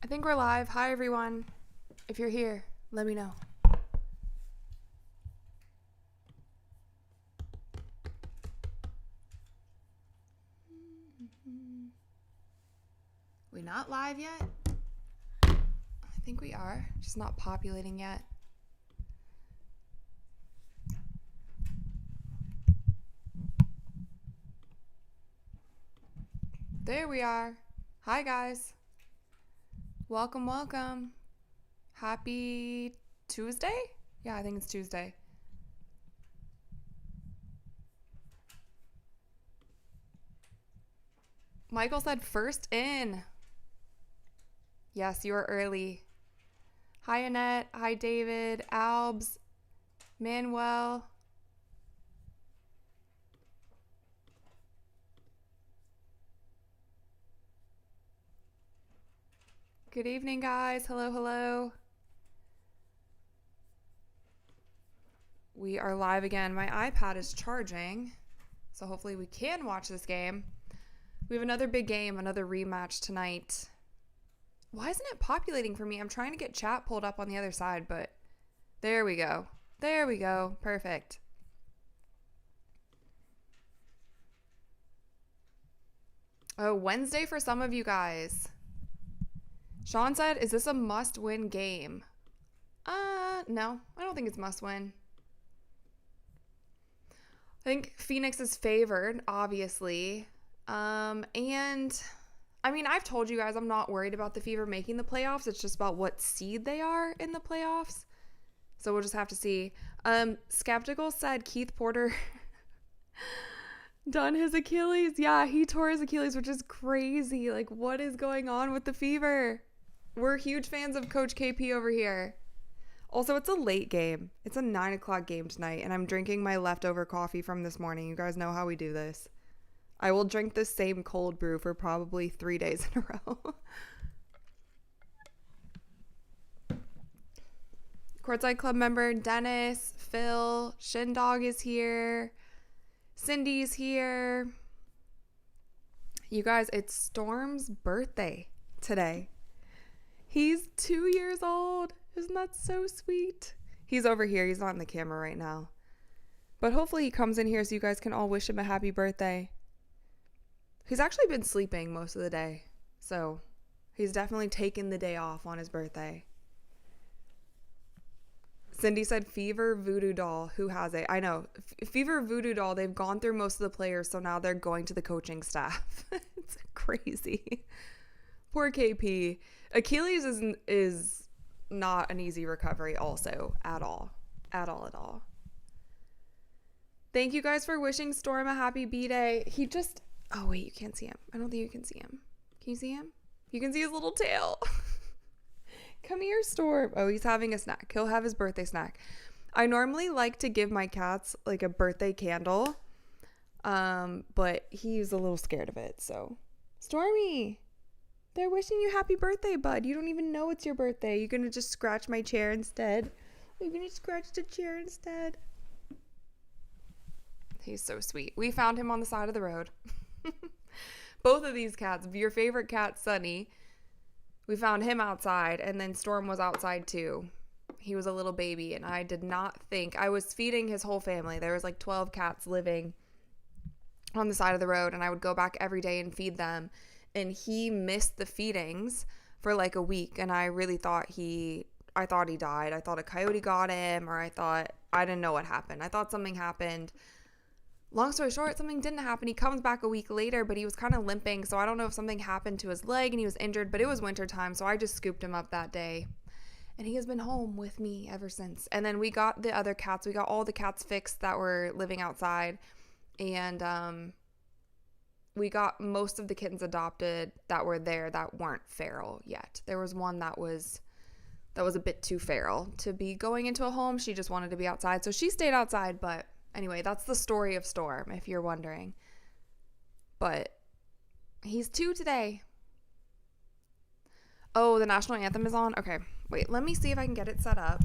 I think we're live. Hi, everyone. If you're here, let me know. We not live yet? I think we are. Just not populating yet. There we are. Hi, guys. Welcome, welcome. Happy Tuesday? Yeah, I think it's Tuesday. Michael said first in. Yes, you are early. Hi, Annette. Hi, David. Albs. Manuel. Good evening, guys. Hello, hello. We are live again. My iPad is charging, so hopefully we can watch this game. We have another big game, another rematch tonight. Why isn't it populating for me? I'm trying to get chat pulled up on the other side, but there we go. There we go. Perfect. Oh, Wednesday for some of you guys. Sean said, is this a must-win game? No. I don't think it's must-win. I think Phoenix is favored, obviously. And I mean, I've told you guys I'm not worried about the Fever making the playoffs. It's just about what seed they are in the playoffs. So we'll just have to see. Skeptical said Keith Porter done his Achilles. Yeah, he tore his Achilles, which is crazy. Like, what is going on with the Fever? We're huge fans of Coach KP over here. Also, it's a late game. It's a 9 o'clock game tonight, and I'm drinking my leftover coffee from this morning. You guys know how we do this. I will drink the same cold brew for probably 3 days in a row. Courtside Club member Dennis, Phil, Shindog is here. Cindy's here. You guys, it's Storm's birthday today. He's 2 years old. Isn't that so sweet? He's over here. He's not in the camera right now. But hopefully he comes in here so you guys can all wish him a happy birthday. He's actually been sleeping most of the day. So he's definitely taken the day off on his birthday. Cindy said Fever Voodoo Doll. Who has it? I know. Fever Voodoo Doll, they've gone through most of the players, so now they're going to the coaching staff. It's crazy. Poor KP. Achilles is not an easy recovery also at all. At all. Thank you guys for wishing Storm a happy B-Day. He just... Oh, wait, you can't see him. I don't think you can see him. Can you see him? You can see his little tail. Come here, Storm. Oh, he's having a snack. He'll have his birthday snack. I normally like to give my cats like a birthday candle, but he's a little scared of it, so. Stormy, they're wishing you happy birthday, bud. You don't even know it's your birthday. You're going to just scratch my chair instead. You're going to scratch the chair instead. He's so sweet. We found him on the side of the road. Both of these cats, your favorite cat, Sunny, we found him outside, and then Storm was outside too. He was a little baby, and I did not think. I was feeding his whole family. There was like 12 cats living on the side of the road, and I would go back every day and feed them. And he missed the feedings for like a week, and I really thought he died. I thought a coyote got him, or I didn't know what happened. I thought something happened. Long story short, something didn't happen. He comes back a week later, but he was kind of limping, so I don't know if something happened to his leg and he was injured, but it was winter time, so I just scooped him up that day. And he has been home with me ever since. And then we got the other cats. We got all the cats fixed that were living outside, and we got most of the kittens adopted that were there that weren't feral yet. There was one that was a bit too feral to be going into a home. She just wanted to be outside, so she stayed outside, but anyway, that's the story of Storm, if you're wondering. But he's 2 today. Oh, the national anthem is on? Okay, wait, let me see if I can get it set up.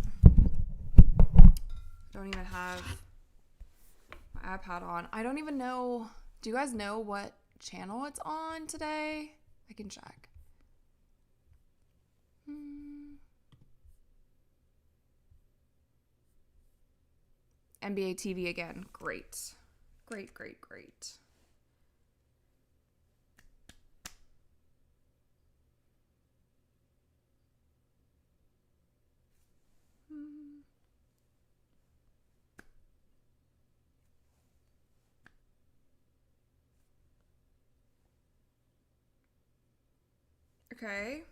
Don't even have my iPad on. I don't even know. Do you guys know what channel it's on today? I can check. NBA TV again. Great. Great. Okay.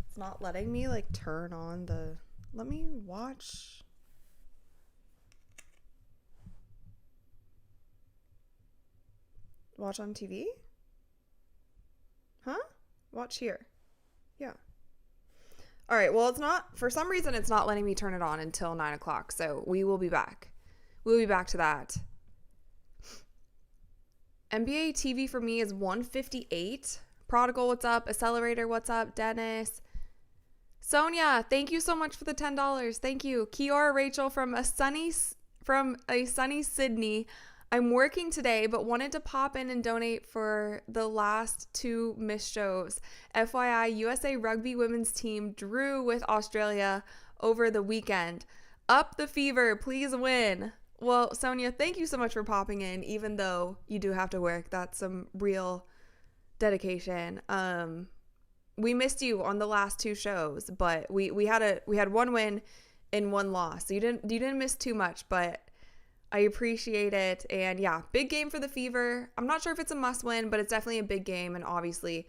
It's not letting me like turn on the... Let me watch... Watch on TV? Huh? Watch here. Yeah. All right. Well, it's not... For some reason, it's not letting me turn it on until 9 o'clock. So we will be back. We'll be back to that. NBA TV for me is 158. Prodigal, what's up? Accelerator, what's up? Dennis. Sonia, thank you so much for the $10. Thank you. Kiora Rachel from a sunny Sydney. I'm working today, but wanted to pop in and donate for the last 2 missed shows. FYI, USA Rugby women's team drew with Australia over the weekend. Up the fever, please win. Well, Sonia, thank you so much for popping in, even though you do have to work. That's some real dedication. We missed you on the last 2 shows, but we had 1 win and 1 loss. So you didn't miss too much, but I appreciate it. And yeah, big game for the Fever. I'm not sure if it's a must win, but it's definitely a big game. And obviously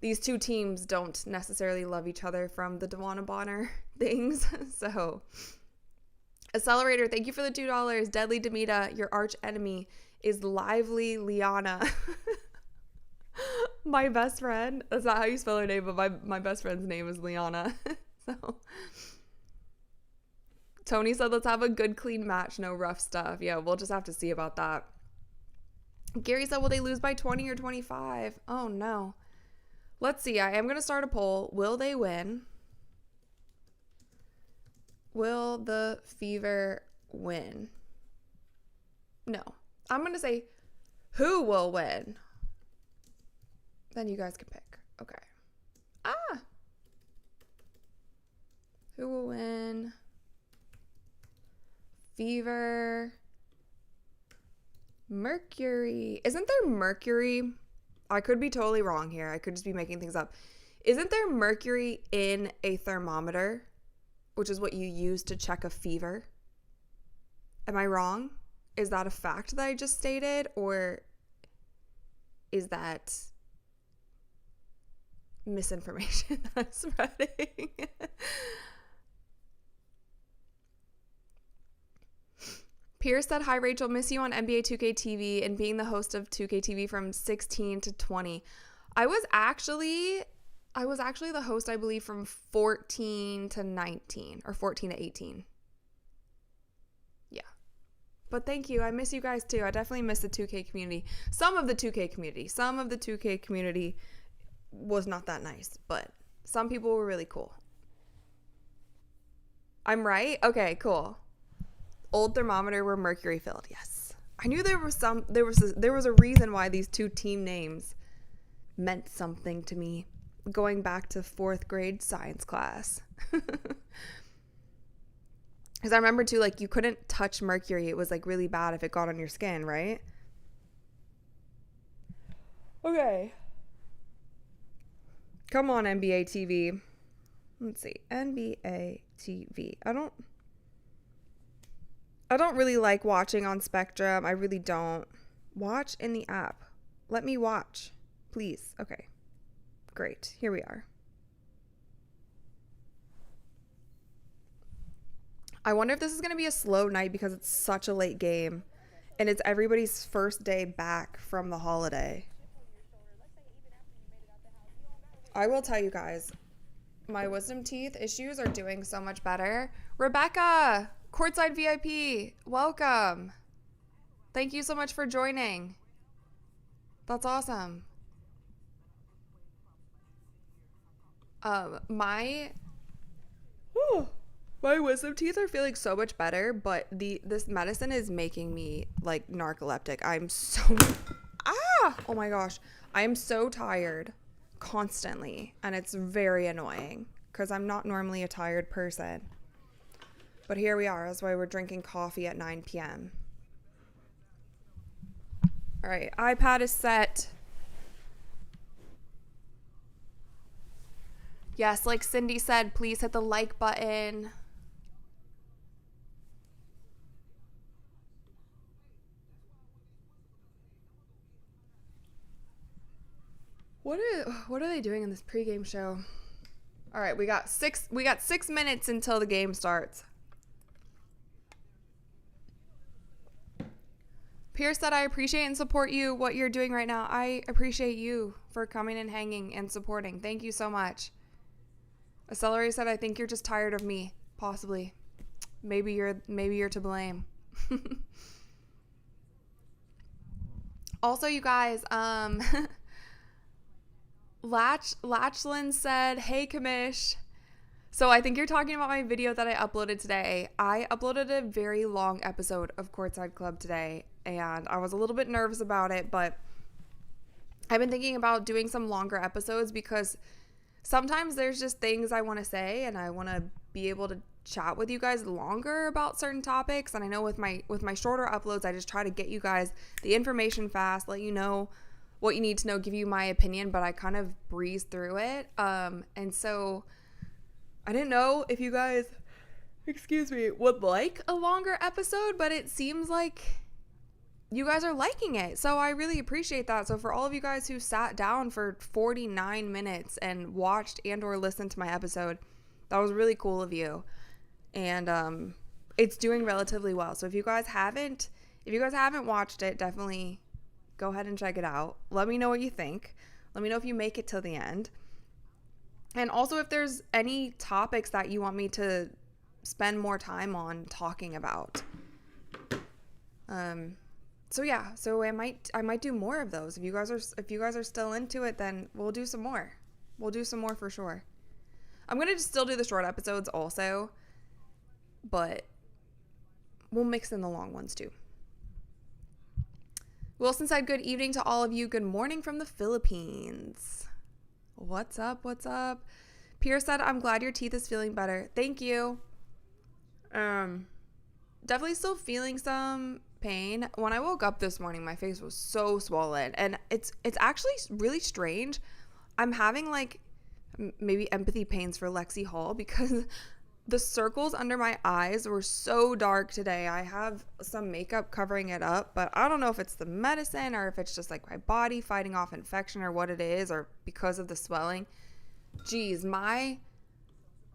these 2 teams don't necessarily love each other from the Dewana Bonner things. So Accelerator, thank you for the $2. Deadly Demita, your arch enemy is Lively Liana. My best friend. That's not how you spell her name, but my best friend's name is Liana. So Tony said, let's have a good, clean match. No rough stuff. Yeah, we'll just have to see about that. Gary said, will they lose by 20 or 25? Oh, no. Let's see. I am going to start a poll. Will they win? Will the Fever win? No. I'm going to say, who will win? Then you guys can pick. Okay. Who will win? Fever. Mercury. Isn't there mercury? I could be totally wrong here. I could just be making things up. Isn't there mercury in a thermometer, which is what you use to check a fever? Am I wrong? Is that a fact that I just stated, or is that misinformation that I'm spreading? Pierce said, hi, Rachel, miss you on NBA 2K TV and being the host of 2K TV from 16 to 20. I was actually the host, I believe, from 14 to 19 or 14 to 18. Yeah. But thank you. I miss you guys too. I definitely miss the 2K community. Some of the 2K community was not that nice, but some people were really cool. I'm right? Okay, cool. Old thermometer were mercury filled. Yes. I knew there was a reason why these 2 team names meant something to me, going back to 4th grade science class. Because I remember too, like, you couldn't touch mercury. It was like really bad if it got on your skin, right? Okay. Come on, NBA TV. Let's see. NBA TV. I don't really like watching on Spectrum. I really don't. Watch in the app. Let me watch, please. Okay. Great. Here we are. I wonder if this is going to be a slow night because it's such a late game and it's everybody's first day back from the holiday. I will tell you guys, my wisdom teeth issues are doing so much better. Rebecca, Courtside VIP, welcome. Thank you so much for joining. That's awesome. My wisdom teeth are feeling so much better, but this medicine is making me like narcoleptic. I'm so oh my gosh, I am so tired. constantly, and it's very annoying because I'm not normally a tired person. But here we are. That's why we're drinking coffee at 9 p.m. All right, iPad is set. Yes, like Cindy said, please hit the like button. What are they doing in this pregame show? All right, we got 6 minutes until the game starts. Pierce said, I appreciate and support you, what you're doing right now. I appreciate you for coming and hanging and supporting. Thank you so much. Accelerate said, I think you're just tired of me. Possibly. Maybe you're to blame. Also, you guys, Latchlin said, hey, Kamish. So I think you're talking about my video that I uploaded today. I uploaded a very long episode of Courtside Club today, and I was a little bit nervous about it, but I've been thinking about doing some longer episodes because sometimes there's just things I want to say, and I want to be able to chat with you guys longer about certain topics. And I know with my shorter uploads, I just try to get you guys the information fast, let you know what you need to know, give you my opinion, but I kind of breeze through it. And so I didn't know if you guys, would like a longer episode, but it seems like you guys are liking it. So I really appreciate that. So for all of you guys who sat down for 49 minutes and watched and or listened to my episode, that was really cool of you. And it's doing relatively well. So if you guys haven't watched it, definitely go ahead and check it out. Let me know what you think. Let me know if you make it till the end. And also if there's any topics that you want me to spend more time on talking about. So yeah, so I might do more of those. If you guys are still into it, then we'll do some more. We'll do some more for sure. I'm going to still do the short episodes also, but we'll mix in the long ones too. Wilson said, good evening to all of you. Good morning from the Philippines. What's up? What's up? Pierre said, I'm glad your teeth is feeling better. Thank you. Definitely still feeling some pain. When I woke up this morning, my face was so swollen, and it's actually really strange. I'm having like maybe empathy pains for Lexi Hall because the circles under my eyes were so dark today. I have some makeup covering it up, but I don't know if it's the medicine or if it's just like my body fighting off infection or what it is, or because of the swelling. Geez, my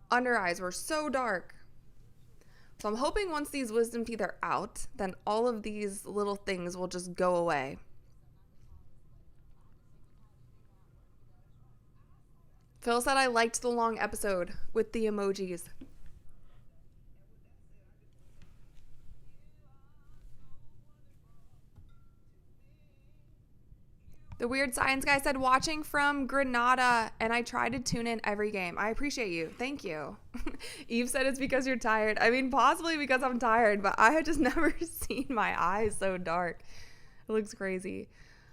under eyes were so dark. So I'm hoping once these wisdom teeth are out, then all of these little things will just go away. Phil said I liked the long episode with the emojis. The Weird Science Guy said, watching from Granada, and I try to tune in every game. I appreciate you. Thank you. Eve said it's because you're tired. I mean, possibly because I'm tired, but I had just never seen my eyes so dark. It looks crazy.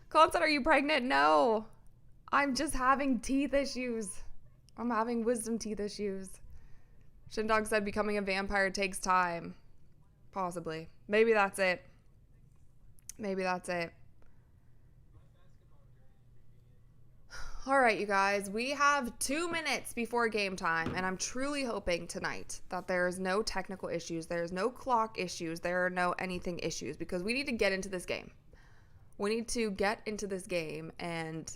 Colin said, are you pregnant? No. I'm just having teeth issues. I'm having wisdom teeth issues. Shindog said, becoming a vampire takes time. Possibly. Maybe that's it. Maybe that's it. All right, you guys, we have 2 minutes before game time, and I'm truly hoping tonight that there's no technical issues, there's no clock issues, there are no anything issues, because we need to get into this game. We need to get into this game and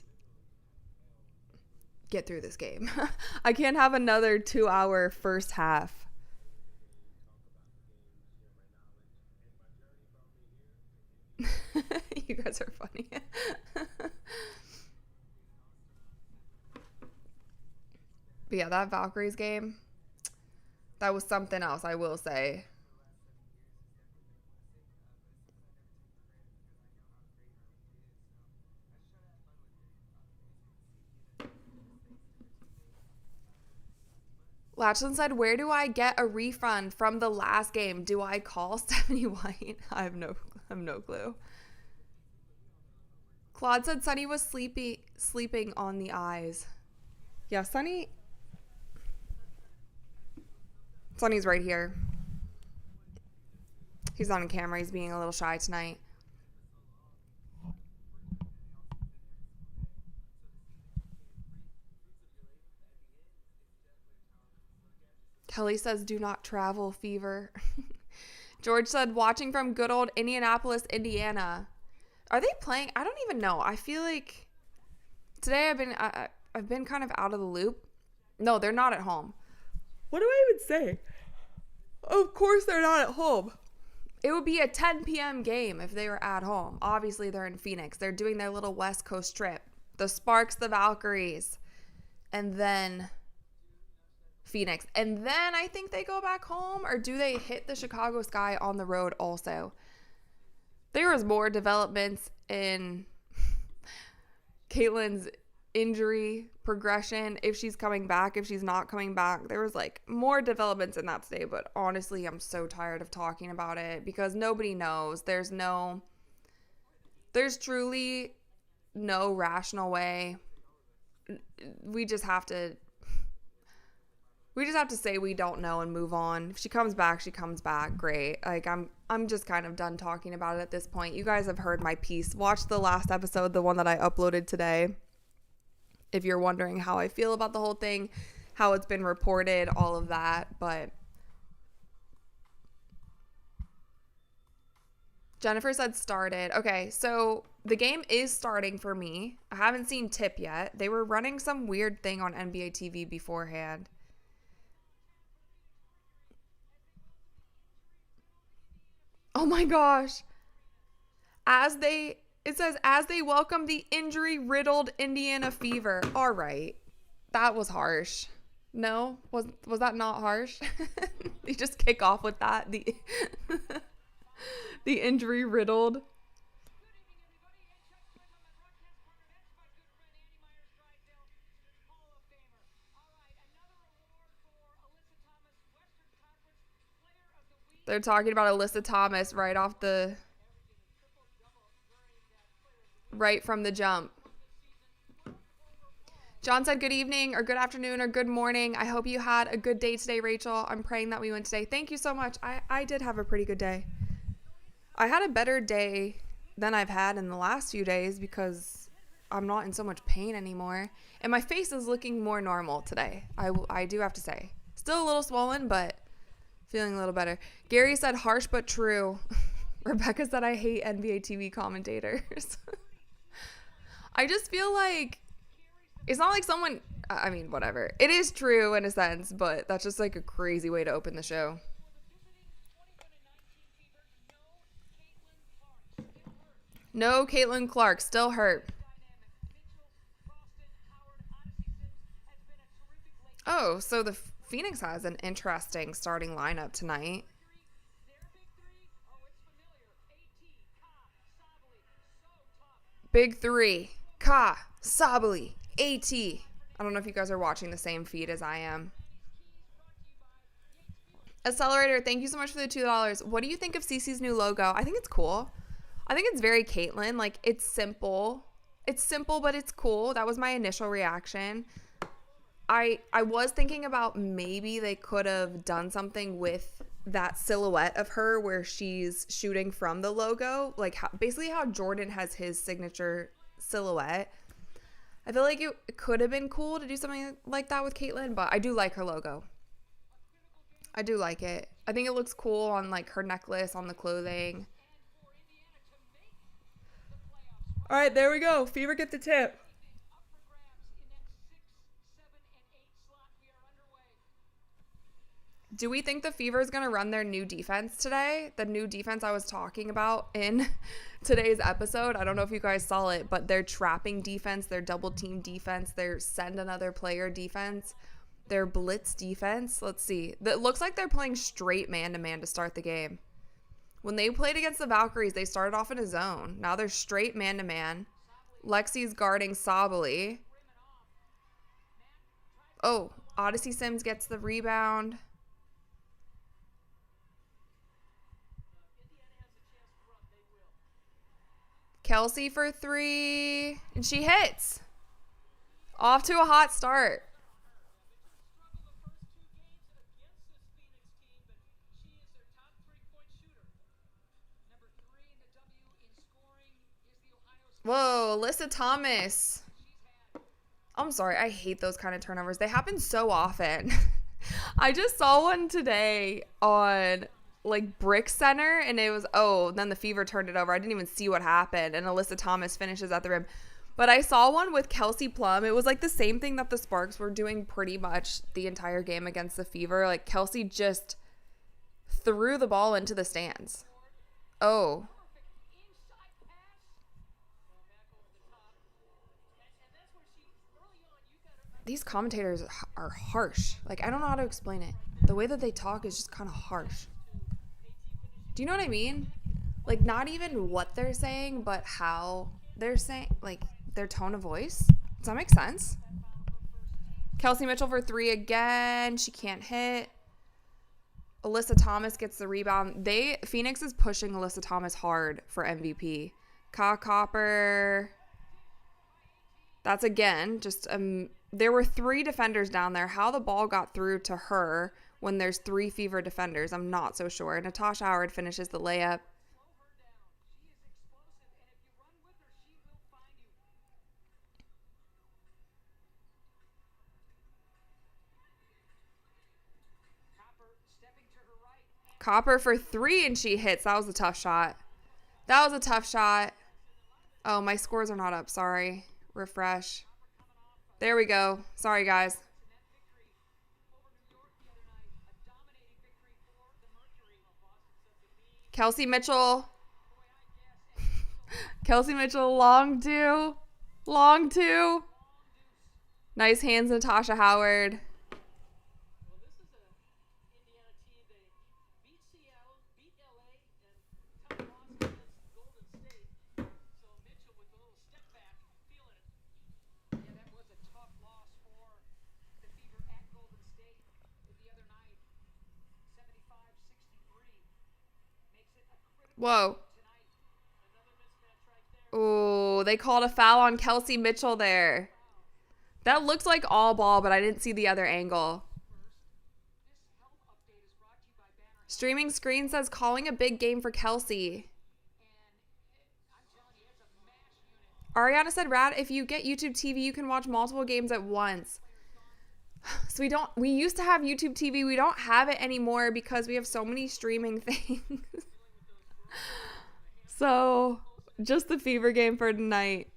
get through this game. I can't have another 2-hour first half. You guys are funny. But yeah, that Valkyries game, that was something else, I will say. Latchlin said, where do I get a refund from the last game? Do I call Stephanie White? I have no clue. Claude said Sunny was sleeping on the eyes. Yeah, Sonny's right here. He's on camera. He's being a little shy tonight. Kelly says, do not travel, fever. George said, watching from good old Indianapolis, Indiana. Are they playing? I don't even know. I feel like today I've been kind of out of the loop. No, they're not at home. What do I even say? Of course they're not at home. It would be a 10 p.m. game if they were at home. Obviously, they're in Phoenix. They're doing their little West Coast trip. The Sparks, the Valkyries, and then Phoenix. And then I think they go back home, or do they hit the Chicago Sky on the road also? There was more developments in Caitlin's injury progression, if she's coming back, if she's not coming back. There was like more developments in that today, but honestly, I'm so tired of talking about it because nobody knows. There's truly no rational way. We just have to say we don't know and move on. If she comes back, she comes back. Great. Like I'm just kind of done talking about it at this point. You guys have heard my piece. Watch the last episode, the one that I uploaded today. If you're wondering how I feel about the whole thing, how it's been reported, all of that. But Jennifer said started. Okay, so the game is starting for me. I haven't seen tip yet. They were running some weird thing on NBA TV beforehand. Oh my gosh. It says, as they welcome the injury-riddled Indiana Fever. All right. That was harsh. No? Was that not harsh? You just kick off with that? The injury-riddled. They're talking about Alyssa Thomas right from the jump. John said good evening or good afternoon or good morning. I hope you had a good day today, Rachel. I'm praying that we win today. Thank you so much. I did have a pretty good day. I had a better day than I've had in the last few days because I'm not in so much pain anymore. And my face is looking more normal today. I do have to say. Still a little swollen, but feeling a little better. Gary said harsh but true. Rebecca said I hate NBA TV commentators. I just feel like it's not like someone, I mean, whatever. It is true in a sense, but that's just like a crazy way to open the show. No, Caitlin Clark, still hurt. Oh, so the Phoenix has an interesting starting lineup tonight. Big three. Ka, Sabali, AT. I don't know if you guys are watching the same feed as I am. Accelerator, thank you so much for the $2. What do you think of Cece's new logo? I think it's cool. I think it's very Caitlin. Like, it's simple. It's simple, but it's cool. That was my initial reaction. I was thinking about maybe they could have done something with that silhouette of her where she's shooting from the logo. Like, basically how Jordan has his signature silhouette. I feel like it could have been cool to do something like that with Caitlin, but I do like her logo. I do like it. I think it looks cool on like her necklace, on the clothing. All right, there we go. Fever get the tip. Do we think the Fever is going to run their new defense today? The new defense I was talking about in today's episode. I don't know if you guys saw it, but their trapping defense, their double team defense, their send another player defense, their blitz defense. Let's see. It looks like they're playing straight man-to-man to start the game. When they played against the Valkyries, they started off in a zone. Now they're straight man-to-man. Lexi's guarding Sabali. Oh, Odyssey Sims gets the rebound. Kelsey for three. And she hits. Off to a hot start. Whoa, Alyssa Thomas. I'm sorry, I hate those kind of turnovers. They happen so often. I just saw one today on like Brick Center, and it was, then the Fever turned it over. I didn't even see what happened, and Alyssa Thomas finishes at the rim. But I saw one with Kelsey Plum. It was like the same thing that the Sparks were doing pretty much the entire game against the Fever. Like Kelsey just threw the ball into the stands. Oh. These commentators are harsh. Like, I don't know how to explain it. The way that they talk is just kind of harsh. Do you know what I mean? Like, not even what they're saying, but how they're saying, like, their tone of voice. Does that make sense? Kelsey Mitchell for 3 again. She can't hit. Alyssa Thomas gets the rebound. Phoenix is pushing Alyssa Thomas hard for MVP. Copper. That's again just there were 3 defenders down there. How the ball got through to her when there's 3 Fever defenders, I'm not so sure. Natasha Howard finishes the layup. Copper for 3, and she hits. That was a tough shot. Oh, my scores are not up. Sorry. Refresh. There we go. Sorry, guys. Kelsey Mitchell. Long two. Nice hands, Natasha Howard. Whoa. Oh, they called a foul on Kelsey Mitchell there. That looks like all ball, but I didn't see the other angle. Streaming screen says calling a big game for Kelsey. Ariana said, Rad, if you get YouTube TV, you can watch multiple games at once. So we used to have YouTube TV. We don't have it anymore because we have so many streaming things. So just the Fever game for tonight.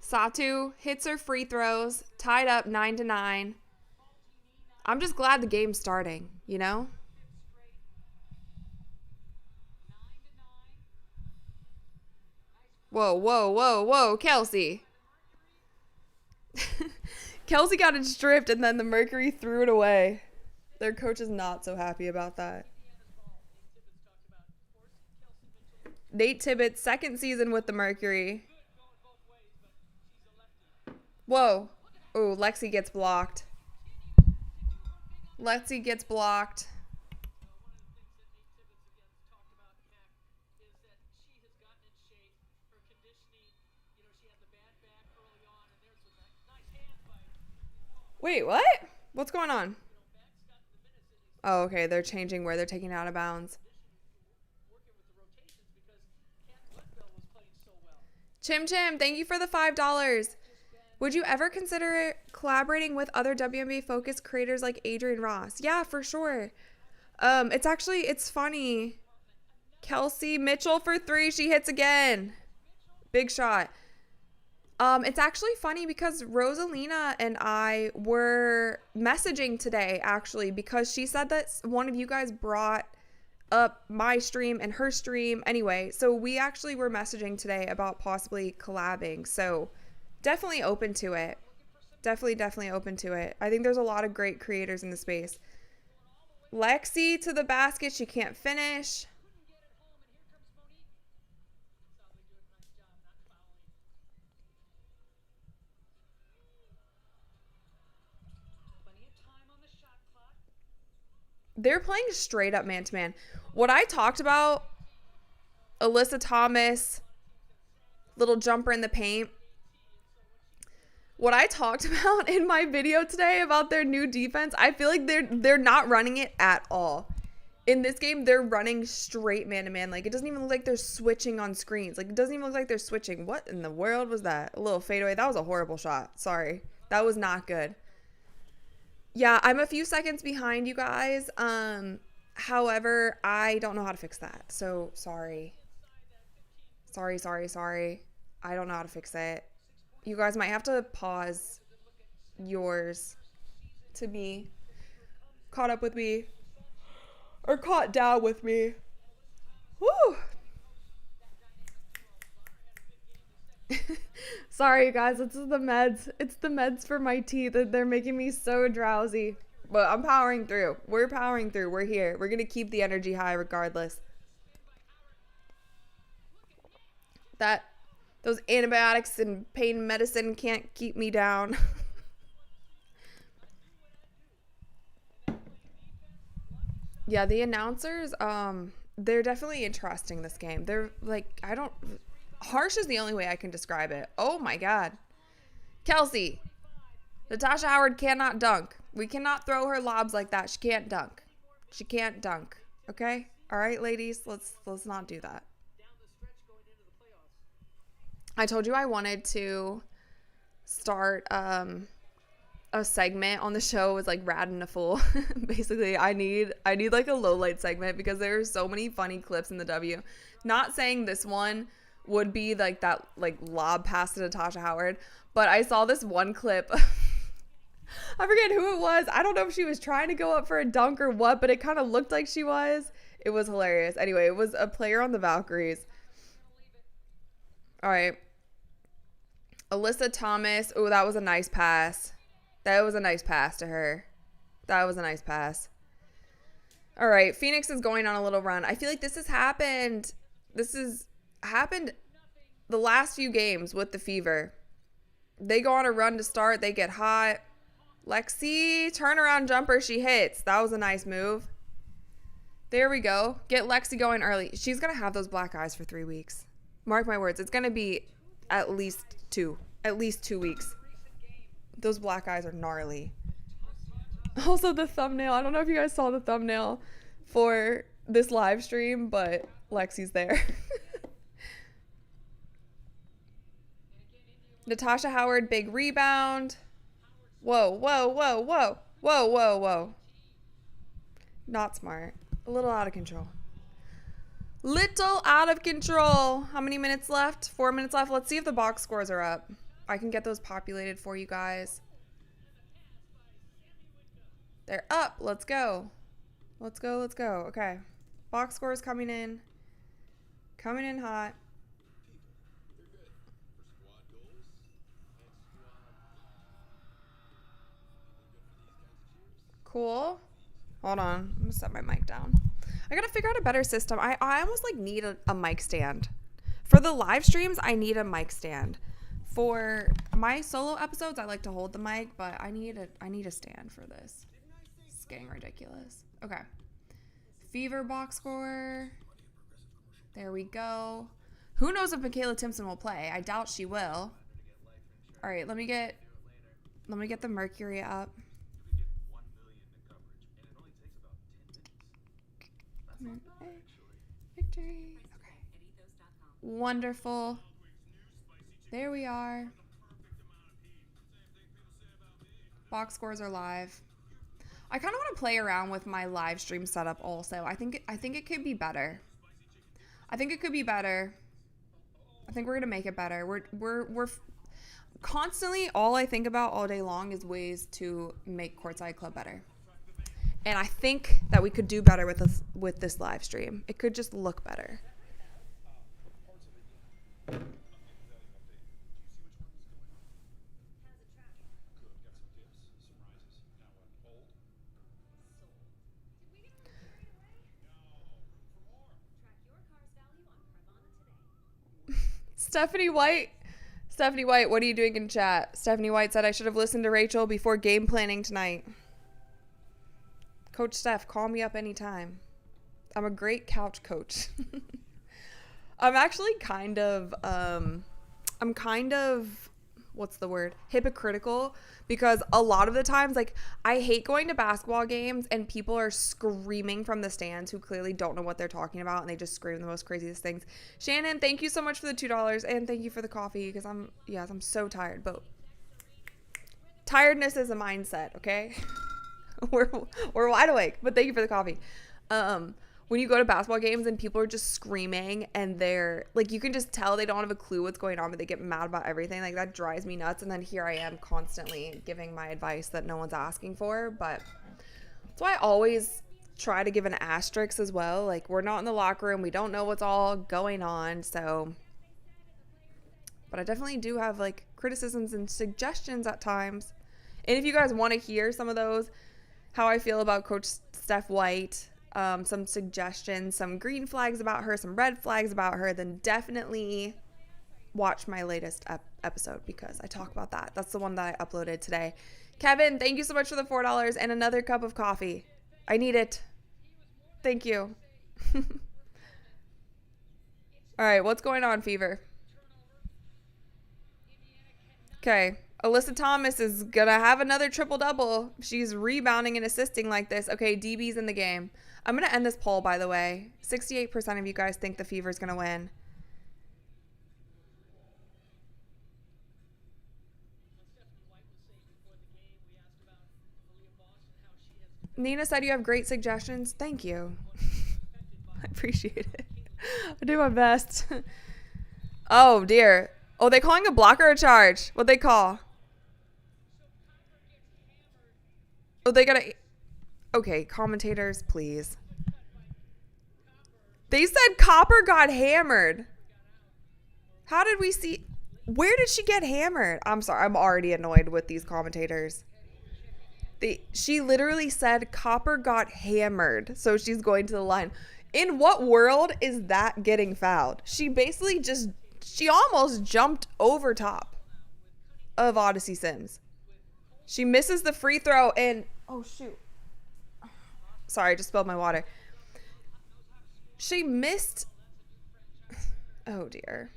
Satu hits her free throws, tied up 9-9. I'm just glad the game's starting, you know? Whoa, Kelsey. Kelsey got it stripped, and then the Mercury threw it away. Their coach is not so happy about that. Nate Tibbetts, second season with the Mercury. Whoa. Oh, Lexi gets blocked. Wait, what? What's going on? Oh, okay. They're changing where they're taking it out of bounds. Chim, thank you for the $5. Would you ever consider collaborating with other WNBA focused creators like Adrian Ross? Yeah, for sure. It's funny. Kelsey Mitchell for 3. She hits again. Big shot. It's actually funny because Rosalina and I were messaging today, actually, because she said that one of you guys brought up my stream and her stream. Anyway, so we actually were messaging today about possibly collabing. So definitely open to it. Definitely open to it. I think there's a lot of great creators in the space. Lexi to the basket. She can't finish. They're playing straight up man-to-man. What I talked about, Alyssa Thomas, little jumper in the paint. What I talked about in my video today about their new defense, I feel like they're not running it at all. In this game, they're running straight man-to-man. Like, it doesn't even look like they're switching on screens. Like, it doesn't even look like they're switching. What in the world was that? A little fadeaway. That was a horrible shot. Sorry. That was not good. Yeah, I'm a few seconds behind you guys. However, I don't know how to fix that. So, sorry. Sorry. I don't know how to fix it. You guys might have to pause yours to be caught up with me. Or caught down with me. Woo! Sorry, you guys. It's the meds. It's the meds for my teeth. They're making me so drowsy. But I'm powering through. We're powering through. We're here. We're going to keep the energy high regardless. Those antibiotics and pain medicine can't keep me down. Yeah, the announcers, they're definitely interesting this game. They're like, harsh is the only way I can describe it. Oh my God. Kelsey, Natasha Howard cannot dunk. We cannot throw her lobs like that. She can't dunk. She can't dunk. Okay? All right, ladies, let's not do that. I told you I wanted to start, a segment on the show was like Rad and a Fool. Basically, I need like a low light segment because there are so many funny clips in the W. Not saying this one would be like that like lob pass to Natasha Howard, but I saw this one clip. I forget who it was. I don't know if she was trying to go up for a dunk or what, but it kind of looked like she was. It was hilarious. Anyway, it was a player on the Valkyries. All right. Alyssa Thomas. Oh, that was a nice pass. That was a nice pass to her. That was a nice pass. All right. Phoenix is going on a little run. I feel like this has happened. This has happened the last few games with the Fever. They go on a run to start. They get hot. Lexi, turnaround jumper. She hits. That was a nice move. There we go. Get Lexi going early. She's going to have those black eyes for 3 weeks. Mark my words. It's going to be at least 2 weeks. Those black eyes are gnarly. Also, the thumbnail. I don't know if you guys saw the thumbnail for this live stream, but Lexi's there. Natasha Howard, big rebound. Whoa. Not smart. A little out of control. How many minutes left? 4 minutes left. Let's see if the box scores are up. I can get those populated for you guys. They're up. Let's go. Okay. Box scores coming in. Coming in hot. Cool. Hold on. I'm going to set my mic down. I got to figure out a better system. I almost like need a mic stand. For the live streams, I need a mic stand. For my solo episodes, I like to hold the mic, but I need a stand for this. It's getting ridiculous. Okay. Fever box score. There we go. Who knows if Michaela Timpson will play? I doubt she will. All right, let me get the Mercury up. Victory. Okay. Wonderful. There we are. Box scores are live. I kind of want to play around with my live stream setup also. I think it could be better. I think we're gonna make it better. We're constantly, all I think about all day long is ways to make Courtside Club better. And I think that we could do better with this live stream. It could just look better. Stephanie White, what are you doing in chat? Stephanie White said I should have listened to Rachel before game planning tonight. Coach Steph, call me up anytime. I'm a great couch coach. I'm actually kind of, what's the word? Hypocritical, because a lot of the times, like, I hate going to basketball games and people are screaming from the stands who clearly don't know what they're talking about, and they just scream the most craziest things. Shannon, thank you so much for the $2, and thank you for the coffee, because I'm so tired, but tiredness is a mindset, okay? we're wide awake, but thank you for the coffee. When you go to basketball games and people are just screaming and they're like, you can just tell they don't have a clue what's going on, but they get mad about everything. Like, that drives me nuts. And then here I am constantly giving my advice that no one's asking for. But that's why I always try to give an asterisk as well. Like, we're not in the locker room. We don't know what's all going on. So, but I definitely do have like criticisms and suggestions at times. And if you guys want to hear some of those, how I feel about Coach Steph White, some suggestions, some green flags about her, some red flags about her, then definitely watch my latest episode, because I talk about that. That's the one that I uploaded today. Kevin, thank you so much for the $4 and another cup of coffee. I need it. Thank you. All right, what's going on, Fever? Okay. Alyssa Thomas is going to have another triple-double. She's rebounding and assisting like this. Okay, DB's in the game. I'm going to end this poll, by the way. 68% of you guys think the Fever's going to win. Nina said you have great suggestions. Thank you. I appreciate it. I do my best. Oh, dear. Oh, they calling a block or a charge? What'd they call? Oh, they gotta... Okay, commentators, please. They said Copper got hammered. How did we see... Where did she get hammered? I'm sorry, I'm already annoyed with these commentators. She literally said Copper got hammered, so she's going to the line. In what world is that getting fouled? She basically just... She almost jumped over top of Odyssey Sims. She misses the free throw and... Oh, shoot. Sorry, I just spilled my water. She missed... Oh, dear.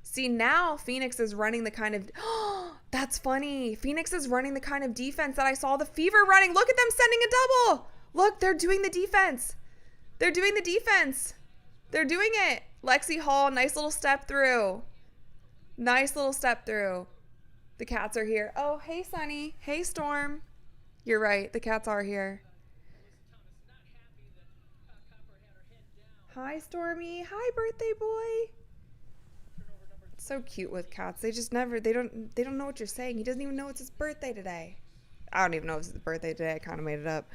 See, now Phoenix is running the kind of... Oh, that's funny. Phoenix is running the kind of defense that I saw the Fever running. Look at them sending a double. Look, they're doing the defense. They're doing the defense. They're doing it. Lexi Hall, nice little step through. Nice little step through. The cats are here. Oh, hey, Sunny. Hey, Storm. You're right. The cats are here. Hi, Stormy. Hi, birthday boy. So cute with cats. They just never, they don't know what you're saying. He doesn't even know it's his birthday today. I don't even know if it's his birthday today. I kind of made it up.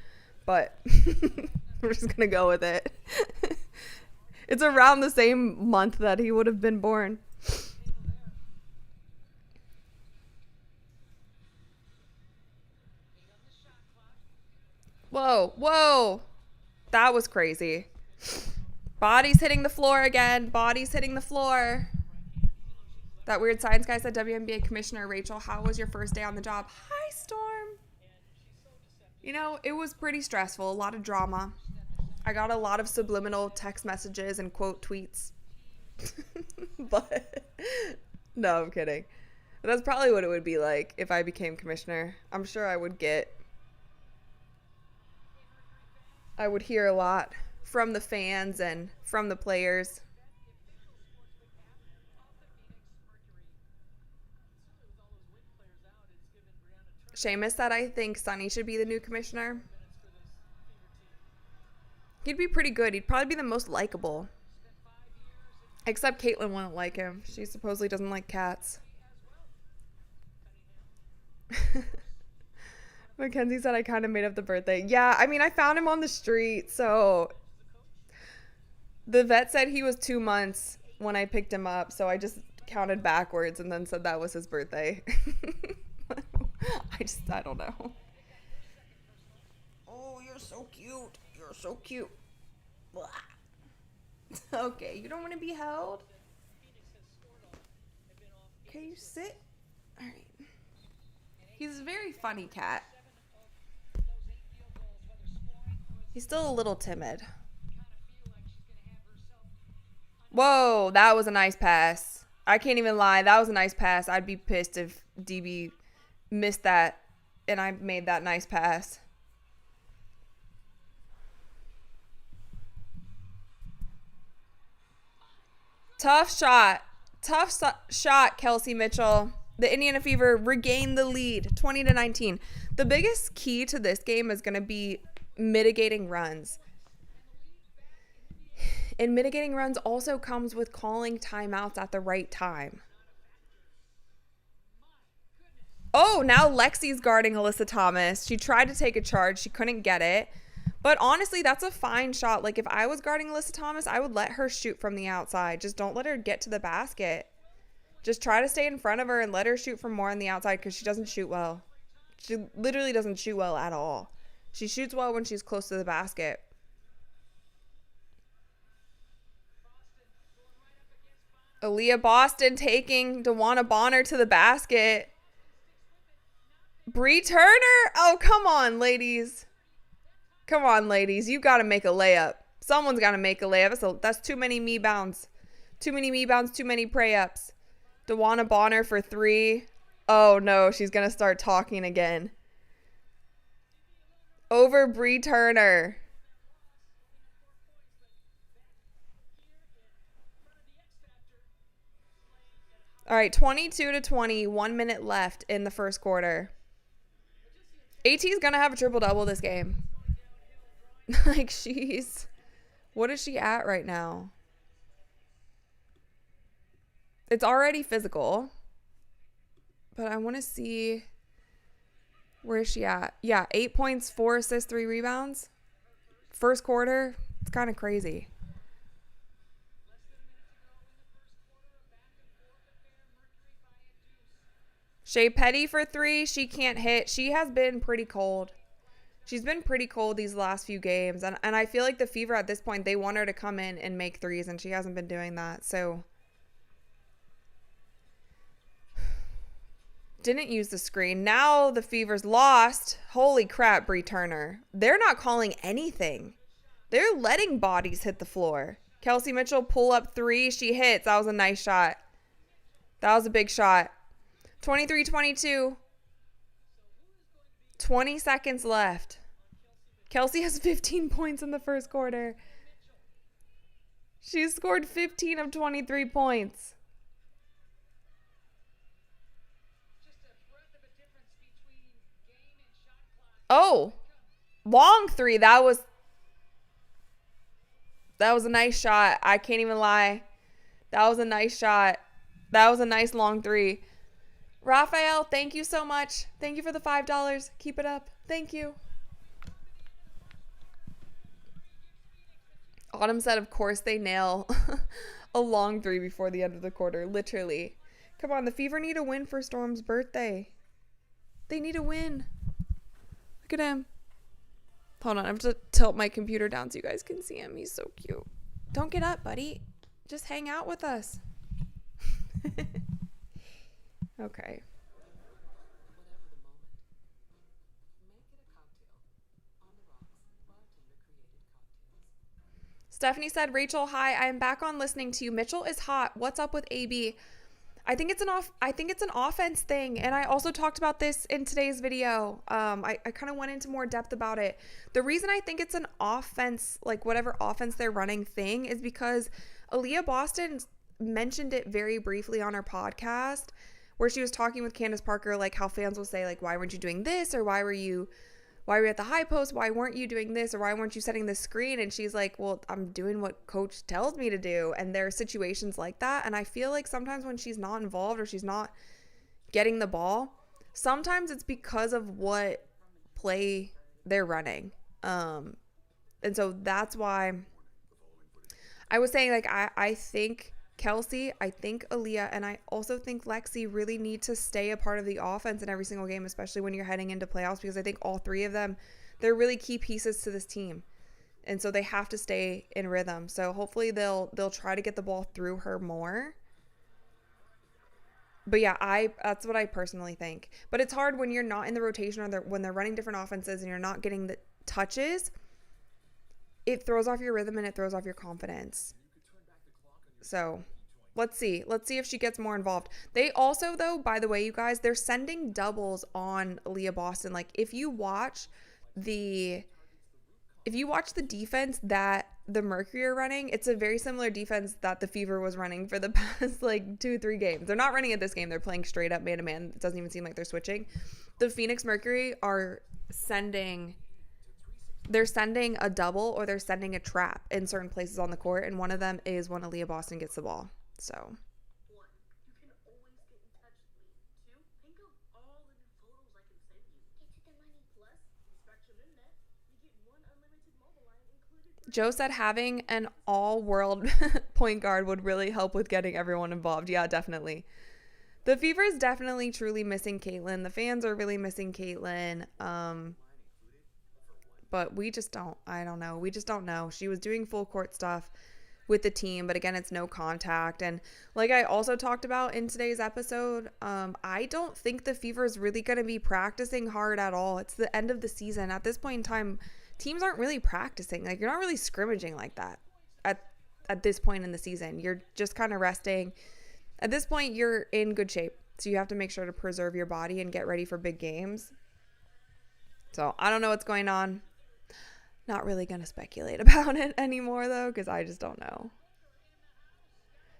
But we're just going to go with it. It's around the same month that he would have been born. Whoa, whoa. That was crazy. Bodies hitting the floor again. Bodies hitting the floor. That weird science guy said, WNBA Commissioner Rachel, how was your first day on the job? Hi, Storm. You know, it was pretty stressful. A lot of drama. I got a lot of subliminal text messages and quote tweets. But, no, I'm kidding. That's probably what it would be like if I became commissioner. I'm sure I would hear a lot from the fans and from the players. Seamus said, I think Sonny should be the new commissioner. He'd be pretty good. He'd probably be the most likable. Except Caitlin wouldn't like him. She supposedly doesn't like cats. Mackenzie said I kind of made up the birthday. Yeah, I mean, I found him on the street, so... The vet said he was 2 months when I picked him up, so I just counted backwards and then said that was his birthday. I don't know. Oh, you're so cute. You're so cute. Blah. Okay, you don't want to be held? Okay, you sit. All right. He's a very funny cat. He's still a little timid. Whoa, that was a nice pass. I can't even lie. That was a nice pass. I'd be pissed if DB missed that and I made that nice pass. Tough shot. Shot, Kelsey Mitchell. The Indiana Fever regained the lead, 20-19. The biggest key to this game is going to be mitigating runs. And mitigating runs also comes with calling timeouts at the right time. Oh, now Lexi's guarding Alyssa Thomas. She tried to take a charge. She couldn't get it. But honestly, that's a fine shot. Like, if I was guarding Alyssa Thomas, I would let her shoot from the outside. Just don't let her get to the basket. Just try to stay in front of her and let her shoot from more on the outside because she doesn't shoot well. She literally doesn't shoot well at all. She shoots well when she's close to the basket. Aaliyah Boston taking DeWanna Bonner to the basket. Bree Turner. Oh, come on, ladies. Come on, ladies. You got to make a layup. Someone's got to make a layup. That's too many me bounds. Too many me bounds, too many pray-ups. DeWanna Bonner for 3. Oh, no. She's going to start talking again. Over Bree Turner. All right, 22-20. 1 minute left in the first quarter. AT's going to have a triple-double this game. Like, what is she at right now? It's already physical. But I want to see, where is she at? Yeah, 8 points, 4 assists, 3 rebounds. First quarter, it's kind of crazy. Shea Petty for 3. She can't hit. She has been pretty cold. She's been pretty cold these last few games. And I feel like the Fever at this point, they want her to come in and make threes, and she hasn't been doing that. So, didn't use the screen. Now the Fever's lost. Holy crap, Bree Turner. They're not calling anything. They're letting bodies hit the floor. Kelsey Mitchell pull up 3. She hits. That was a nice shot. That was a big shot. 23-22. 20 seconds left. Kelsey has 15 points in the first quarter. She scored 15 of 23 points. Oh, long 3. That was a nice shot. I can't even lie. That was a nice shot. That was a nice long 3. Raphael, thank you so much. Thank you for the $5. Keep it up. Thank you. Autumn said, of course they nail a long 3 before the end of the quarter. Literally. Come on, the Fever need a win for Storm's birthday. They need a win. Look at him. Hold on, I have to tilt my computer down so you guys can see him. He's so cute. Don't get up, buddy. Just hang out with us. Okay. Stephanie said, Rachel, hi, I'm back on listening to you. Mitchell is hot. What's up with AB? I think it's an offense thing. And I also talked about this in today's video. I kind of went into more depth about it. The reason I think it's an offense, like whatever offense they're running thing, is because Aaliyah Boston mentioned it very briefly on her podcast, where she was talking with Candace Parker, like how fans will say, like, why weren't you doing this? Or why were you at the high post? Why weren't you doing this? Or why weren't you setting the screen? And she's like, well, I'm doing what coach tells me to do. And there are situations like that. And I feel like sometimes when she's not involved or she's not getting the ball, sometimes it's because of what play they're running. And so that's why I was saying, like, I think Kelsey, I think Aaliyah, and I also think Lexi really need to stay a part of the offense in every single game, especially when you're heading into playoffs, because I think all 3 of them, they're really key pieces to this team. And so they have to stay in rhythm. So hopefully they'll try to get the ball through her more. But yeah, that's what I personally think. But it's hard when you're not in the rotation or when they're running different offenses and you're not getting the touches. it throws off your rhythm and it throws off your confidence. So let's see if she gets more involved. They also, though, by the way, you guys, they're sending doubles on Leah Boston. Like if you watch the defense that the Mercury are running, it's a very similar defense that the Fever was running for the past like 2-3 games. They're not running it this game. They're playing straight up man-to-man. It doesn't even seem like they're switching. The Phoenix Mercury are sending a double or they're sending a trap in certain places on the court, and one of them is when Aaliyah Boston gets the ball. So Joe said having an all-world point guard would really help with getting everyone involved. Yeah, definitely. The Fever is definitely truly missing Caitlin. The fans are really missing Caitlin. But we just don't know. She was doing full court stuff with the team, but again, it's no contact. And like I also talked about in today's episode, I don't think the Fever is really going to be practicing hard at all. It's the end of the season. At this point in time, teams aren't really practicing. Like, you're not really scrimmaging like that at this point in the season. You're just kind of resting. At this point, you're in good shape. So you have to make sure to preserve your body and get ready for big games. So I don't know what's going on. Not really going to speculate about it anymore, though, because I just don't know.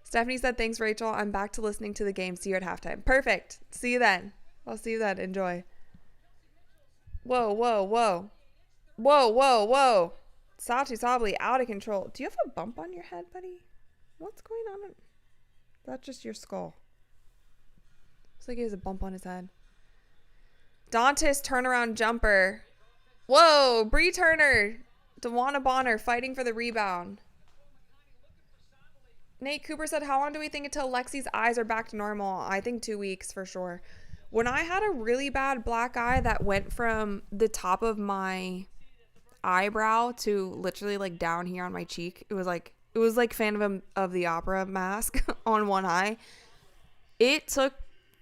Stephanie said, thanks, Rachel. I'm back to listening to the game. See you at halftime. Perfect. See you then. I'll see you then. Enjoy. Whoa, whoa, whoa. Whoa, whoa, whoa. Satu Sabli, out of control. Do you have a bump on your head, buddy? What's going on? That's just your skull. Looks like he has a bump on his head. Dantas turnaround jumper. Whoa, Bree Turner. DeWanna Bonner fighting for the rebound. Nate Cooper said, how long do we think until Lexi's eyes are back to normal? I think 2 weeks for sure. When I had a really bad black eye that went from the top of my eyebrow to literally like down here on my cheek, it was like Phantom of the Opera mask on one eye. It took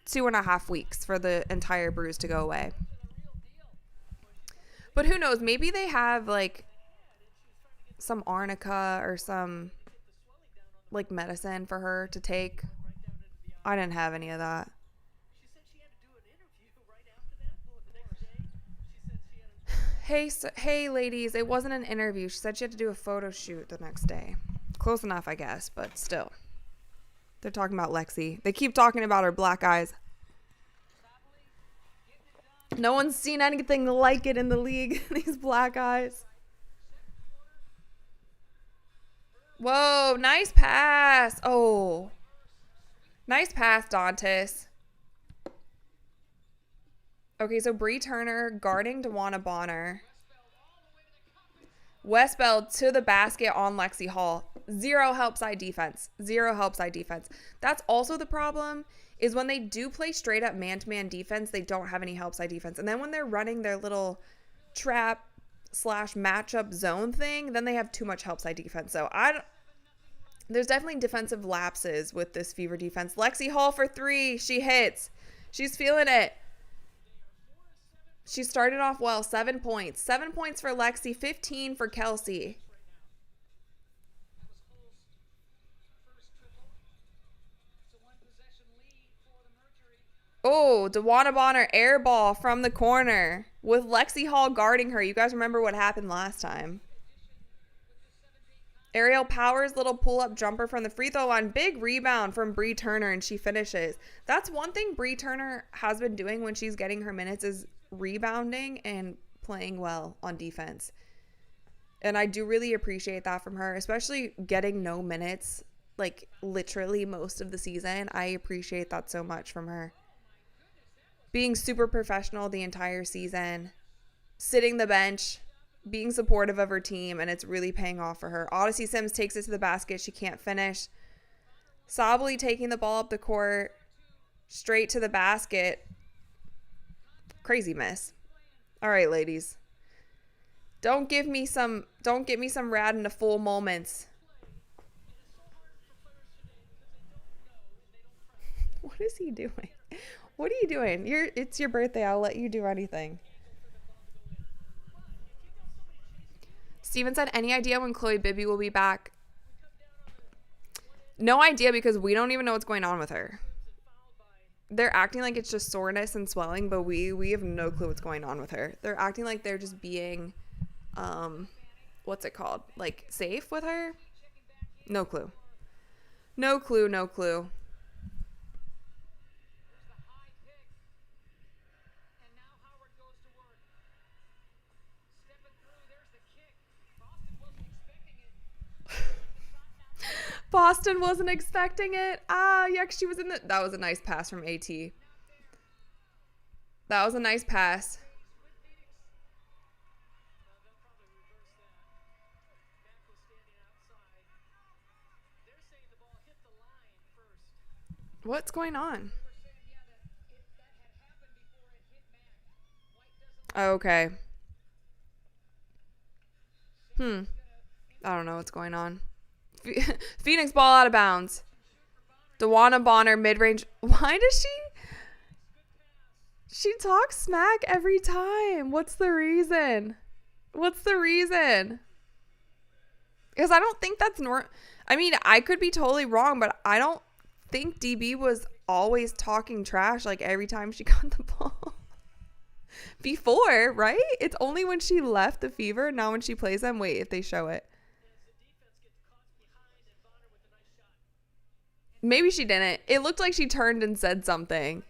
2.5 weeks for the entire bruise to go away. But who knows? Maybe they have like some arnica or some like medicine for her to take. I didn't have any of that. Hey, ladies, it wasn't an interview. She said she had to do a photo shoot the next day. Close enough, I guess, but still. They're talking about Lexi. They keep talking about her black eyes. No one's seen anything like it in the league. These black eyes. Whoa, nice pass. Oh. Nice pass, Dantas. Okay, so Bree Turner guarding DeWanna Bonner. Westbeld to the basket on Lexi Hall. Zero help side defense. That's also the problem, is when they do play straight up man-to-man defense, they don't have any help side defense. And then when they're running their little trap / matchup zone thing, then they have too much help side defense. So there's definitely defensive lapses with this Fever defense. Lexi Hall for 3. She hits. She's feeling it. She started off well. 7 points. 7 points for Lexi. 15 for Kelsey. Oh, DeWanna Bonner air ball from the corner with Lexi Hall guarding her. You guys remember what happened last time. Ariel Powers, little pull-up jumper from the free throw line. Big rebound from Bree Turner, and she finishes. That's one thing Bree Turner has been doing when she's getting her minutes, is rebounding and playing well on defense. And I do really appreciate that from her, especially getting no minutes, like literally most of the season. I appreciate that so much from her. Being super professional the entire season, sitting the bench, being supportive of her team, and it's really paying off for her. Odyssey Sims takes it to the basket. She can't finish. Sably taking the ball up the court, straight to the basket. Crazy miss. All right, ladies. Don't get me some rad in the full moments. What is he doing? What are you doing? It's your birthday. I'll let you do anything. Steven said, any idea when Chloe Bibby will be back? No idea, because we don't even know what's going on with her. They're acting like it's just soreness and swelling, but we have no clue what's going on with her. They're acting like they're just being, what's it called? Like, safe with her? No clue. No clue, no clue. Boston wasn't expecting it. Yeah, she was in the... That was a nice pass from AT. That was a nice pass. What's going on? Okay. I don't know what's going on. Phoenix ball out of bounds. DeWanna Bonner mid-range. Why does she talks smack every time? What's the reason? What's the reason? Because I don't think that's I mean, I could be totally wrong, but I don't think DB was always talking trash like every time she got the ball. Before, right? It's only when she left the Fever. Now when she plays them, wait if they show it. Maybe she didn't. It looked like she turned and said something.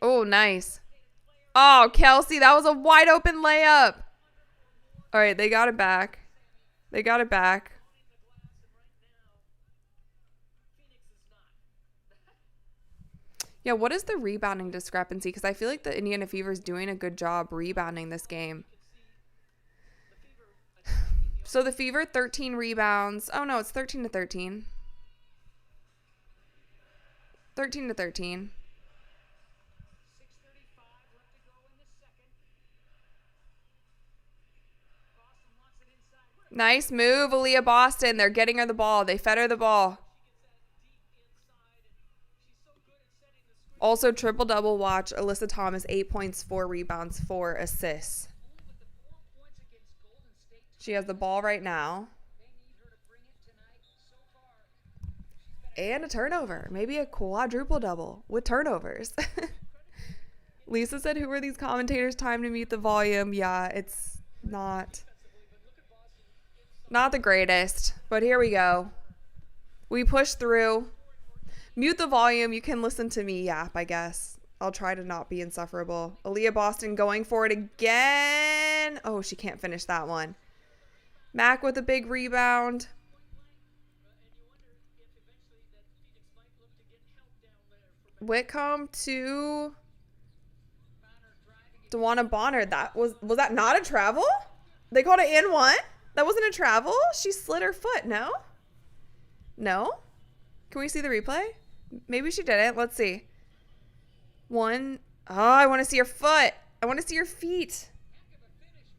Oh, nice. Oh, Kelsey, that was a wide open layup. All right, they got it back. They got it back. Yeah, what is the rebounding discrepancy? Because I feel like the Indiana Fever is doing a good job rebounding this game. So the Fever, 13 rebounds. Oh, no, it's 13 to 13. 13 to 13. Nice move, Aaliyah Boston. They're getting her the ball. They fed her the ball. Also, triple-double watch. Alyssa Thomas, 8 points, 4 rebounds, 4 assists. She has the ball right now. And a turnover. Maybe a quadruple-double with turnovers. Lisa said, who are these commentators? Time to mute the volume. Yeah, it's not the greatest. But here we go. We push through. Mute the volume. You can listen to me yap, I guess. I'll try to not be insufferable. Aaliyah Boston going for it again. Oh, she can't finish that one. Mac with a big rebound. Whitcomb to DeWanna Bonner. Was that not a travel? They called it in one? That wasn't a travel? She slid her foot, no? No? Can we see the replay? Maybe she didn't. Let's see. One. Oh, I want to see her foot. I want to see her feet.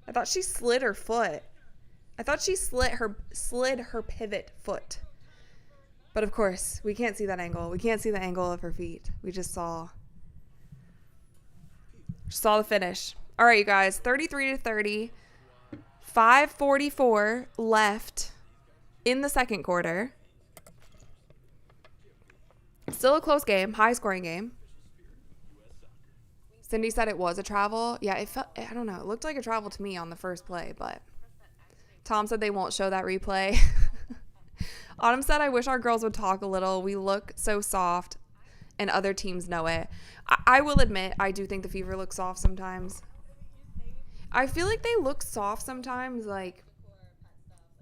I thought she slid her foot. I thought she slid her pivot foot. But of course, we can't see that angle. We can't see the angle of her feet. We just saw the finish. All right, you guys, 33 to 30. 5:44 left in the second quarter. Still a close game, high scoring game. Cindy said it was a travel. Yeah, it felt, I don't know. It looked like a travel to me on the first play, but Tom said they won't show that replay. Autumn said, I wish our girls would talk a little. We look so soft and other teams know it. I will admit, I do think the Fever looks soft sometimes. I feel like they look soft sometimes. Like,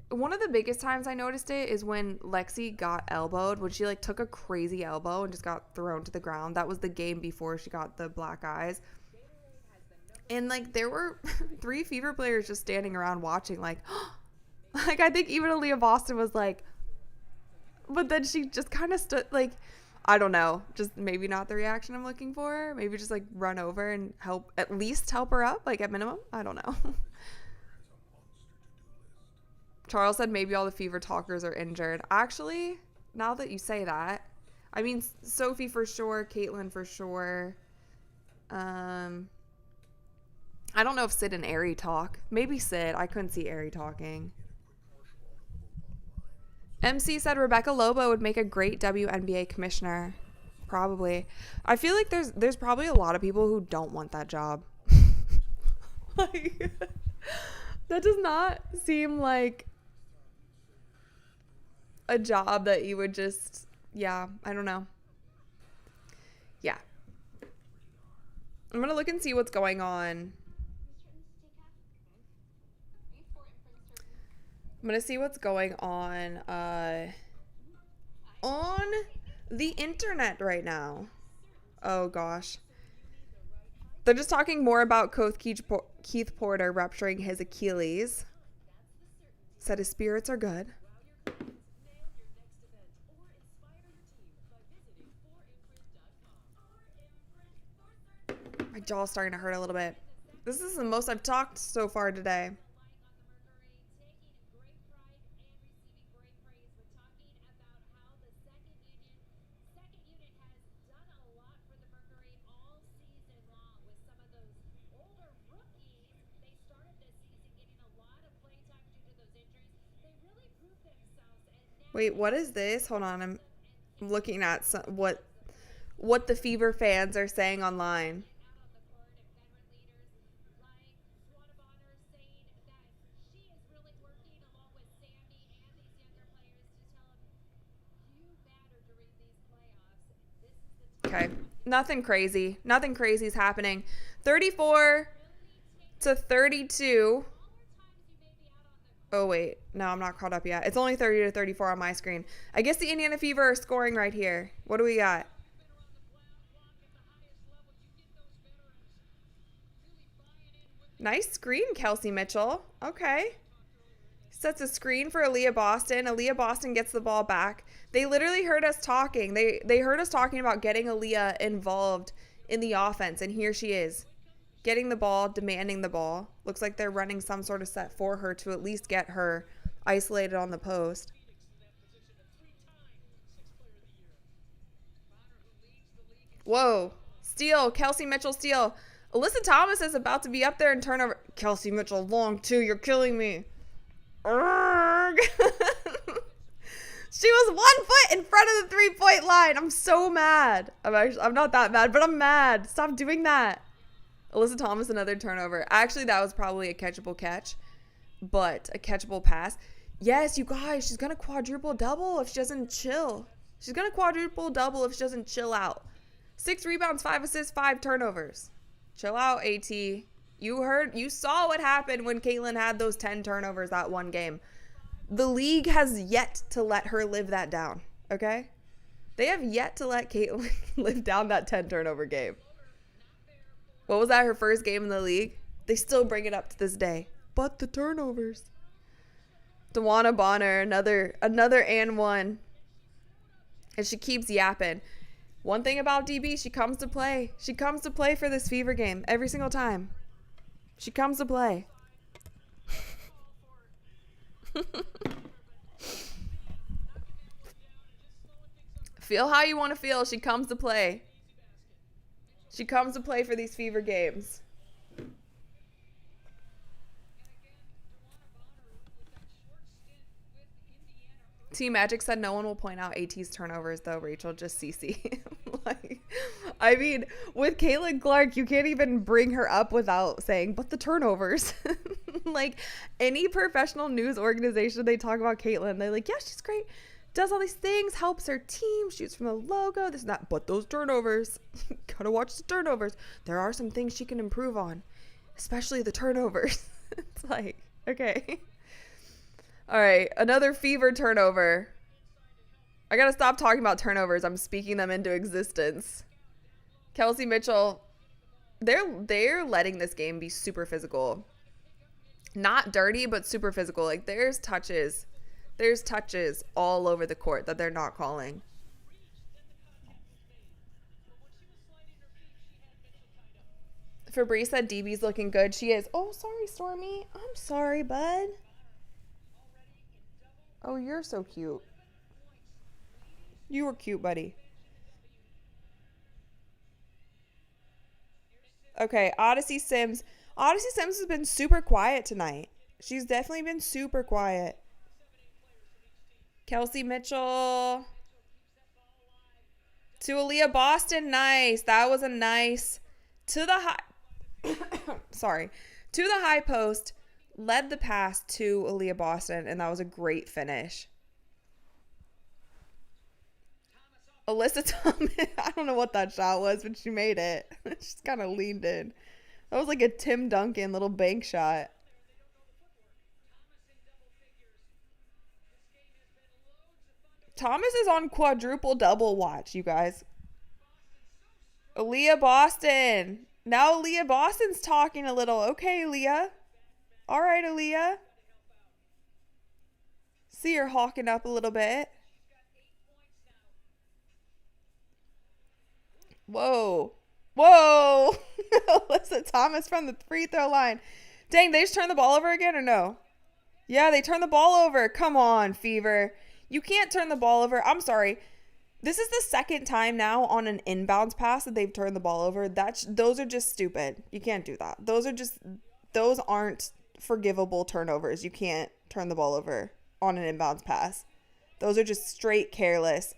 one of the biggest times I noticed it is when Lexi got elbowed, when she like took a crazy elbow and just got thrown to the ground. That was the game before she got the black eyes. And like there were 3 Fever players just standing around watching like like I think even Aaliyah Boston was like, but then she just kind of stood like, I don't know, just maybe not the reaction I'm looking for. Maybe just like run over and at least help her up, like at minimum. I don't know. Charles said maybe all the Fever talkers are injured. Actually, now that you say that, I mean, Sophie for sure, Caitlin for sure. I don't know if Sid and Ari talk. Maybe Sid. I couldn't see Ari talking. MC said Rebecca Lobo would make a great WNBA commissioner. Probably. I feel like there's probably a lot of people who don't want that job. Like, that does not seem like a job that you would just, yeah, I don't know. Yeah. I'm going to look and see what's going on. I'm going to see what's going on the internet right now. Oh, gosh. They're just talking more about Keith Porter rupturing his Achilles. Said his spirits are good. My jaw's starting to hurt a little bit. This is the most I've talked so far today. Wait, what is this? Hold on, I'm looking at what the Fever fans are saying online. Okay, nothing crazy. Nothing crazy is happening. 34-32. Oh, wait. No, I'm not caught up yet. It's only 30-34 on my screen. I guess the Indiana Fever are scoring right here. What do we got? Nice screen, Kelsey Mitchell. Okay. Sets a screen for Aaliyah Boston. Aaliyah Boston gets the ball back. They literally heard us talking. They heard us talking about getting Aaliyah involved in the offense, and here she is. Getting the ball, demanding the ball. Looks like they're running some sort of set for her to at least get her isolated on the post. Whoa. Steal. Kelsey Mitchell steal. Alyssa Thomas is about to be up there and turn over. Kelsey Mitchell long too. You're killing me. She was 1 foot in front of the 3-point line. I'm so mad. I'm not that mad, but I'm mad. Stop doing that. Alyssa Thomas, another turnover. Actually, that was probably a catchable catch, but a catchable pass. Yes, you guys, she's going to quadruple double if she doesn't chill. She's going to quadruple double if she doesn't chill out. 6 rebounds, 5 assists, 5 turnovers. Chill out, AT. You saw what happened when Caitlin had those 10 turnovers that one game. The league has yet to let her live that down, okay? They have yet to let Caitlin live down that 10 turnover game. What was that, her first game in the league? They still bring it up to this day. But the turnovers. DeWanna Bonner, another and one. And she keeps yapping. One thing about DB, she comes to play. She comes to play for this Fever game every single time. She comes to play. Feel how you want to feel. She comes to play. She comes to play for these Fever games. Team Magic said no one will point out AT's turnovers, though, Rachel. Just CC. Like, I mean, with Caitlin Clark, you can't even bring her up without saying, but the turnovers. Like, any professional news organization, they talk about Caitlin. They're like, yeah, she's great. Does all these things, helps her team, shoots from the logo, this and that. But those turnovers, gotta watch the turnovers. There are some things she can improve on, especially the turnovers. It's like, okay. All right, another Fever turnover. I gotta stop talking about turnovers. I'm speaking them into existence. Kelsey Mitchell, they're letting this game be super physical. Not dirty, but super physical. Like, there's touches all over the court that they're not calling. Fabrice said DB's looking good. She is. Oh, sorry, Stormy. I'm sorry, bud. Oh, you're so cute. You were cute, buddy. Okay, Odyssey Sims. Odyssey Sims has been super quiet tonight. She's definitely been super quiet. Kelsey Mitchell. To Aaliyah Boston. Nice. That was a nice. To the high. Sorry. To the high post. Led the pass to Aaliyah Boston. And that was a great finish. Alyssa Thomas. I don't know what that shot was, but she made it. She's kind of leaned in. That was like a Tim Duncan little bank shot. Thomas is on quadruple double watch, you guys. Aaliyah Boston. Now Aaliyah Boston's talking a little. Okay, Aaliyah. All right, Aaliyah. See her hawking up a little bit. Whoa. Whoa. Alyssa Thomas from the free throw line. Dang, they just turned the ball over again or no? Yeah, they turned the ball over. Come on, Fever. You can't turn the ball over. I'm sorry. This is the second time now on an inbounds pass that they've turned the ball over. Those are just stupid. You can't do that. Those aren't forgivable turnovers. You can't turn the ball over on an inbounds pass. Those are just straight careless.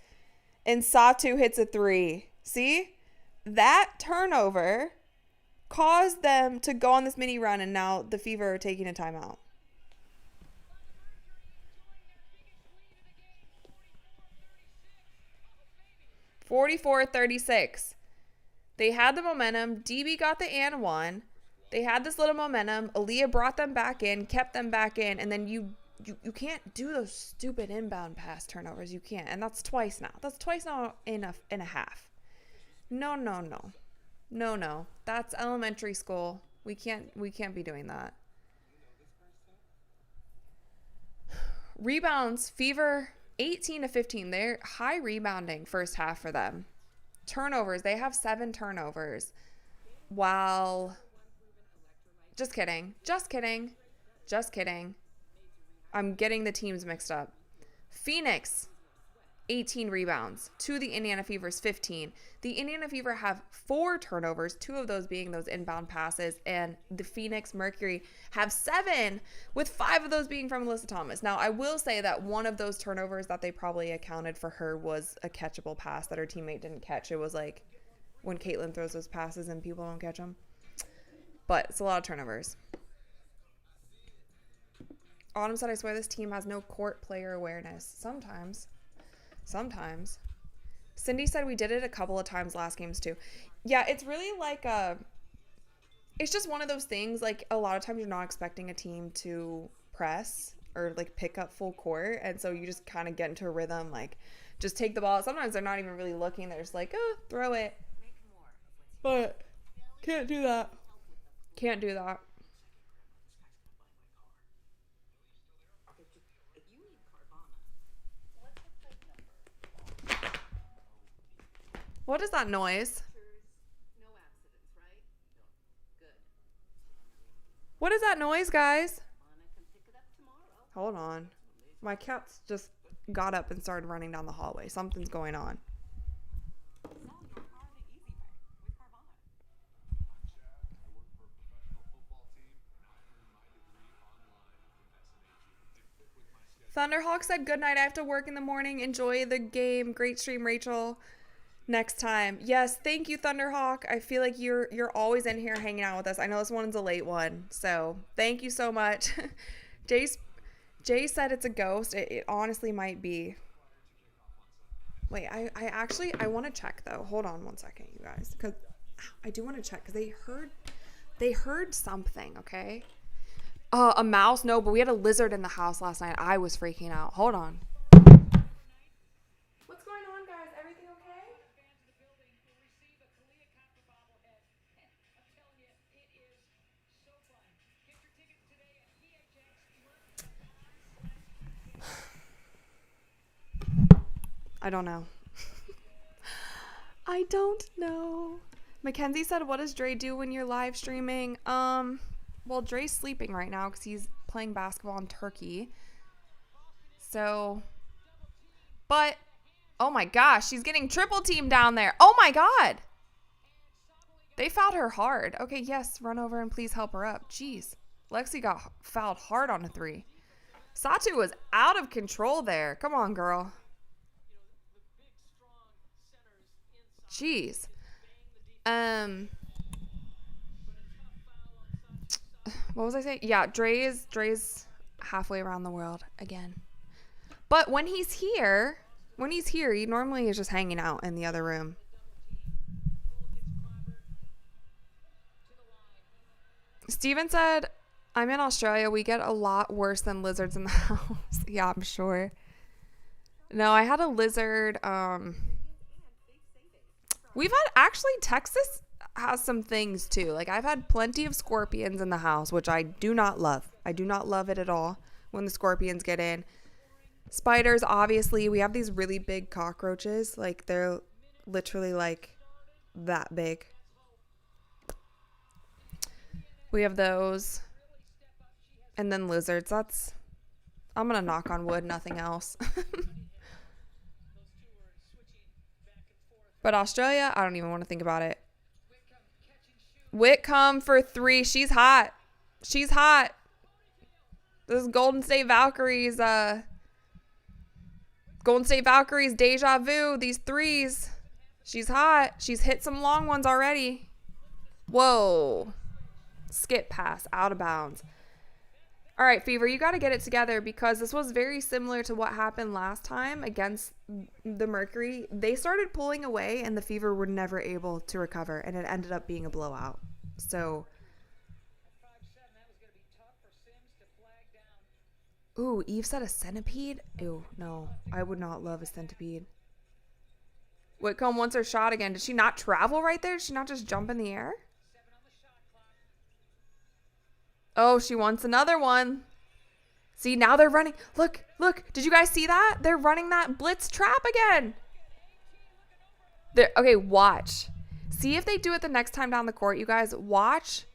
And Satu hits a 3. See? That turnover caused them to go on this mini run, and now the Fever are taking a timeout. (44-36). They had the momentum. DB got the and one. They had this little momentum. Aaliyah brought them back in, kept them back in, and then you can't do those stupid inbound pass turnovers. You can't, and that's twice now. That's twice now in a half. No. That's elementary school. We can't be doing that. Rebounds, Fever 18-15. They're high rebounding first half for them. Turnovers, they have 7 turnovers. While just kidding. I'm getting the teams mixed up. Phoenix 18 rebounds to the Indiana Fever's 15. The Indiana Fever have 4 turnovers, 2 of those being those inbound passes, and the Phoenix Mercury have 7, with 5 of those being from Alyssa Thomas. Now, I will say that one of those turnovers that they probably accounted for her was a catchable pass that her teammate didn't catch. It was like when Caitlin throws those passes and people don't catch them. But it's a lot of turnovers. Autumn said, I swear this team has no court player awareness. Sometimes. Cindy said we did it a couple of times last games too. Yeah, it's really like it's just one of those things, like a lot of times you're not expecting a team to press or like pick up full court, and so you just kind of get into a rhythm, like just take the ball. Sometimes they're not even really looking, they're just like, oh, throw it. But can't do that. What is that noise? No accidents, right? Good. What is that noise, guys? Hold on. My cats just got up and started running down the hallway. Something's going on. Thunderhawk said, good night. I have to work in the morning. Enjoy the game. Great stream, Rachel. Next time. Yes, thank you, Thunderhawk. I feel like you're always in here hanging out with us. I know this one's a late one, so thank you so much. Jay said it's a ghost. It honestly might be. Wait, I want to check though. Hold on one second, you guys, because I do want to check because they heard something. Okay. A mouse? No, but we had a lizard in the house last night. I was freaking out. Hold on. I don't know. I don't know. Mackenzie said, what does Dre do when you're live streaming? Well, Dre's sleeping right now because he's playing basketball in Turkey. So, but, oh my gosh, she's getting triple teamed down there. Oh my God. They fouled her hard. Okay, yes, run over and please help her up. Jeez. Lexi got fouled hard on a 3. Satu was out of control there. Come on, girl. Jeez. What was I saying? Yeah, Dre's halfway around the world again. But when he's here, he normally is just hanging out in the other room. Steven said, I'm in Australia. We get a lot worse than lizards in the house. Yeah, I'm sure. No, I had a lizard. We've had, actually, Texas has some things too. Like, I've had plenty of scorpions in the house, which I do not love. I do not love it at all when the scorpions get in. Spiders, obviously. We have these really big cockroaches. Like, they're literally like that big. We have those. And then lizards. I'm going to knock on wood, nothing else. But Australia, I don't even want to think about it. Whitcomb for 3. She's hot. She's hot. This is Golden State Valkyries. Golden State Valkyries deja vu. These 3s. She's hot. She's hit some long ones already. Whoa. Skip pass. Out of bounds. All right, Fever, you got to get it together because this was very similar to what happened last time against the Mercury. They started pulling away and the Fever were never able to recover, and it ended up being a blowout. So, ooh, Eve said a centipede? Ew, no, I would not love a centipede. Whitcomb wants her shot again. Did she not travel right there? Did she not just jump in the air? Oh, she wants another one. See, now they're running. Look. Did you guys see that? They're running that blitz trap again. Okay, watch. See if they do it the next time down the court, you guys. Watch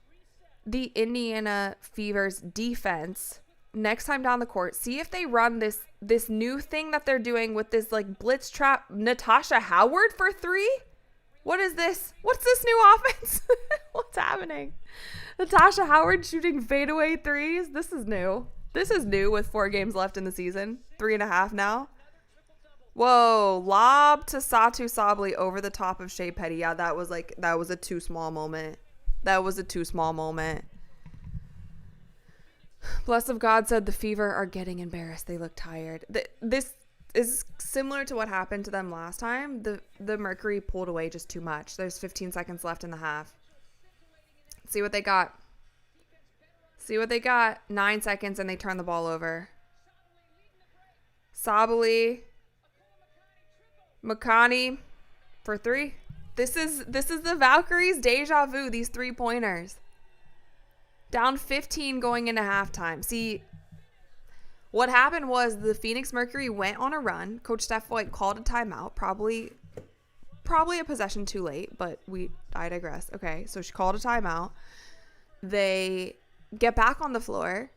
the Indiana Fever's defense next time down the court. See if they run this new thing that they're doing with this like blitz trap. Natasha Howard for 3? What is this? What's this new offense? What's happening? Natasha Howard shooting fadeaway 3s. This is new. This is new with 4 games left in the season. 3.5 now. Whoa. Lob to Satu Sabli over the top of Shea Petty. Yeah, that was a too small moment. That was a too small moment. Bless of God said the Fever are getting embarrassed. They look tired. This is similar to what happened to them last time. The Mercury pulled away just too much. There's 15 seconds left in the half. See what they got. 9 seconds and they turn the ball over. Sabali. Makani for 3. This is the Valkyries deja vu, these 3-pointers. Down 15 going into halftime. See, what happened was the Phoenix Mercury went on a run. Coach Steph White called a timeout. Probably a possession too late, but I digress. Okay, so she called a timeout. They get back on the floor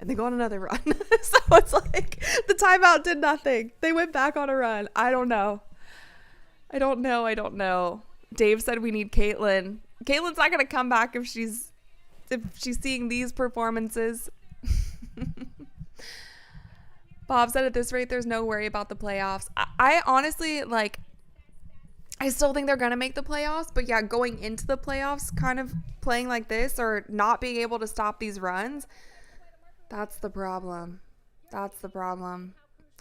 and they go on another run. So it's like the timeout did nothing. They went back on a run. I don't know. Dave said we need Caitlin. Caitlin's not going to come back if she's seeing these performances. Bob said at this rate, there's no worry about the playoffs. I honestly, I still think they're going to make the playoffs. But yeah, going into the playoffs, kind of playing like this or not being able to stop these runs, that's the problem.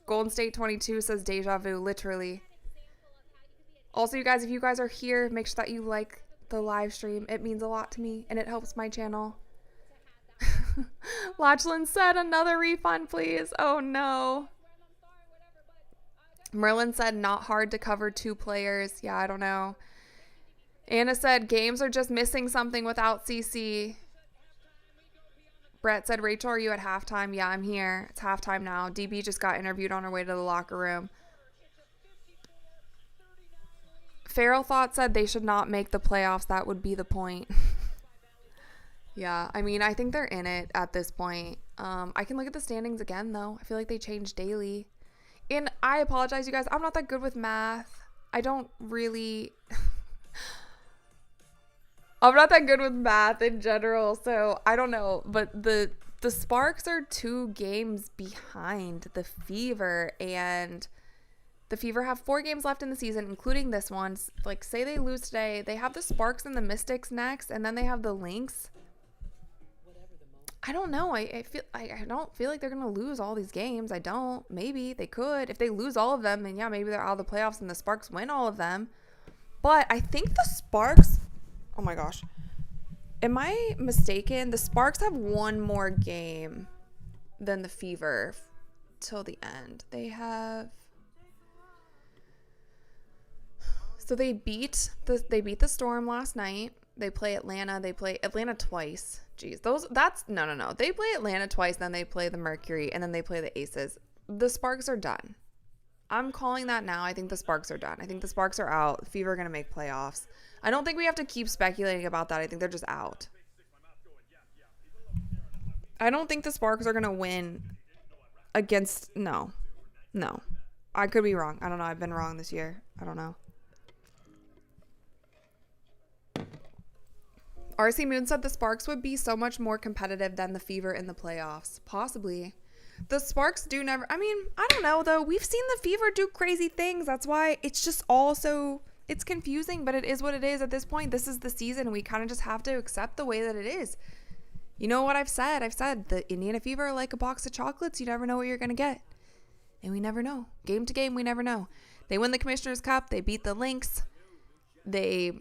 Golden State 22 says deja vu, literally. Also, you guys, if you guys are here, make sure that you like the live stream. It means a lot to me, and it helps my channel. Lachlan said another refund, please. Oh, no. Merlin said not hard to cover 2 players. Yeah, I don't know. Anna said games are just missing something without CC. Brett said, Rachel, are you at halftime? Yeah, I'm here. It's halftime now. DB just got interviewed on her way to the locker room. Farrell Thought said they should not make the playoffs. That would be the point. Yeah, I mean, I think they're in it at this point. I can look at the standings again, though. I feel like they change daily. And I apologize, you guys. I'm not that good with math. I don't really... I'm not that good with math in general, so I don't know. But the Sparks are 2 games behind the Fever, and the Fever have 4 games left in the season, including this one. Like, say they lose today, they have the Sparks and the Mystics next, and then they have the Lynx. I don't know. I don't feel like they're gonna lose all these games. I don't. Maybe they could. If they lose all of them, then yeah, maybe they're out of the playoffs and the Sparks win all of them. But I think the Sparks, oh my gosh. Am I mistaken? The Sparks have 1 more game than the Fever till the end. They have, so they beat the Storm last night. They play Atlanta. They play Atlanta twice. Jeez, no. They play Atlanta twice, then they play the Mercury, and then they play the Aces. The Sparks are done. I'm calling that now. I think the Sparks are done. I think the Sparks are out. The Fever are going to make playoffs. I don't think we have to keep speculating about that. I think they're just out. I don't think the Sparks are going to win against, no. I could be wrong. I don't know. I've been wrong this year. I don't know. RC Moon said the Sparks would be so much more competitive than the Fever in the playoffs. Possibly. The Sparks do never, I mean, I don't know though. We've seen the Fever do crazy things. That's why it's just all so, it's confusing, but it is what it is at this point. This is the season. We kind of just have to accept the way that it is. You know what I've said? I've said the Indiana Fever are like a box of chocolates. You never know what you're going to get. And we never know. Game to game, we never know. They win the Commissioner's Cup. They beat the Lynx. They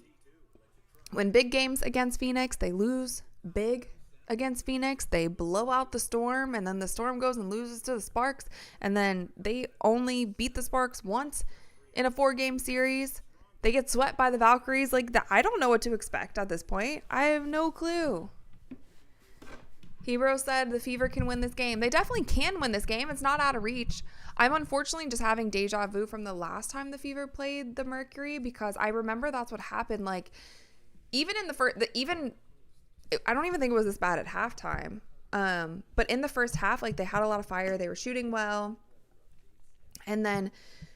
win big games against Phoenix. They lose big against Phoenix. They blow out the Storm, and then the Storm goes and loses to the Sparks, and then they only beat the Sparks once in a 4-game series. They get swept by the Valkyries. Like, I don't know what to expect at this point. I have no clue. Hero said the Fever can win this game. They definitely can win this game. It's not out of reach. I'm unfortunately just having deja vu from the last time the Fever played the Mercury, because I remember that's what happened. Like, even in the first, I don't even think it was this bad at halftime. But in the first half, like, they had a lot of fire. They were shooting well. And then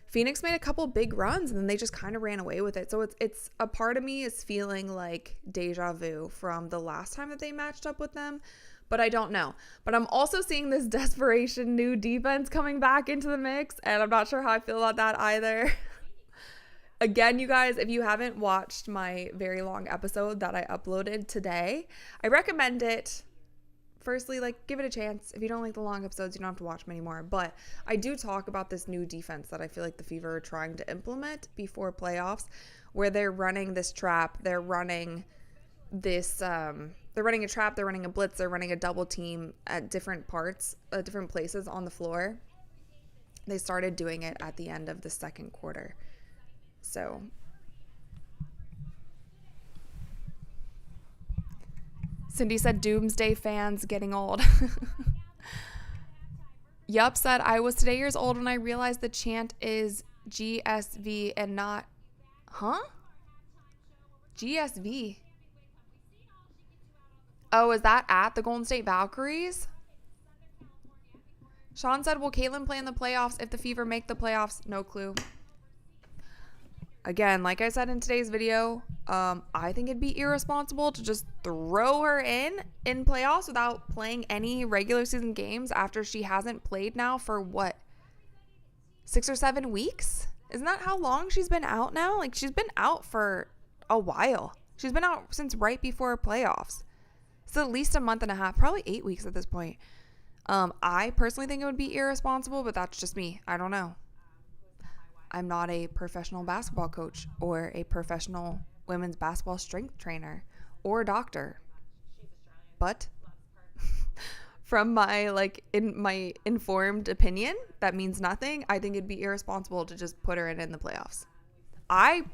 Phoenix made a couple big runs, and then they just kind of ran away with it. So it's a part of me is feeling like deja vu from the last time that they matched up with them. But I don't know. But I'm also seeing this desperation new defense coming back into the mix, and I'm not sure how I feel about that either. Again, you guys, if you haven't watched my very long episode that I uploaded today, I recommend it. Firstly, like, give it a chance. If you don't like the long episodes, you don't have to watch them anymore. But I do talk about this new defense that I feel like the Fever are trying to implement before playoffs, where they're running this trap. They're running this, they're running a trap, they're running a blitz, they're running a double team at different parts, different places on the floor. They started doing it at the end of the second quarter. So Cindy said Doomsday fans getting old. Yup said I was today years old when I realized the chant is GSV and not, GSV. Oh, is that at the Golden State Valkyries? Sean said, will Caitlin play in the playoffs if the Fever make the playoffs? No clue. Again, like I said in today's video, I think it'd be irresponsible to just throw her in playoffs without playing any regular season games after she hasn't played now for what, 6 or 7 weeks? Isn't that how long she's been out now? Like, she's been out for a while. She's been out since right before playoffs. So at least a month and a half, probably 8 weeks at this point. I personally think it would be irresponsible, but that's just me. I don't know. I'm not a professional basketball coach or a professional women's basketball strength trainer or doctor. But from my my informed opinion, that means nothing. I think it'd be irresponsible to just put her in the playoffs. I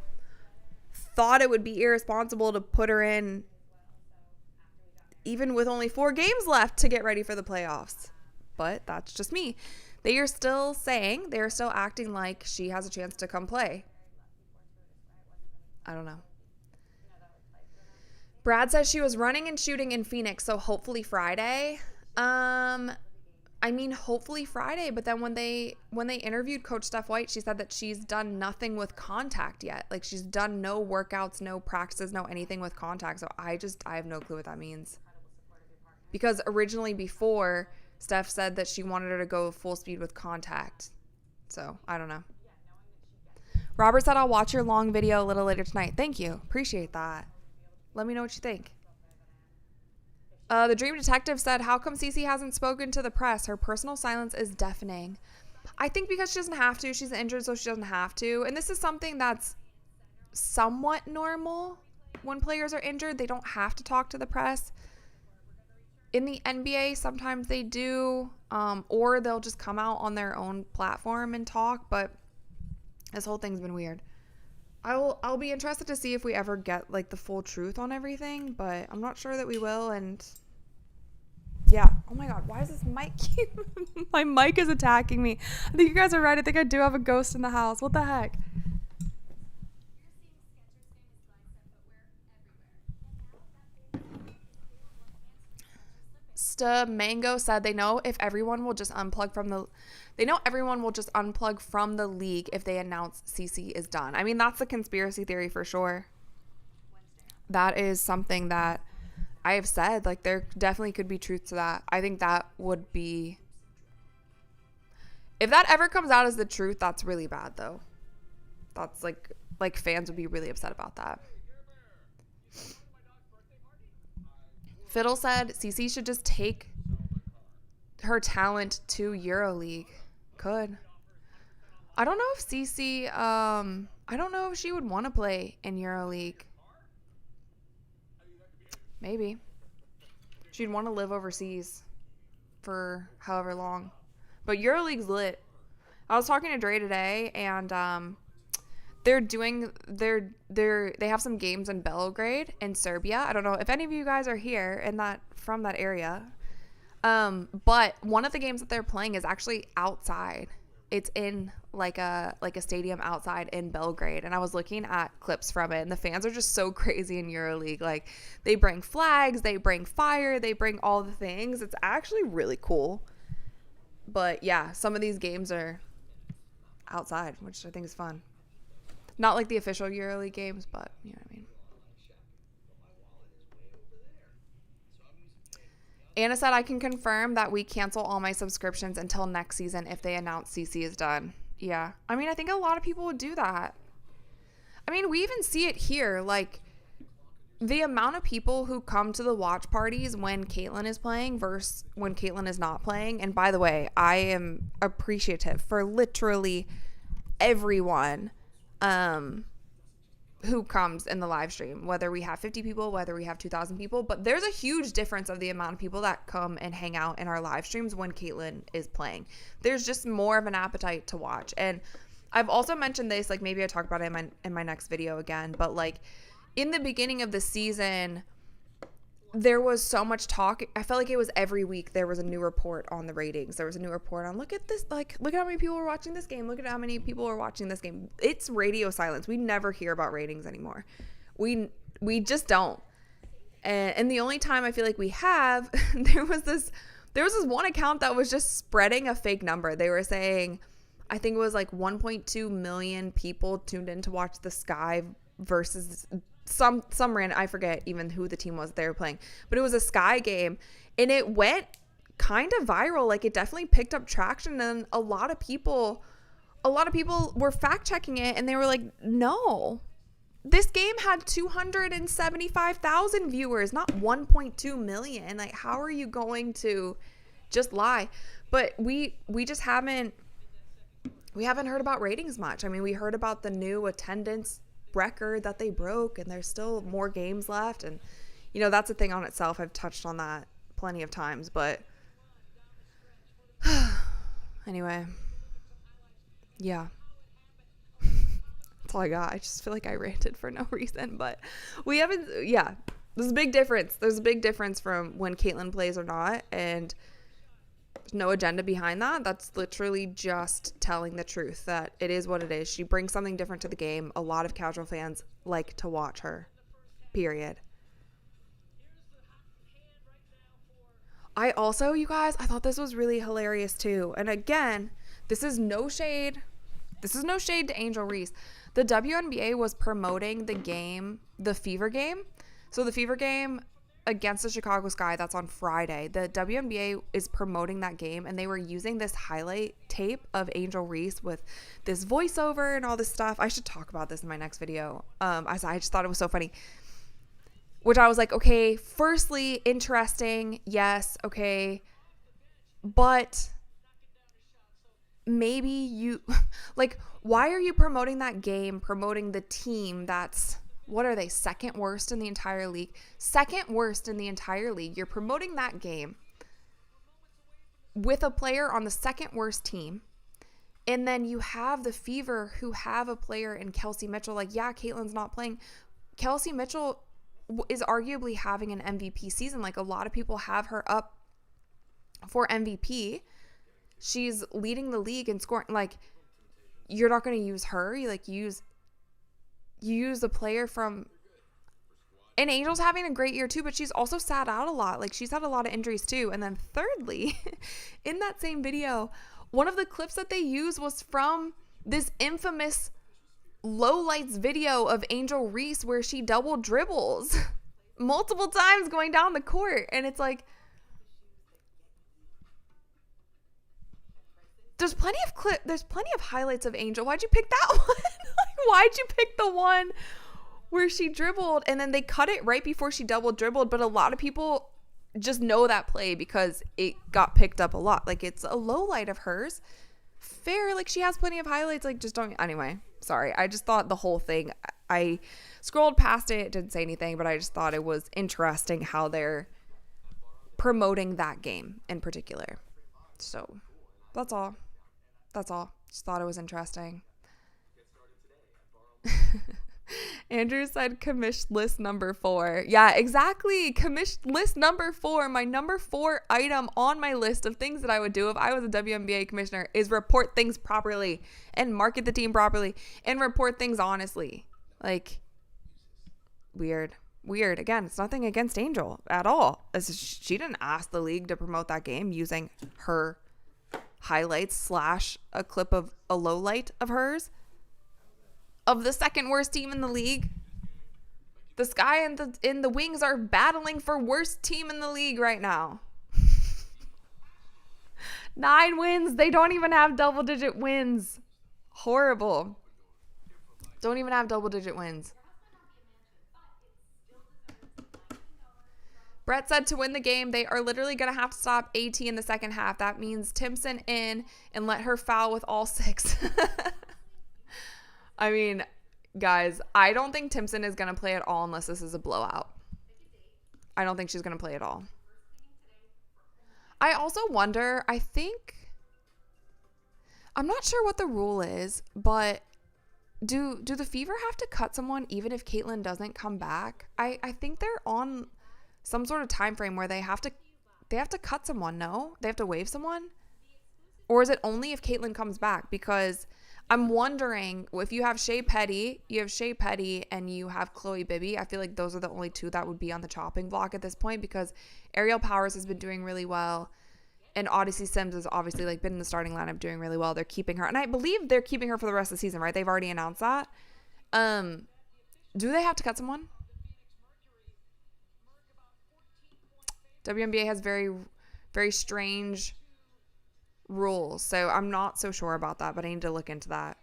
thought it would be irresponsible to put her in even with only 4 games left to get ready for the playoffs. But that's just me. They are still acting like she has a chance to come play. I don't know. Brad says she was running and shooting in Phoenix, so hopefully Friday. I mean, hopefully Friday, but then when they interviewed Coach Steph White, she said that she's done nothing with contact yet. Like, she's done no workouts, no practices, no anything with contact. So I have no clue what that means. Because originally before, Steph said that she wanted her to go full speed with contact. So, I don't know. Robert said, I'll watch your long video a little later tonight. Thank you. Appreciate that. Let me know what you think. The Dream Detective said, how come Cece hasn't spoken to the press? Her personal silence is deafening. I think because she doesn't have to. She's injured, so she doesn't have to. And this is something that's somewhat normal when players are injured. They don't have to talk to the press. In the NBA, sometimes they do, or they'll just come out on their own platform and talk. But this whole thing's been weird. I'll be interested to see if we ever get like the full truth on everything, but I'm not sure that we will. And yeah, oh my god, why is this mic my mic is attacking me? I think you guys are right. I think I do have a ghost in the house. What the heck? Mango said they know everyone will just unplug from the league if they announce CC is done. I mean, that's a conspiracy theory for sure. That is something that I have said. Like, there definitely could be truth to that. I think that would be, if that ever comes out as the truth, that's really bad though. That's like fans would be really upset about that. Fiddle said CC should just take her talent to EuroLeague. Could. I don't know if CC, I don't know if she would want to play in EuroLeague. Maybe. She'd want to live overseas for however long. But EuroLeague's lit. I was talking to Dre today, and they have some games in Belgrade in Serbia. I don't know if any of you guys are here from that area. But one of the games that they're playing is actually outside. It's in like a stadium outside in Belgrade. And I was looking at clips from it, and the fans are just so crazy in EuroLeague. Like, they bring flags, they bring fire, they bring all the things. It's actually really cool. But yeah, some of these games are outside, which I think is fun. Not like the official EuroLeague games, but you know what I mean. Anna said, I can confirm that we cancel all my subscriptions until next season if they announce CC is done. Yeah. I mean, I think a lot of people would do that. I mean, we even see it here. Like, the amount of people who come to the watch parties when Caitlyn is playing versus when Caitlyn is not playing. And by the way, I am appreciative for literally everyone who comes in the live stream, whether we have 50 people, whether we have 2,000 people, but there's a huge difference of the amount of people that come and hang out in our live streams when Caitlyn is playing. There's just more of an appetite to watch. And I've also mentioned this, like, maybe I talk about it in my next video again, but like in the beginning of the season, there was so much talk. I felt like it was every week there was a new report on the ratings. There was a new report on, look at this, like, look at how many people were watching this game. Look at how many people were watching this game. It's radio silence. We never hear about ratings anymore. We just don't. And the only time I feel like we have, there was this one account that was just spreading a fake number. They were saying, I think it was like 1.2 million people tuned in to watch the Sky versus some random, I forget even who the team was they were playing, but it was a Sky game, and it went kind of viral. Like, it definitely picked up traction, and a lot of people were fact checking it, and they were like, no, this game had 275,000 viewers, not 1.2 million. Like, how are you going to just lie? But we just haven't heard about ratings much. I mean, we heard about the new attendance record that they broke, and there's still more games left, and you know, that's a thing on itself. I've touched on that plenty of times, but anyway, yeah. That's all I got. I just feel like I ranted for no reason, but we haven't, yeah, there's a big difference. There's a big difference from when Caitlyn plays or not, and there's no agenda behind that. That's literally just telling the truth that it is what it is. She brings something different to the game. A lot of casual fans like to watch her, period. I also, you guys, I thought this was really hilarious too. And again, this is no shade. This is no shade to Angel Reese. The WNBA was promoting the game, the Fever game. So the Fever game against the Chicago Sky, that's on Friday. The WNBA is promoting that game, and they were using this highlight tape of Angel Reese with this voiceover and all this stuff. I should talk about this in my next video. I just thought it was so funny. Which I was like, okay, firstly, interesting. Yes, okay. But maybe you, like, why are you promoting that game, promoting the team that's, what are they, second worst in the entire league? Second worst in the entire league. You're promoting that game with a player on the second worst team. And then you have the Fever who have a player in Kelsey Mitchell. Like, yeah, Caitlin's not playing. Kelsey Mitchell is arguably having an MVP season. Like, a lot of people have her up for MVP. She's leading the league in scoring. Like, you're not going to use her. You use a player from, and Angel's having a great year too, but she's also sat out a lot. Like, she's had a lot of injuries too. And then thirdly, in that same video, one of the clips that they used was from this infamous lowlights video of Angel Reese where she double dribbles multiple times going down the court. And it's like, there's plenty of highlights of Angel. Why'd you pick that one? Like, why'd you pick the one where she dribbled and then they cut it right before she double dribbled? But a lot of people just know that play because it got picked up a lot. Like, it's a low light of hers. Fair. Like, she has plenty of highlights. Like, just don't. Anyway, sorry. I just thought the whole thing, I scrolled past it, didn't say anything, but I just thought it was interesting how they're promoting that game in particular. So that's all. Just thought it was interesting. Andrew said commish list number 4. Yeah, exactly. Commish list number 4. My number 4 item on my list of things that I would do if I was a WNBA commissioner is report things properly and market the team properly and report things honestly. Like, weird. Again, it's nothing against Angel at all. She didn't ask the league to promote that game using her highlights / a clip of a low light of hers of the second worst team in the league. The Sky and the Wings are battling for worst team in the league right now. 9 wins. They don't even have double-digit wins. Horrible. Don't even have double-digit wins. Brett said to win the game, they are literally going to have to stop AT in the second half. That means Timpson in and let her foul with all 6. I mean, guys, I don't think Timpson is going to play at all unless this is a blowout. I don't think she's going to play at all. I also wonder, I'm not sure what the rule is, but do the Fever have to cut someone even if Caitlin doesn't come back? I think they're on some sort of time frame where they have to cut someone, no? They have to waive someone? Or is it only if Caitlin comes back? Because I'm wondering, if you have Shea Petty and you have Chloe Bibby, I feel like those are the only 2 that would be on the chopping block at this point because Ariel Powers has been doing really well and Odyssey Sims has obviously like been in the starting lineup doing really well. They're keeping her. And I believe they're keeping her for the rest of the season, right? They've already announced that. Do they have to cut someone? WNBA has very, very strange rules, so I'm not so sure about that, but I need to look into that.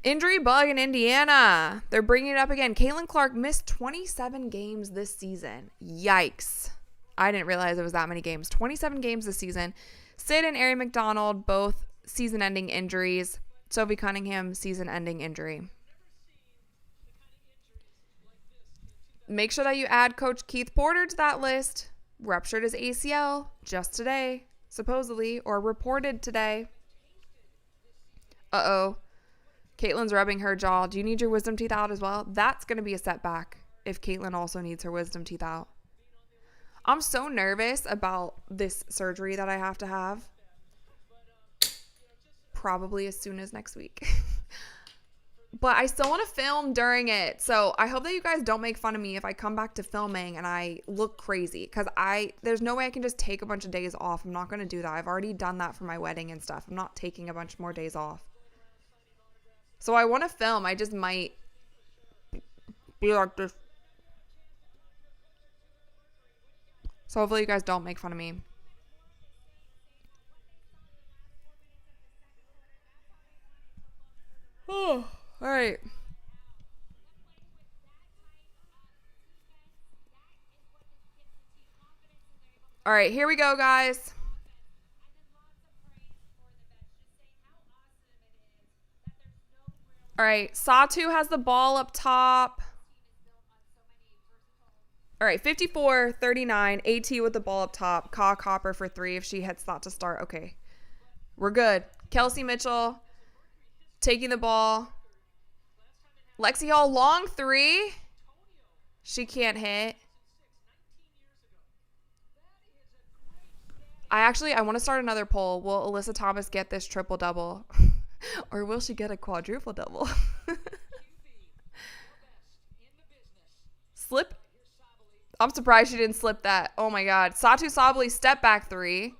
Injury bug in Indiana. They're bringing it up again. Caitlin Clark missed 27 games this season. Yikes. I didn't realize it was that many games. 27 games this season. Sid and Ari McDonald, both season-ending injuries. Sophie Cunningham, season-ending injury. Make sure that you add Coach Keith Porter to that list. Ruptured his ACL just today, supposedly, or reported today. Uh-oh. Caitlin's rubbing her jaw. Do you need your wisdom teeth out as well? That's going to be a setback if Caitlin also needs her wisdom teeth out. I'm so nervous about this surgery that I have to have. Probably as soon as next week. But I still want to film during it. So I hope that you guys don't make fun of me if I come back to filming and I look crazy. Because there's no way I can just take a bunch of days off. I'm not going to do that. I've already done that for my wedding and stuff. I'm not taking a bunch more days off. So I want to film. I just might be like this. So hopefully you guys don't make fun of me. Oh, all right. All right, here we go, guys. All right, Satu has the ball up top. All right, 54-39. AT with the ball up top. Cock Hopper for 3 if she hits that to start. Okay, we're good. Kelsey Mitchell taking the ball. Lexi Hall, long 3. She can't hit. I want to start another poll. Will Alyssa Thomas get this triple-double? Or will she get a quadruple-double? Slip. I'm surprised she didn't slip that. Oh, my God. Satu Sabali, step back 3.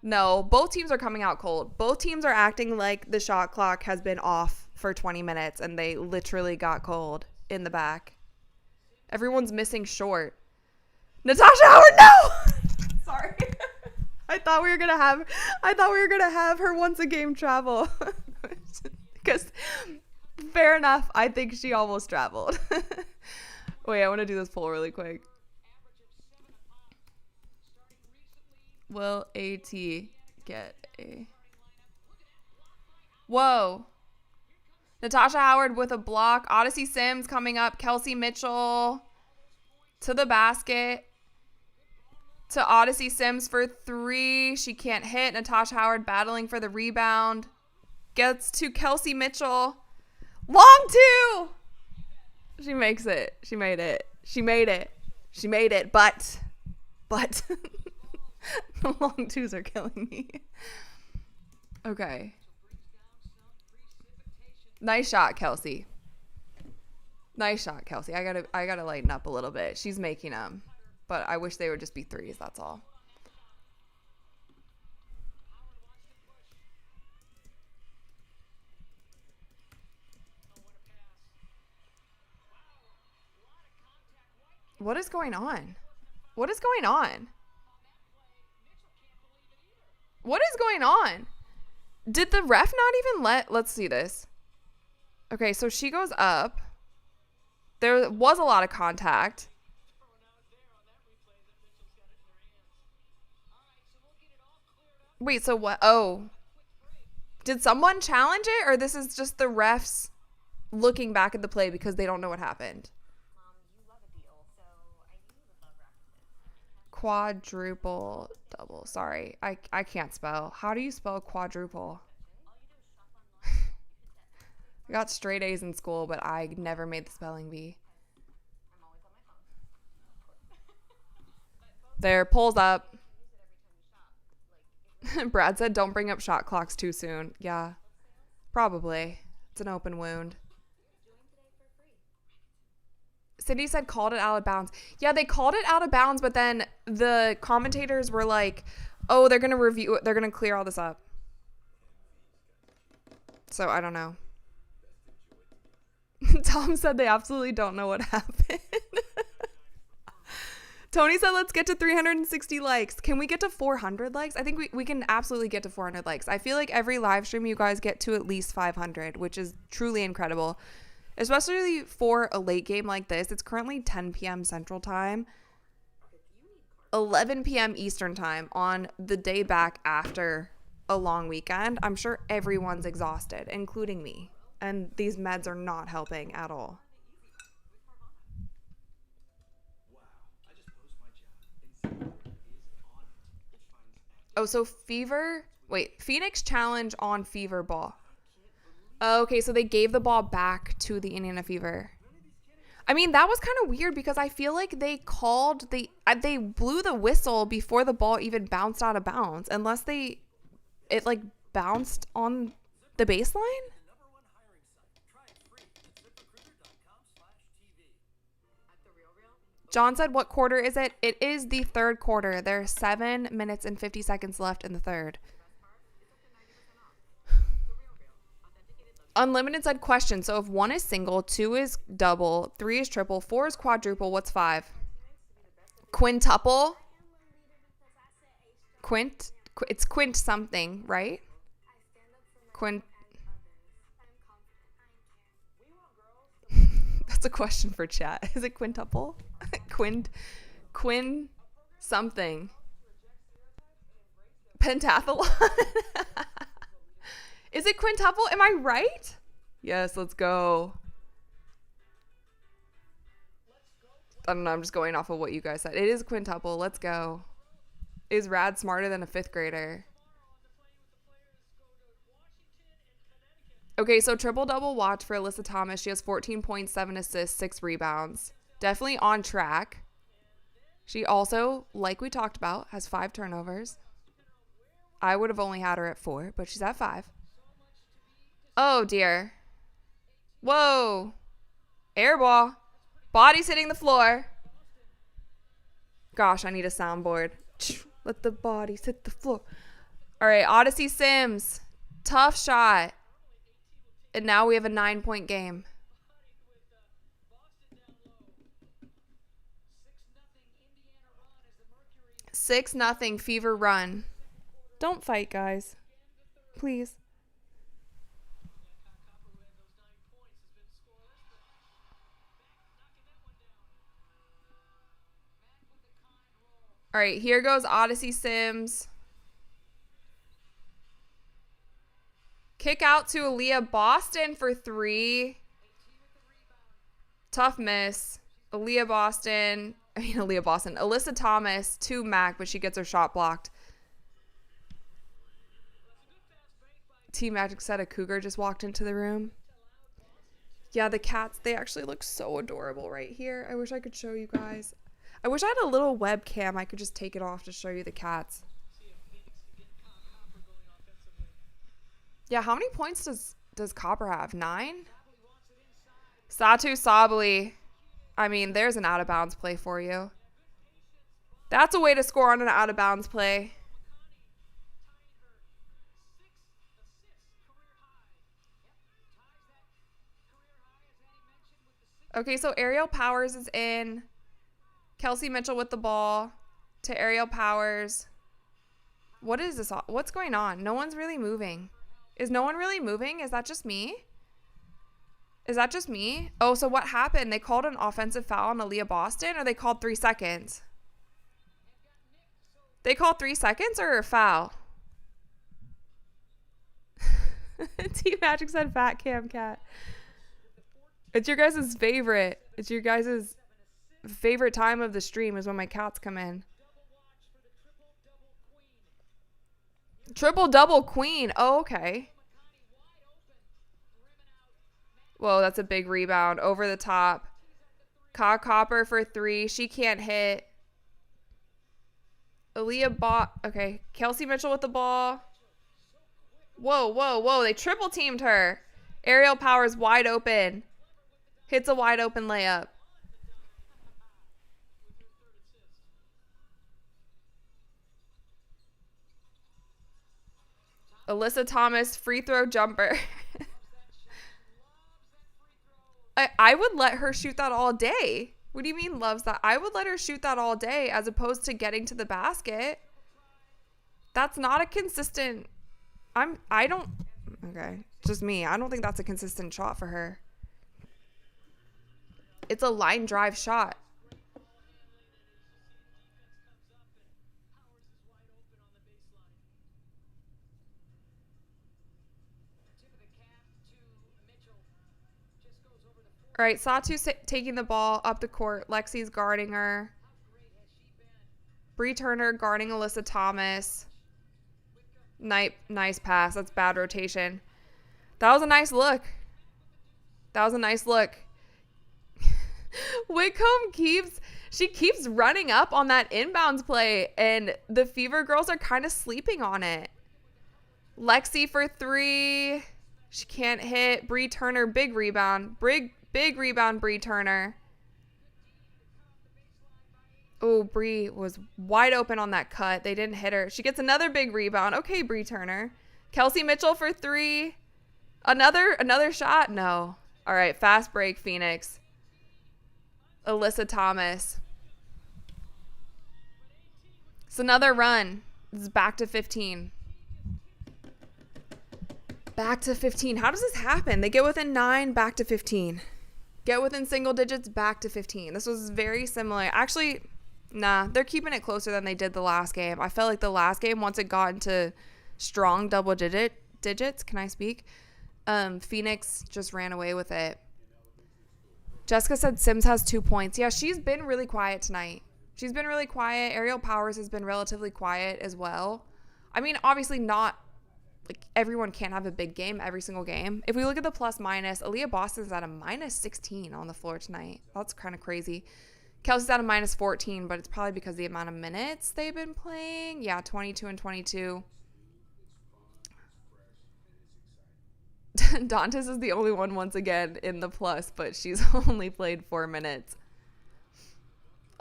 No, both teams are coming out cold. Both teams are acting like the shot clock has been off for 20 minutes, and they literally got cold in the back. Everyone's missing short. Natasha Howard, no! Sorry. I thought we were gonna have her once a game travel. Because fair enough, I think she almost traveled. Wait, I want to do this poll really quick. Will AT get a... Whoa. Natasha Howard with a block. Odyssey Sims coming up. Kelsey Mitchell to the basket. To Odyssey Sims for 3. She can't hit. Natasha Howard battling for the rebound. Gets to Kelsey Mitchell. Long 2. She makes it. She made it. She made it. She made it. But the long 2s are killing me. Okay. Nice shot, Kelsey. Nice shot, Kelsey. I gotta lighten up a little bit. She's making them. But I wish they would just be 3s, that's all. What is going on? What is going on? What is going on? Did the ref not even let's see this. Okay, so she goes up. There was a lot of contact. Wait, so what? Oh. Did someone challenge it, or this is just the refs looking back at the play because they don't know what happened? Quadruple double. Sorry, I can't spell. How do you spell quadruple? I got straight A's in school, but I never made the spelling bee. There, pulls up. Brad said, don't bring up shot clocks too soon. Yeah, probably. It's an open wound. Cindy said called it out of bounds. Yeah, they called it out of bounds, but then the commentators were like, oh, they're going to review it. They're going to clear all this up. So I don't know. Tom said they absolutely don't know what happened. Tony said, let's get to 360 likes. Can we get to 400 likes? I think we can absolutely get to 400 likes. I feel like every live stream you guys get to at least 500, which is truly incredible. Especially for a late game like this. It's currently 10 p.m. Central Time, 11 p.m. Eastern Time on the day back after a long weekend. I'm sure everyone's exhausted, including me. And these meds are not helping at all. Oh, so Phoenix challenge on Fever ball. Okay, so they gave the ball back to the Indiana Fever. I mean, that was kind of weird because I feel like they blew the whistle before the ball even bounced out of bounds, unless it like bounced on the baseline. John said, what quarter is it? It is the third quarter. There are 7 minutes and 50 seconds left in the third. Unlimited said question. So if 1 is single, 2 is double, 3 is triple, 4 is quadruple, what's 5? Quintuple? It's quint something, right? That's a question for chat. Is it quintuple? Quin something. Pentathlon? Is it quintuple? Am I right? Yes, let's go. I don't know. I'm just going off of what you guys said. It is quintuple. Let's go. Is Rad smarter than a 5th grader? Okay, so triple-double watch for Alyssa Thomas. She has 14 points, 7 assists, 6 rebounds. Definitely on track. She also, like we talked about, has 5 turnovers. I would have only had her at 4, but she's at 5. Oh, dear. Whoa. Air ball. Body's hitting the floor. Gosh, I need a soundboard. Let the bodies hit the floor. All right, Odyssey Sims. Tough shot. And now we have a 9-point game. 6-0 Fever run. Don't fight, guys. Please. All right, here goes Odyssey Sims. Kick out to Aaliyah Boston for 3. Tough miss. Alyssa Thomas to Mac, but she gets her shot blocked. T Magic said a cougar just walked into the room. Yeah, the cats, they actually look so adorable right here. I wish I could show you guys. I wish I had a little webcam. I could just take it off to show you the cats. Yeah, how many points does Copper have? 9? Satu Sabali. I mean, there's an out-of-bounds play for you. That's a way to score on an out-of-bounds play. Okay, so Ariel Powers is in. Kelsey Mitchell with the ball to Ariel Powers. What is this? What's going on? No one's really moving. Is no one really moving? Is that just me? Is that just me? Oh, so what happened? They called an offensive foul on Aaliyah Boston, or they called 3 seconds? They called 3 seconds or a foul? T Magic said fat cam cat. It's your guys' favorite. It's your guys' favorite time of the stream is when my cats come in. Triple double queen. Oh, okay. Whoa, that's a big rebound. Over the top. Copper for 3. She can't hit. Okay. Kelsey Mitchell with the ball. Whoa. They triple teamed her. Ariel Powers wide open. Hits a wide open layup. Alyssa Thomas free throw jumper. I would let her shoot that all day. What do you mean loves that? I would let her shoot that all day as opposed to getting to the basket. That's not a consistent. Okay, just me. I don't think that's a consistent shot for her. It's a line drive shot. All right, Satu's taking the ball up the court. Lexi's guarding her. Bree Turner guarding Alyssa Thomas. Nice pass. That's bad rotation. That was a nice look. Whitcomb keeps running up on that inbounds play, and the Fever girls are kind of sleeping on it. Lexi for 3. She can't hit. Bree Turner, big rebound. Big rebound, Bree Turner. Oh, Bree was wide open on that cut. They didn't hit her. She gets another big rebound. Okay, Bree Turner. Kelsey Mitchell for 3. Another shot? No. All right, fast break, Phoenix. Alyssa Thomas. It's another run. This is back to 15. Back to 15. How does this happen? They get within 9, back to 15. Get within single digits, back to 15. This was very similar. Actually, nah, they're keeping it closer than they did the last game. I felt like the last game, once it got into strong double digits, can I speak? Phoenix just ran away with it. Jessica said Sims has 2 points. Yeah, she's been really quiet tonight. She's been really quiet. Ariel Powers has been relatively quiet as well. I mean, obviously not, like, everyone can't have a big game every single game. If we look at the plus minus, Aaliyah Boston's at a minus 16 on the floor tonight. That's kind of crazy. Kelsey's at a minus 14, but it's probably because of the amount of minutes they've been playing. Yeah, 22 and 22. Dantes is the only one once again in the plus, but she's only played 4 minutes.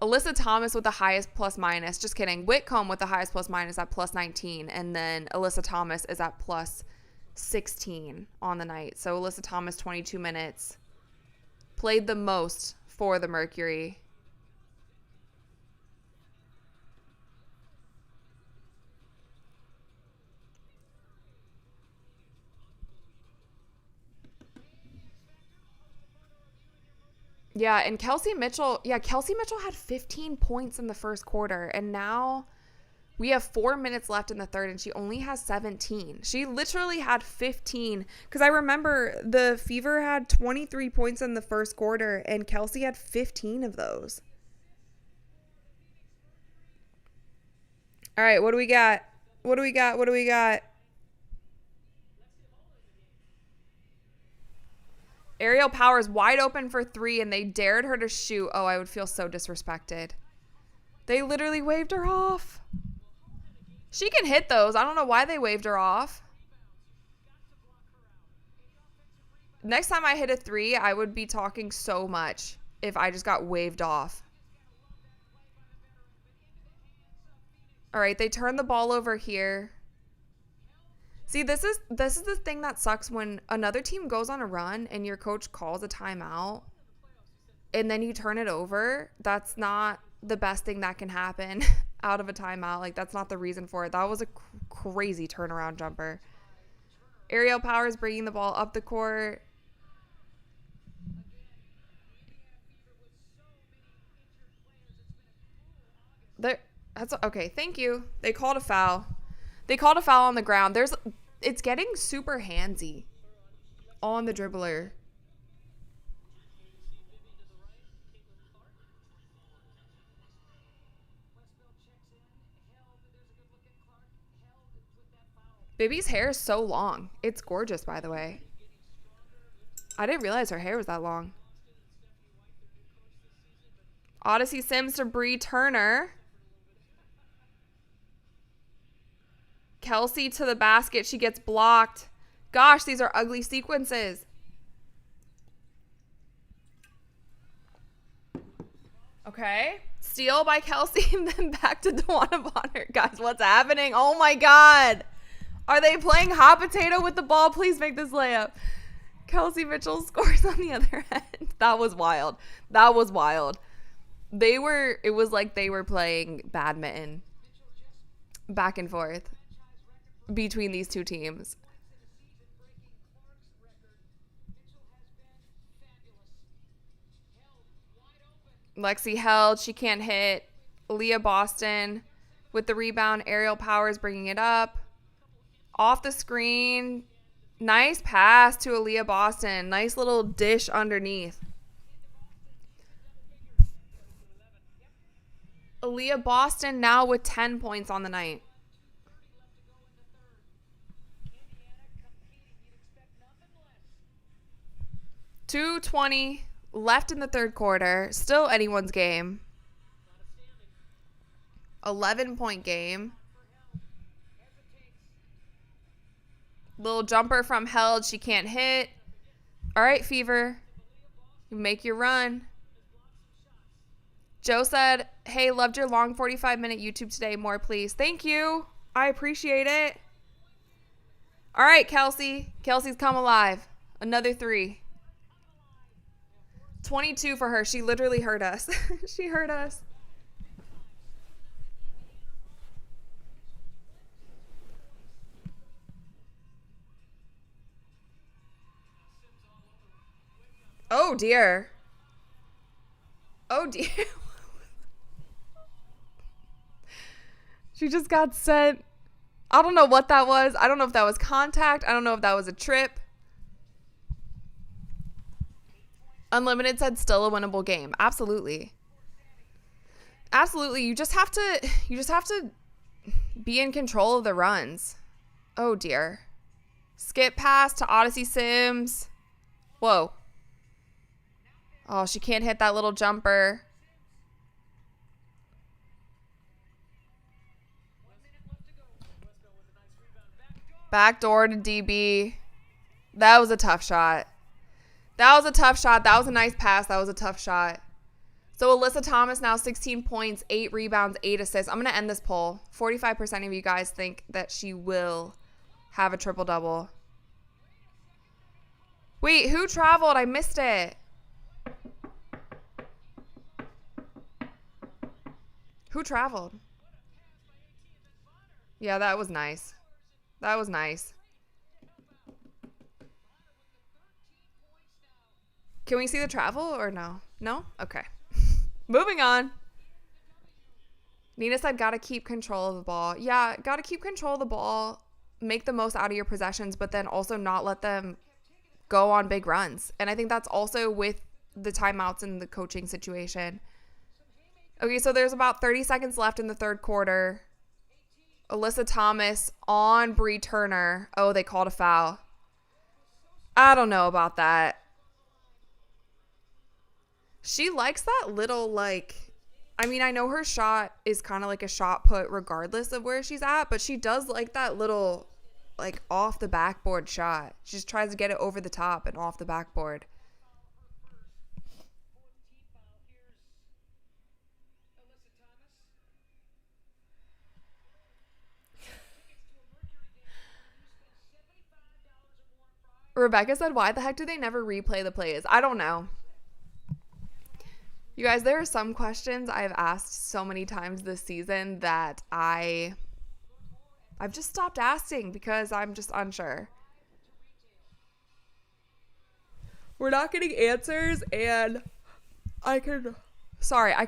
Alyssa Thomas with the highest plus minus. Just kidding. Whitcomb with the highest plus minus at plus 19. And then Alyssa Thomas is at plus 16 on the night. So Alyssa Thomas, 22 minutes. Played the most for the Mercury. Yeah, and Kelsey Mitchell had 15 points in the first quarter, and now we have 4 minutes left in the third, and she only has 17. She literally had 15, because I remember the Fever had 23 points in the first quarter, and Kelsey had 15 of those. All right, what do we got? What do we got? Ariel Powers wide open for 3, and they dared her to shoot. Oh, I would feel so disrespected. They literally waved her off. She can hit those. I don't know why they waved her off. Next time I hit a 3, I would be talking so much if I just got waved off. All right, they turned the ball over here. See, this is the thing that sucks when another team goes on a run and your coach calls a timeout and then you turn it over. That's not the best thing that can happen out of a timeout. Like, that's not the reason for it. That was a crazy turnaround jumper. Ariel Powers bringing the ball up the court. That's okay. Thank you. They called a foul. They called a foul on the ground. It's getting super handsy on the dribbler. Bibby's hair is so long. It's gorgeous, by the way. I didn't realize her hair was that long. Odyssey Sims to Bree Turner. Kelsey to the basket. She gets blocked. Gosh, these are ugly sequences. Okay. Steal by Kelsey and then back to Dewana Bonner. Guys, what's happening? Oh my God. Are they playing hot potato with the ball? Please make this layup. Kelsey Mitchell scores on the other end. That was wild. That was wild. It was like they were playing badminton back and forth between these two teams. Lexi held. She can't hit. Leah Boston with the rebound. Ariel Powers bringing it up. Off the screen. Nice pass to Aaliyah Boston. Nice little dish underneath. Aaliyah Boston now with 10 points on the night. .220 left in the third quarter. Still anyone's game. 11-point game. Little jumper from Held. She can't hit. All right, Fever. You make your run. Joe said, hey, loved your long 45-minute YouTube today. More, please. Thank you. I appreciate it. All right, Kelsey. Kelsey's come alive. Another 3. 22 for her. She literally heard us. She heard us. Oh, dear. Oh, dear. She just got sent. I don't know what that was. I don't know if that was contact. I don't know if that was a trip. Unlimited said still a winnable game. Absolutely. Absolutely. You just have to be in control of the runs. Oh, dear. Skip pass to Odyssey Sims. Whoa. Oh, she can't hit that little jumper. Backdoor to DB. That was a tough shot. That was a tough shot. That was a nice pass. That was a tough shot. So Alyssa Thomas now 16 points, 8 rebounds, 8 assists. I'm going to end this poll. 45% of you guys think that she will have a triple-double. Wait, who traveled? I missed it. Who traveled? Yeah, that was nice. That was nice. Can we see the travel or no? No? Okay. Moving on. Nina said, gotta keep control of the ball. Yeah, gotta keep control of the ball. Make the most out of your possessions, but then also not let them go on big runs. And I think that's also with the timeouts and the coaching situation. Okay, so there's about 30 seconds left in the third quarter. Alyssa Thomas on Bree Turner. Oh, they called a foul. I don't know about that. She likes that little, like, I mean, I know her shot is kind of like a shot put regardless of where she's at, but she does like that little, like, off the backboard shot. She just tries to get it over the top and off the backboard. Rebecca said, why the heck do they never replay the plays? I don't know. You guys, there are some questions I've asked so many times this season that I've just stopped asking because I'm just unsure. We're not getting answers, and I can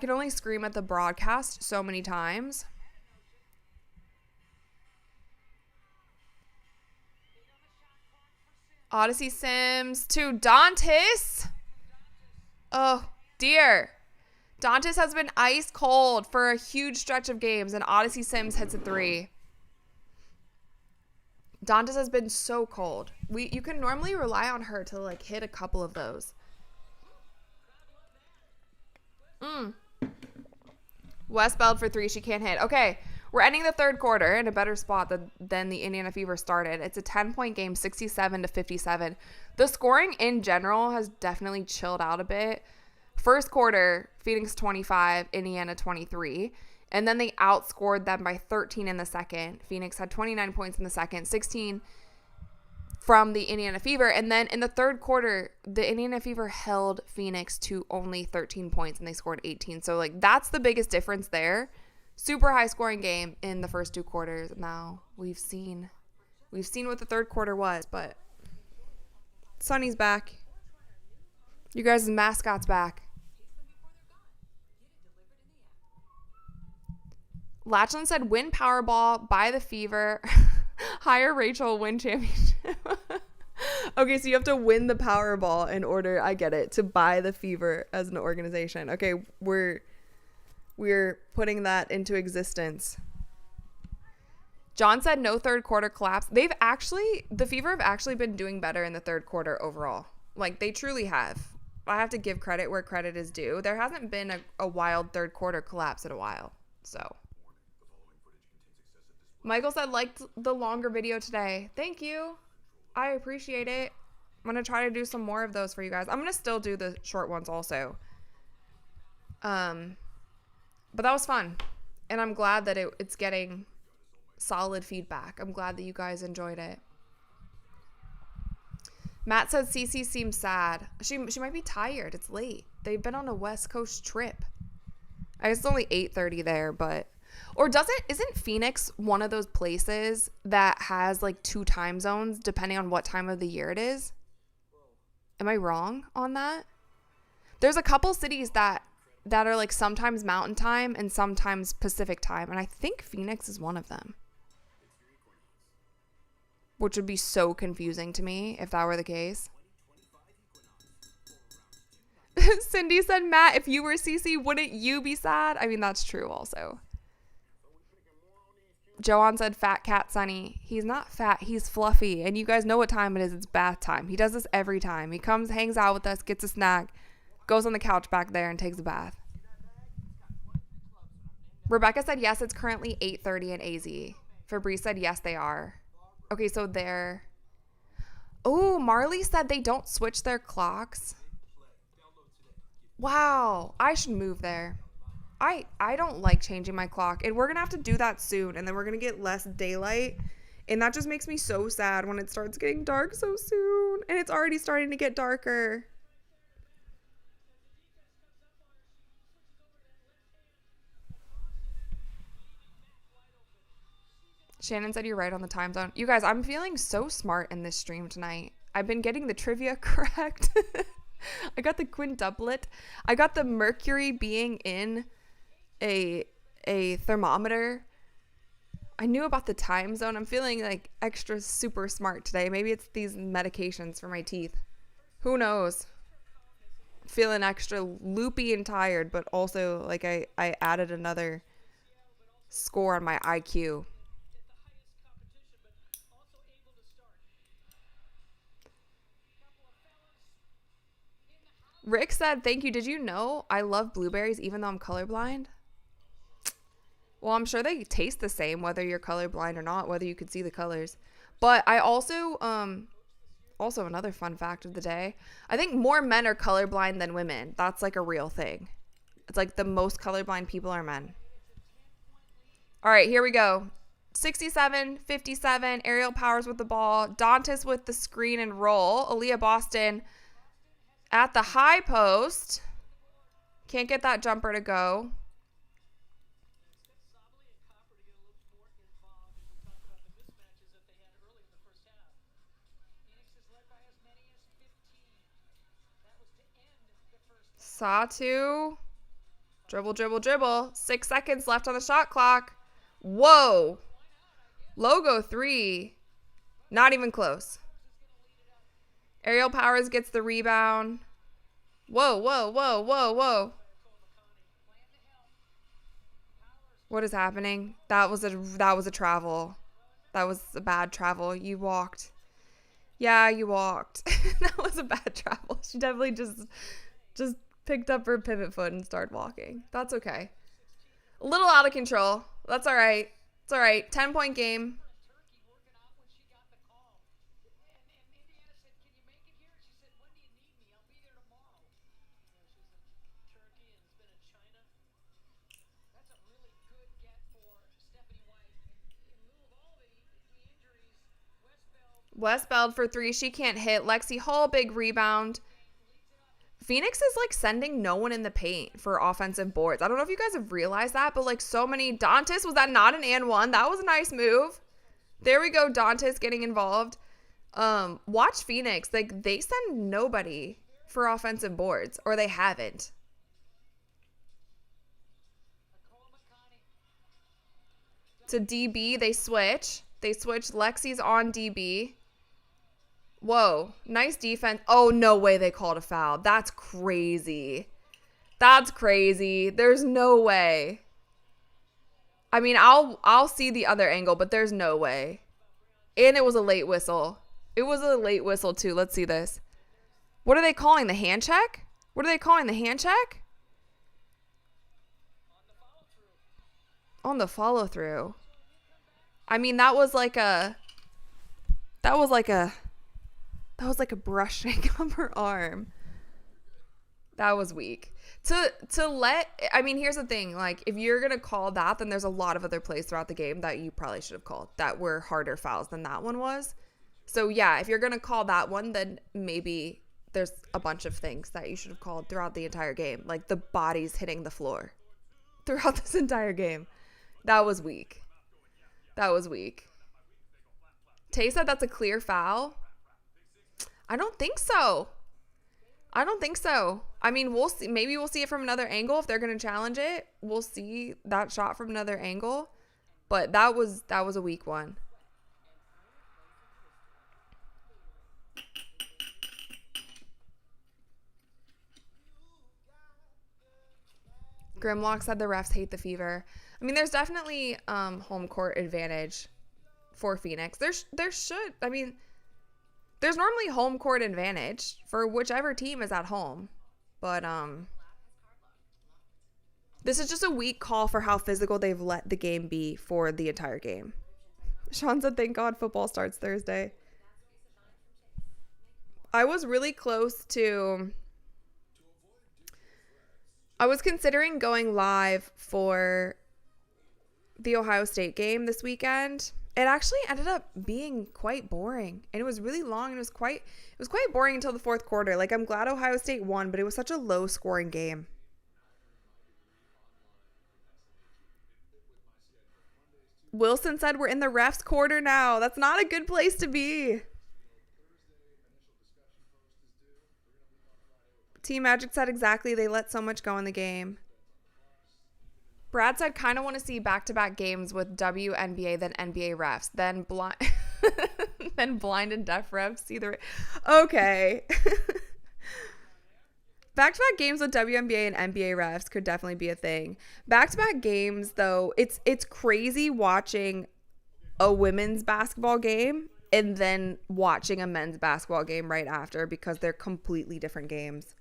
only scream at the broadcast so many times. Odyssey Sims to Dantas. Oh, dear. Dantas has been ice cold for a huge stretch of games, and Odyssey Sims hits a 3. Dantas has been so cold. You can normally rely on her to, like, hit a couple of those. Westbeld for 3. She can't hit. Okay. We're ending the third quarter in a better spot than the Indiana Fever started. It's a 10-point game, 67-57. The scoring in general has definitely chilled out a bit. First quarter, Phoenix 25, Indiana 23. And then they outscored them by 13 in the second. Phoenix had 29 points in the second, 16 from the Indiana Fever. And then in the third quarter, the Indiana Fever held Phoenix to only 13 points and they scored 18. So, like, that's the biggest difference there. Super high scoring game in the first 2 quarters. Now we've seen what the third quarter was, but Sunny's back. You guys' mascot's back. Latchlin said, win Powerball, buy the Fever, hire Rachel, win championship. Okay, so you have to win the Powerball in order, I get it, to buy the Fever as an organization. Okay, we're putting that into existence. John said no third quarter collapse. The Fever have actually been doing better in the third quarter overall. Like, they truly have. I have to give credit where credit is due. There hasn't been a wild third quarter collapse in a while. So, Michael said, liked the longer video today. Thank you. I appreciate it. I'm going to try to do some more of those for you guys. I'm going to still do the short ones also. But that was fun. And I'm glad that it's getting solid feedback. I'm glad that you guys enjoyed it. Matt said Cece seems sad. She might be tired. It's late. They've been on a West Coast trip. I guess it's only 8:30 there, but... Or isn't Phoenix one of those places that has like 2 time zones depending on what time of the year it is? Am I wrong on that? There's a couple cities that are like sometimes mountain time and sometimes Pacific time. And I think Phoenix is one of them. Which would be so confusing to me if that were the case. Cindy said, Matt, if you were Cece, wouldn't you be sad? I mean, that's true also. Joanne said, fat cat Sunny. He's not fat. He's fluffy. And you guys know what time it is. It's bath time. He does this every time. He comes, hangs out with us, gets a snack, goes on the couch back there and takes a bath. Rebecca said, yes, it's currently 8:30 in AZ. Fabrice said, yes, they are. Okay, so they're... Oh, Marley said they don't switch their clocks. Wow, I should move there. I don't like changing my clock, and we're going to have to do that soon, and then we're going to get less daylight, and that just makes me so sad when it starts getting dark so soon, and it's already starting to get darker. Shannon said you're right on the time zone. You guys, I'm feeling so smart in this stream tonight. I've been getting the trivia correct. I got the quintuplet. I got the Mercury being in a thermometer. I knew about the time zone. I'm feeling like extra super smart today. Maybe it's these medications for my teeth. Who knows? Feeling extra loopy and tired, but also like I added another score on my IQ. Rick said, thank you. Did you know I love blueberries even though I'm colorblind? Well, I'm sure they taste the same whether you're colorblind or not, whether you could see the colors. But I also another fun fact of the day, I think more men are colorblind than women. That's like a real thing. It's like the most colorblind people are men. All right, here we go. 67-57, Aerial Powers with the ball. Dantas with the screen and roll. Aaliyah Boston at the high post. Can't get that jumper to go. Satu. Dribble. 6 seconds left on the shot clock. Whoa. Logo 3. Not even close. Aerial Powers gets the rebound. Whoa. What is happening? That was a travel. That was a bad travel. You walked. Yeah, you walked. That was a bad travel. She definitely just picked up her pivot foot and started walking. That's okay. A little out of control. That's all right. It's all right. 10-point game. Westbeld for 3. She can't hit. Lexi Hall, big rebound. Phoenix is like sending no one in the paint for offensive boards. I don't know if you guys have realized that, but like so many. Dantas, was that not an and one? That was a nice move. There we go. Dantas getting involved. Watch Phoenix. Like they send nobody for offensive boards, or they haven't. To DB, they switch. Lexi's on DB. Whoa, nice defense. Oh, no way they called a foul. That's crazy. There's no way. I mean, I'll see the other angle, but there's no way. And it was a late whistle. It was a late whistle, too. Let's see this. What are they calling? The hand check? On the follow through. I mean, that was like a brushing of her arm. That was weak. I mean, here's the thing. Like, if you're going to call that, then there's a lot of other plays throughout the game that you probably should have called that were harder fouls than that one was. So, yeah, if you're going to call that one, then maybe there's a bunch of things that you should have called throughout the entire game. Like the bodies hitting the floor throughout this entire game. That was weak. That was weak. Tay said that's a clear foul. I don't think so. I mean, we'll see. Maybe we'll see it from another angle if they're going to challenge it. We'll see that shot from another angle. But that was a weak one. Grimlock said the refs hate the fever. I mean, there's definitely home court advantage for Phoenix. There should. I mean, there's normally home court advantage for whichever team is at home. But this is just a weak call for how physical they've let the game be for the entire game. Sean said, thank God football starts Thursday. I was really close to... I was considering going live for the Ohio State game this weekend. It actually ended up being quite boring, and it was really long, and it was quite boring until the fourth quarter. Like, I'm glad Ohio State won, but it was such a low scoring game. Wilson said we're in the refs' quarter now. That's not a good place to be. Team Magic said exactly. They let so much go in the game. Brad said, kind of want to see back-to-back games with WNBA than NBA refs. Then blind, then blind and deaf refs. Either. Okay. Back-to-back games with WNBA and NBA refs could definitely be a thing. Back-to-back games, though, it's crazy watching a women's basketball game and then watching a men's basketball game right after because they're completely different games.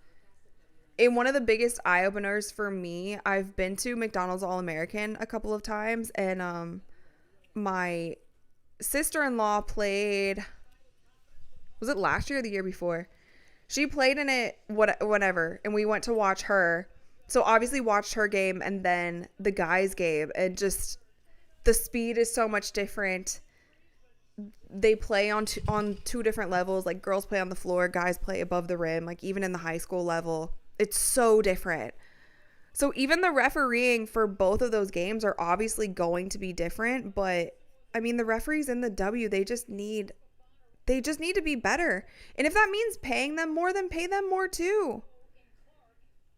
And one of the biggest eye-openers for me, I've been to McDonald's All-American a couple of times, and my sister-in-law played, was it last year or the year before? She played in it whatever, and we went to watch her. So obviously watched her game and then the guys' game, and just the speed is so much different. They play on two different levels. Like, girls play on the floor, guys play above the rim, like even in the high school level. It's so different. So even the refereeing for both of those games are obviously going to be different, but I mean, the referees in the W, they just need to be better. And if that means paying them more, then pay them more too.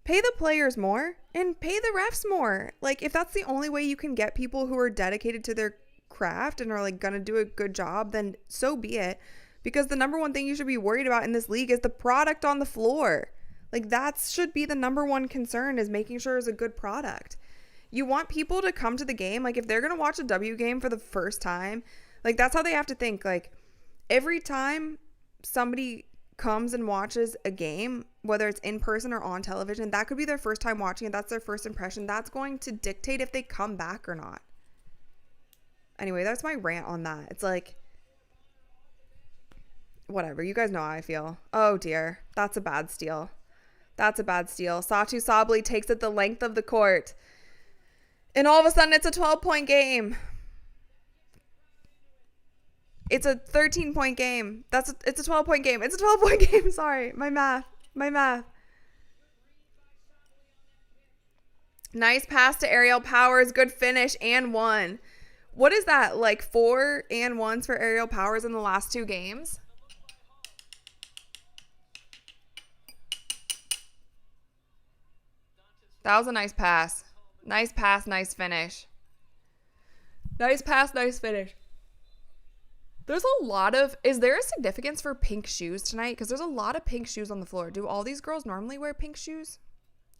Pay the players more and pay the refs more. Like, if that's the only way you can get people who are dedicated to their craft and are like gonna do a good job, then so be it. Because the number one thing you should be worried about in this league is the product on the floor. Like, that should be the number one concern, is making sure it's a good product. You want people to come to the game. Like, if they're going to watch a W game for the first time, like, that's how they have to think. Like, every time somebody comes and watches a game, whether it's in person or on television, that could be their first time watching it. That's their first impression. That's going to dictate if they come back or not. Anyway, that's my rant on that. It's like, whatever. You guys know how I feel. Oh, dear. That's a bad steal. That's a bad steal. Satu Sabli takes it the length of the court. And all of a sudden, it's a 12-point game. It's a 13-point game. It's a 12-point game. It's a 12-point game. Sorry. My math. Nice pass to Ariel Powers. Good finish and one. What is that? Like 4 and 1s for Ariel Powers in the last 2 games? That was a nice pass. Nice pass, nice finish. Nice pass, nice finish. There's a lot of... Is there a significance for pink shoes tonight? Because there's a lot of pink shoes on the floor. Do all these girls normally wear pink shoes?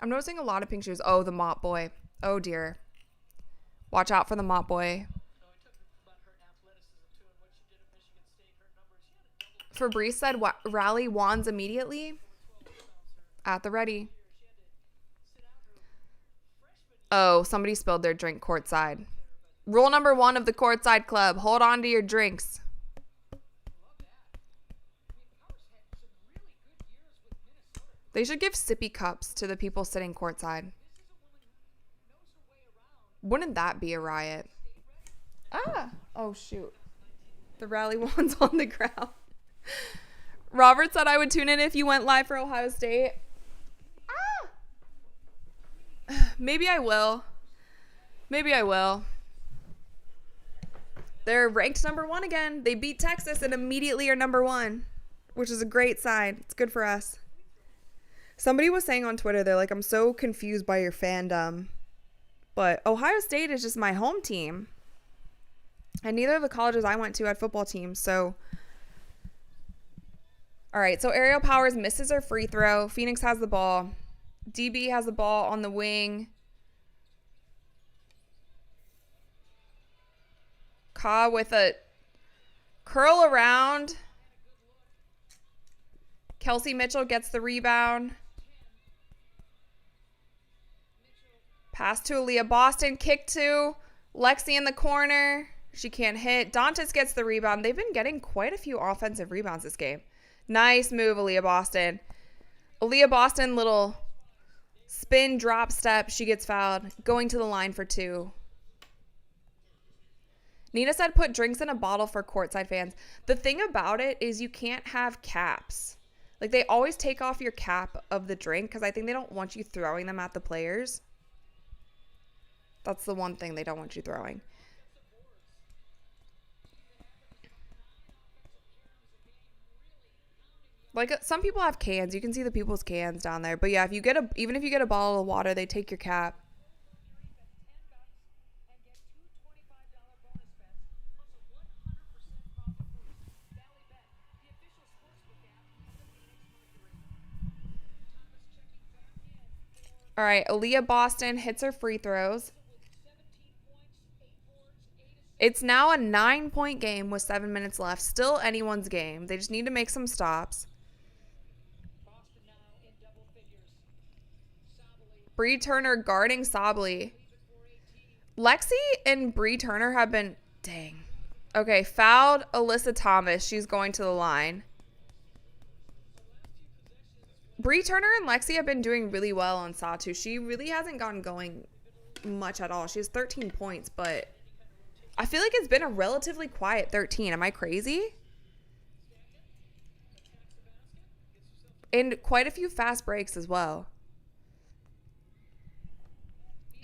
I'm noticing a lot of pink shoes. Oh, the mop boy. Oh, dear. Watch out for the mop boy. Fabrice said, rally wands immediately. At the ready. Oh, somebody spilled their drink courtside. Rule number 1 of the courtside club. Hold on to your drinks. They should give sippy cups to the people sitting courtside. Wouldn't that be a riot? Ah! Oh, shoot. The rally wand's on the ground. Robert said I would tune in if you went live for Ohio State. Ah! Maybe I will. Maybe I will. They're ranked number 1 again. They beat Texas and immediately are number 1, which is a great sign. It's good for us. Somebody was saying on Twitter, they're like, I'm so confused by your fandom. But Ohio State is just my home team. And neither of the colleges I went to had football teams, so. All right, so Aerial Powers misses her free throw. Phoenix has the ball. DB has the ball on the wing. Ka with a curl around. Kelsey Mitchell gets the rebound. Pass to Aaliyah Boston. Kick to Lexi in the corner. She can't hit. Dantas gets the rebound. They've been getting quite a few offensive rebounds this game. Nice move, Aaliyah Boston. Aaliyah Boston, little spin drop step. She gets fouled. Going to the line for 2. Nina said put drinks in a bottle for courtside fans. The thing about it is you can't have caps. Like, they always take off your cap of the drink because I think they don't want you throwing them at the players. That's the one thing they don't want you throwing. Like, some people have cans. You can see the people's cans down there. But yeah, if you get even if you get a bottle of water, they take your cap. All right, Aaliyah Boston hits her free throws. It's now a 9-point game with 7 minutes left. Still anyone's game. They just need to make some stops. Bree Turner guarding Sably. Lexi and Bree Turner have been... Dang. Okay, fouled Alyssa Thomas. She's going to the line. Bree Turner and Lexi have been doing really well on Satu. She really hasn't gotten going much at all. She has 13 points, but I feel like it's been a relatively quiet 13. Am I crazy? And quite a few fast breaks as well.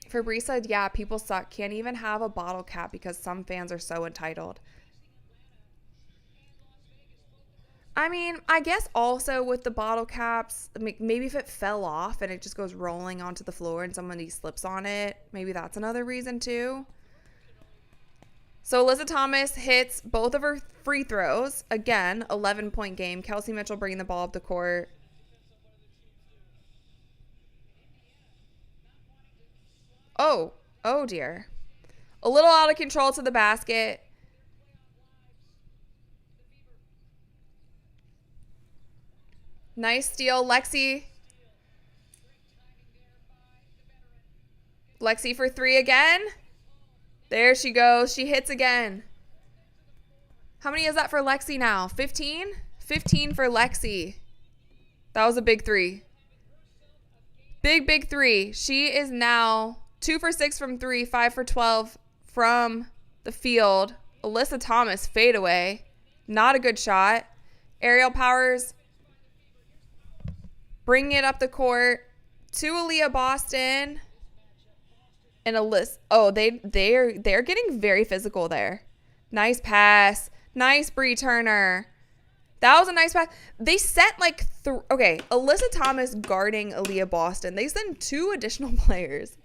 Fabrice said, yeah, people suck. Can't even have a bottle cap because some fans are so entitled. I mean, I guess also with the bottle caps, maybe if it fell off and it just goes rolling onto the floor and somebody slips on it, maybe that's another reason too. So Alyssa Thomas hits both of her free throws. Again, 11-point game. Kelsey Mitchell bringing the ball up the court. Oh dear. A little out of control to the basket. Nice steal. Lexi for 3 again. There she goes. She hits again. How many is that for Lexi now? 15? 15 for Lexi. That was a big 3. Big 3. She is now 2 for 6 from 3, 5 for 12 from the field. Alyssa Thomas fadeaway. Not a good shot. Aerial Powers bringing it up the court to Aaliyah Boston. And Alyssa. Oh, they're getting very physical there. Nice pass. Nice Bree Turner. That was a nice pass. They sent like okay, Alyssa Thomas guarding Aaliyah Boston. They sent 2 additional players.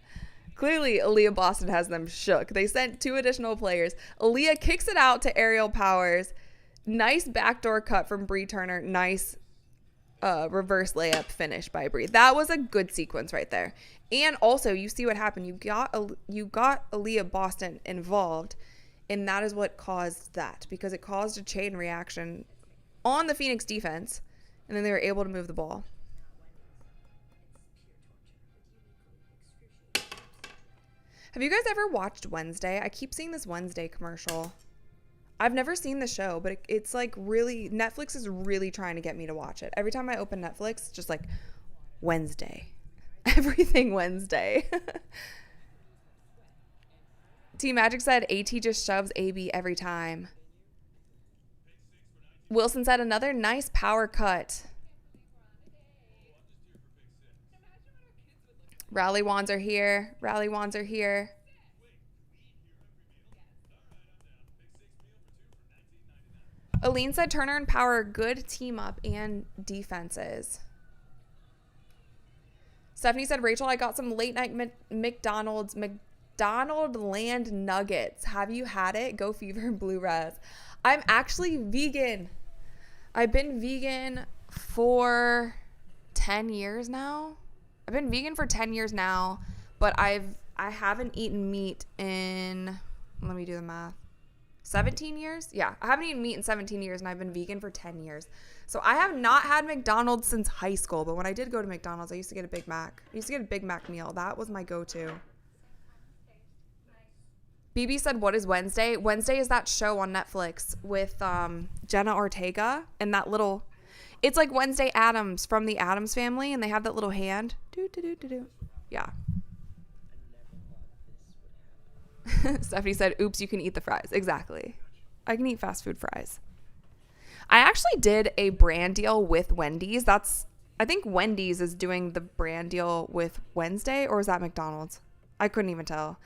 Clearly, Aaliyah Boston has them shook. They sent 2 additional players. Aaliyah kicks it out to Aerial Powers. Nice backdoor cut from Bree Turner. Nice reverse layup finish by Bree. That was a good sequence right there. And also, you see what happened. You got Aaliyah Boston involved, and that is what caused that, because it caused a chain reaction on the Phoenix defense, and then they were able to move the ball. Have you guys ever watched Wednesday? I keep seeing this Wednesday commercial. I've never seen the show, but it's like really, Netflix is really trying to get me to watch it. Every time I open Netflix, just like Wednesday. Everything Wednesday. T Magic said AT just shoves AB every time. Wilson said another nice power cut. Rally wands are here. Rally wands are here. Aline said Turner and Power, good team up and defenses. Stephanie said, Rachel, I got some late night McDonald land nuggets. Have you had it? Go Fever and Blue Res. I'm actually vegan. I've been vegan for 10 years now. I've been vegan for 10 years now, but I haven't eaten meat in, let me do the math, 17 years? Yeah, I haven't eaten meat in 17 years, and I've been vegan for 10 years. So I have not had McDonald's since high school, but when I did go to McDonald's, I used to get a Big Mac. I used to get a Big Mac meal. That was my go-to. BB said, what is Wednesday? Wednesday is that show on Netflix with Jenna Ortega and that little, it's like Wednesday Addams from the Addams Family, and they have that little hand. Yeah. Stephanie said, oops, you can eat the fries. Exactly. I can eat fast food fries. I actually did a brand deal with Wendy's. I think Wendy's is doing the brand deal with Wednesday, or is that McDonald's? I couldn't even tell.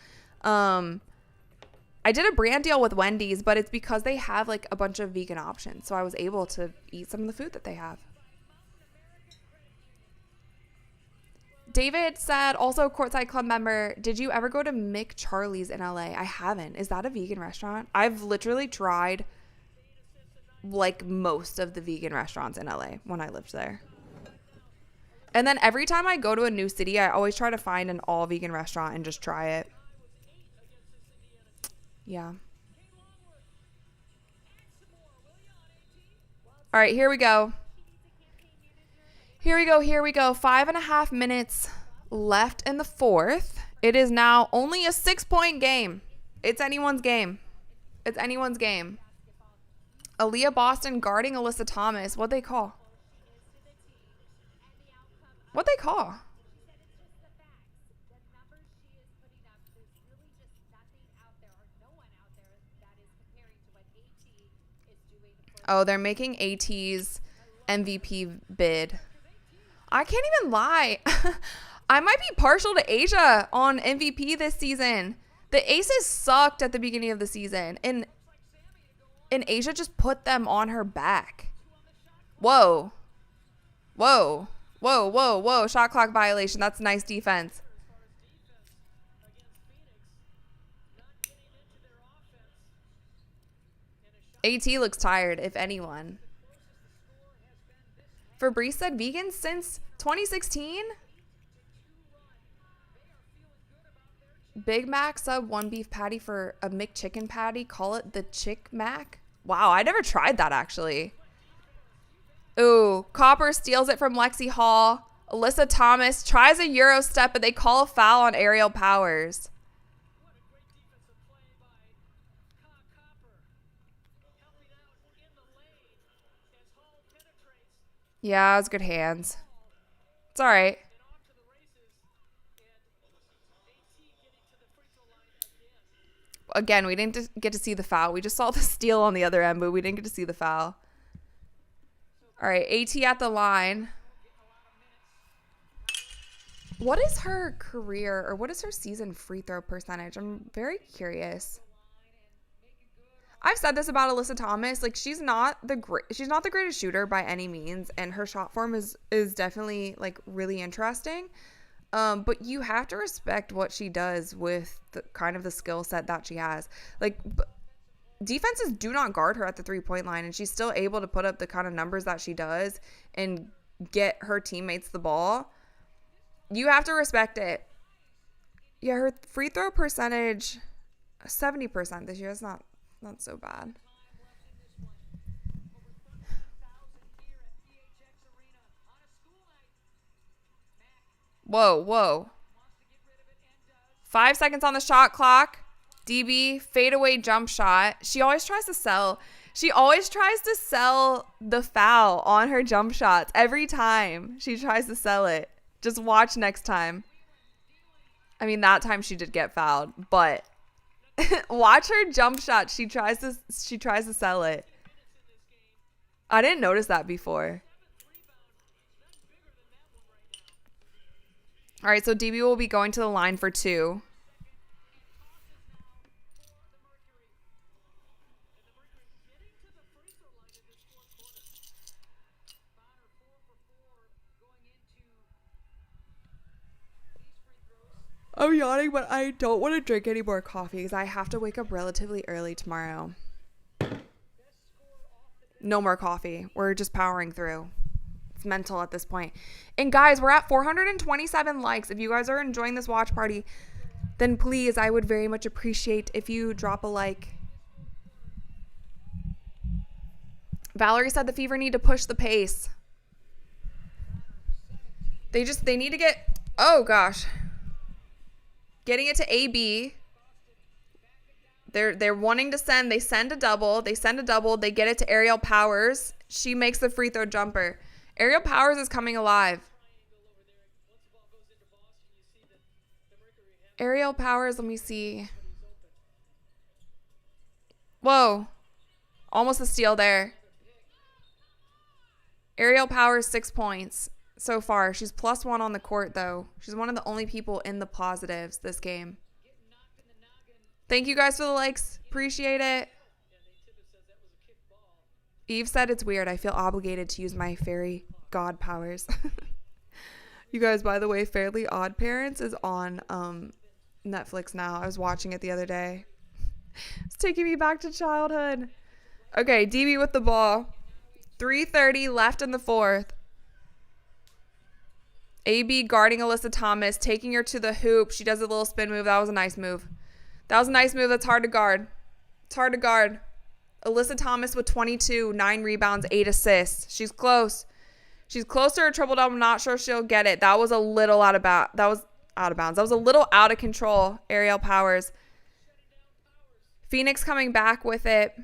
I did a brand deal with Wendy's, but it's because they have like a bunch of vegan options. So I was able to eat some of the food that they have. David said, also Courtside Club member, did you ever go to McCharlie's in LA? I haven't. Is that a vegan restaurant? I've literally tried like most of the vegan restaurants in LA when I lived there. And then every time I go to a new city, I always try to find an all vegan restaurant and just try it. Yeah. All right, here we go. Here we go. 5.5 minutes left in the fourth. It is now only a 6-point game. It's anyone's game. Aaliyah Boston guarding Alyssa Thomas. What'd they call? Oh, they're making AT's MVP bid. I can't even lie. I might be partial to Asia on MVP this season. The Aces sucked at the beginning of the season, and Asia just put them on her back. Whoa. Shot clock violation. That's nice defense. AT looks tired, if anyone. Fabrice said vegan since 2016? Big Mac sub 1 beef patty for a McChicken patty. Call it the Chick Mac. Wow, I never tried that actually. Ooh, Copper steals it from Lexi Hall. Alyssa Thomas tries a Euro step, but they call a foul on Aerial Powers. Yeah, it was good hands. It's all right. Again, we didn't get to see the foul. We just saw the steal on the other end, but we didn't get to see the foul. All right, AT at the line. What is her career, or what is her season free throw percentage? I'm very curious. I've said this about Alyssa Thomas. Like, she's not the greatest shooter by any means, and her shot form is definitely like really interesting. But you have to respect what she does with the kind of the skill set that she has. Like, defenses do not guard her at the 3-point line, and she's still able to put up the kind of numbers that she does and get her teammates the ball. You have to respect it. Yeah, her free throw percentage, 70% this year. It's not so bad. Whoa. 5 seconds on the shot clock. DB, fadeaway jump shot. She always tries to sell the foul on her jump shots. Every time she tries to sell it. Just watch next time. I mean, that time she did get fouled, but watch her jump shot. She tries to sell it. I didn't notice that before. All right, so DB will be going to the line for 2. I'm yawning, but I don't want to drink any more coffee because I have to wake up relatively early tomorrow. No more coffee. We're just powering through. It's mental at this point. And guys, we're at 427 likes. If you guys are enjoying this watch party, then please, I would very much appreciate if you drop a like. Valerie said the Fever need to push the pace. They need to get, oh gosh. Getting it to AB. They're wanting to send. They send a double. They get it to Ariel Powers. She makes the free throw jumper. Ariel Powers is coming alive. Ariel Powers, let me see. Whoa. Almost a steal there. Ariel Powers, 6 points so far. She's +1 on the court, though. She's one of the only people in the positives this game. Thank you guys for the likes. Appreciate it. Eve said it's weird. I feel obligated to use my fairy god powers. You guys, by the way, Fairly Odd Parents is on Netflix now. I was watching it the other day. It's taking me back to childhood. Okay, DB with the ball. 3:30 left in the fourth. AB guarding Alyssa Thomas, taking her to the hoop. She does a little spin move. That was a nice move. That's hard to guard. It's hard to guard. Alyssa Thomas with 22, 9 rebounds, 8 assists. She's close. She's close to her triple double. I'm not sure she'll get it. That was a little out of bounds. That was a little out of control. Ariel Powers. Phoenix coming back with it.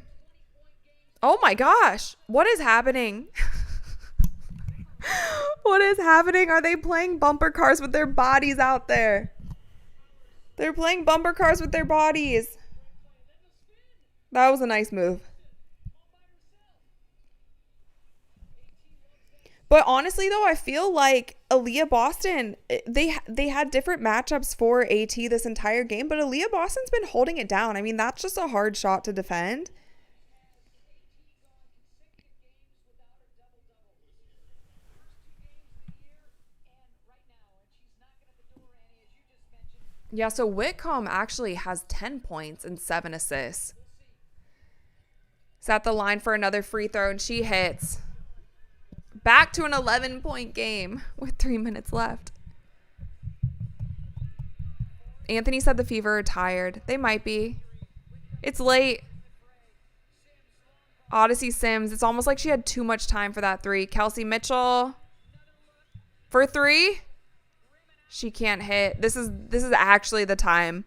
Oh my gosh. What is happening? What is happening? Are they playing bumper cars with their bodies out there? They're playing bumper cars with their bodies. That was a nice move. But honestly, though, I feel like Aaliyah Boston, they had different matchups for AT this entire game, but Aaliyah Boston's been holding it down. I mean, that's just a hard shot to defend. Yeah, so Whitcomb actually has 10 points and 7 assists. Is at the line for another free throw, and she hits. Back to an 11-point game with 3 minutes left. Anthony said the Fever are tired. They might be. It's late. Odyssey Sims. It's almost like she had too much time for that 3. Kelsey Mitchell for 3. She can't hit. This is actually the time.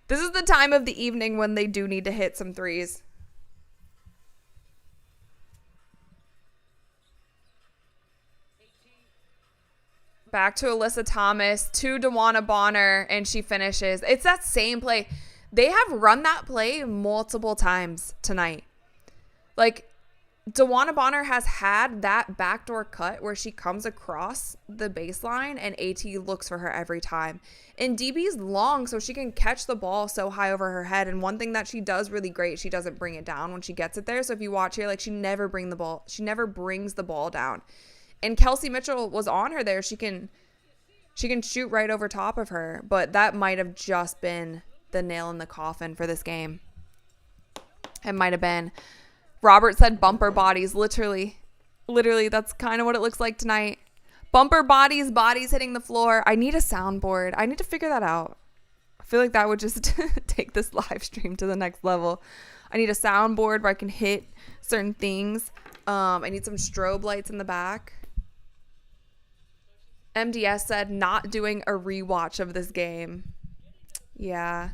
This is the time of the evening when they do need to hit some 3s. Back to Alyssa Thomas, to DeWanna Bonner, and she finishes. It's that same play. They have run that play multiple times tonight. Like, DeWanna Bonner has had that backdoor cut where she comes across the baseline and AT looks for her every time. And DB's long, so she can catch the ball so high over her head. And one thing that she does really great, she doesn't bring it down when she gets it there. So if you watch here, like, she never brings the ball down. And Kelsey Mitchell was on her there. She can shoot right over top of her, but that might have just been the nail in the coffin for this game. It might have been. Robert said bumper bodies. Literally, that's kind of what it looks like tonight. Bumper bodies hitting the floor. I need a soundboard. I need to figure that out. I feel like that would just take this live stream to the next level. I need a soundboard where I can hit certain things. I need some strobe lights in the back. MDS said not doing a rewatch of this game. Yeah.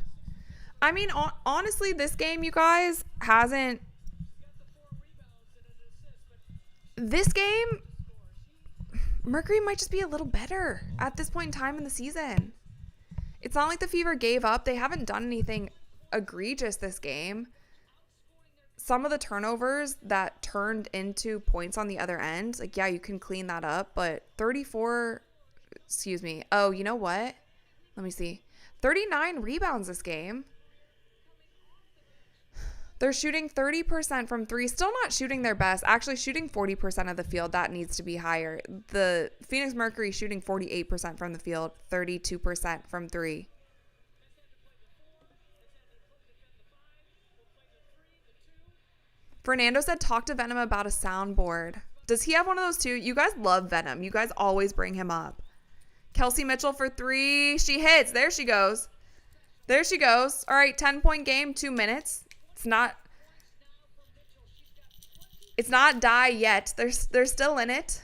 I mean, honestly, this game, you guys, hasn't... This game, Mercury might just be a little better at this point in time in the season. It's not like the Fever gave up. They haven't done anything egregious this game. Some of the turnovers that turned into points on the other end, like, yeah, you can clean that up, but 34, excuse me. Oh, you know what? Let me see. 39 rebounds this game. They're shooting 30% from three. Still not shooting their best. Actually shooting 40% of the field. That needs to be higher. The Phoenix Mercury shooting 48% from the field, 32% from three. Fernando said, talk to Venom about a soundboard. Does he have one of those too? You guys love Venom. You guys always bring him up. Kelsey Mitchell for three. She hits. There she goes. There she goes. All right, 10-point game, 2 minutes. It's not die yet. They're still in it.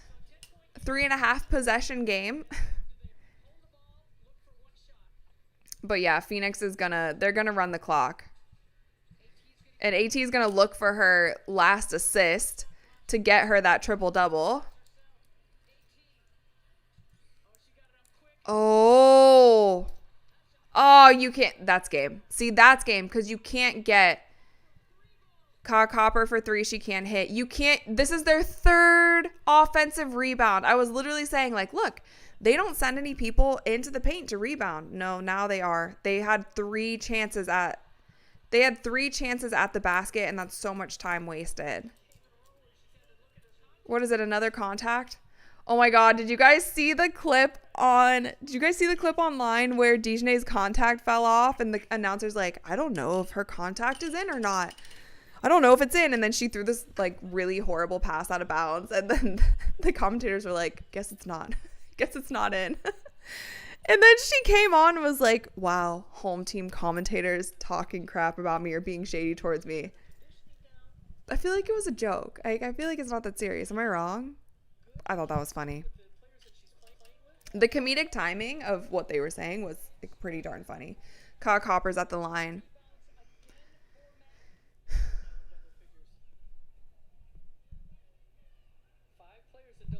3.5 possession game. But yeah, Phoenix is they're gonna run the clock. And AT is gonna look for her last assist to get her that triple-double. Oh, you can't. That's game. See, that's game because you can't get Copper for three. She can't hit. You can't. This is their third offensive rebound. I was literally saying, like, look, they don't send any people into the paint to rebound. No, now they are. They had three chances at the basket, and that's so much time wasted. What is it? Another contact? Oh my God. Did you guys see the clip online where Dejanay's contact fell off and the announcer's like, I don't know if her contact is in or not. I don't know if it's in. And then she threw this like really horrible pass out of bounds. And then the commentators were like, guess it's not. Guess it's not in. And then she came on and was like, wow, home team commentators talking crap about me or being shady towards me. I feel like it was a joke. I feel like it's not that serious. Am I wrong? I thought that was funny. The comedic timing of what they were saying was like pretty darn funny. Hopper's at the line.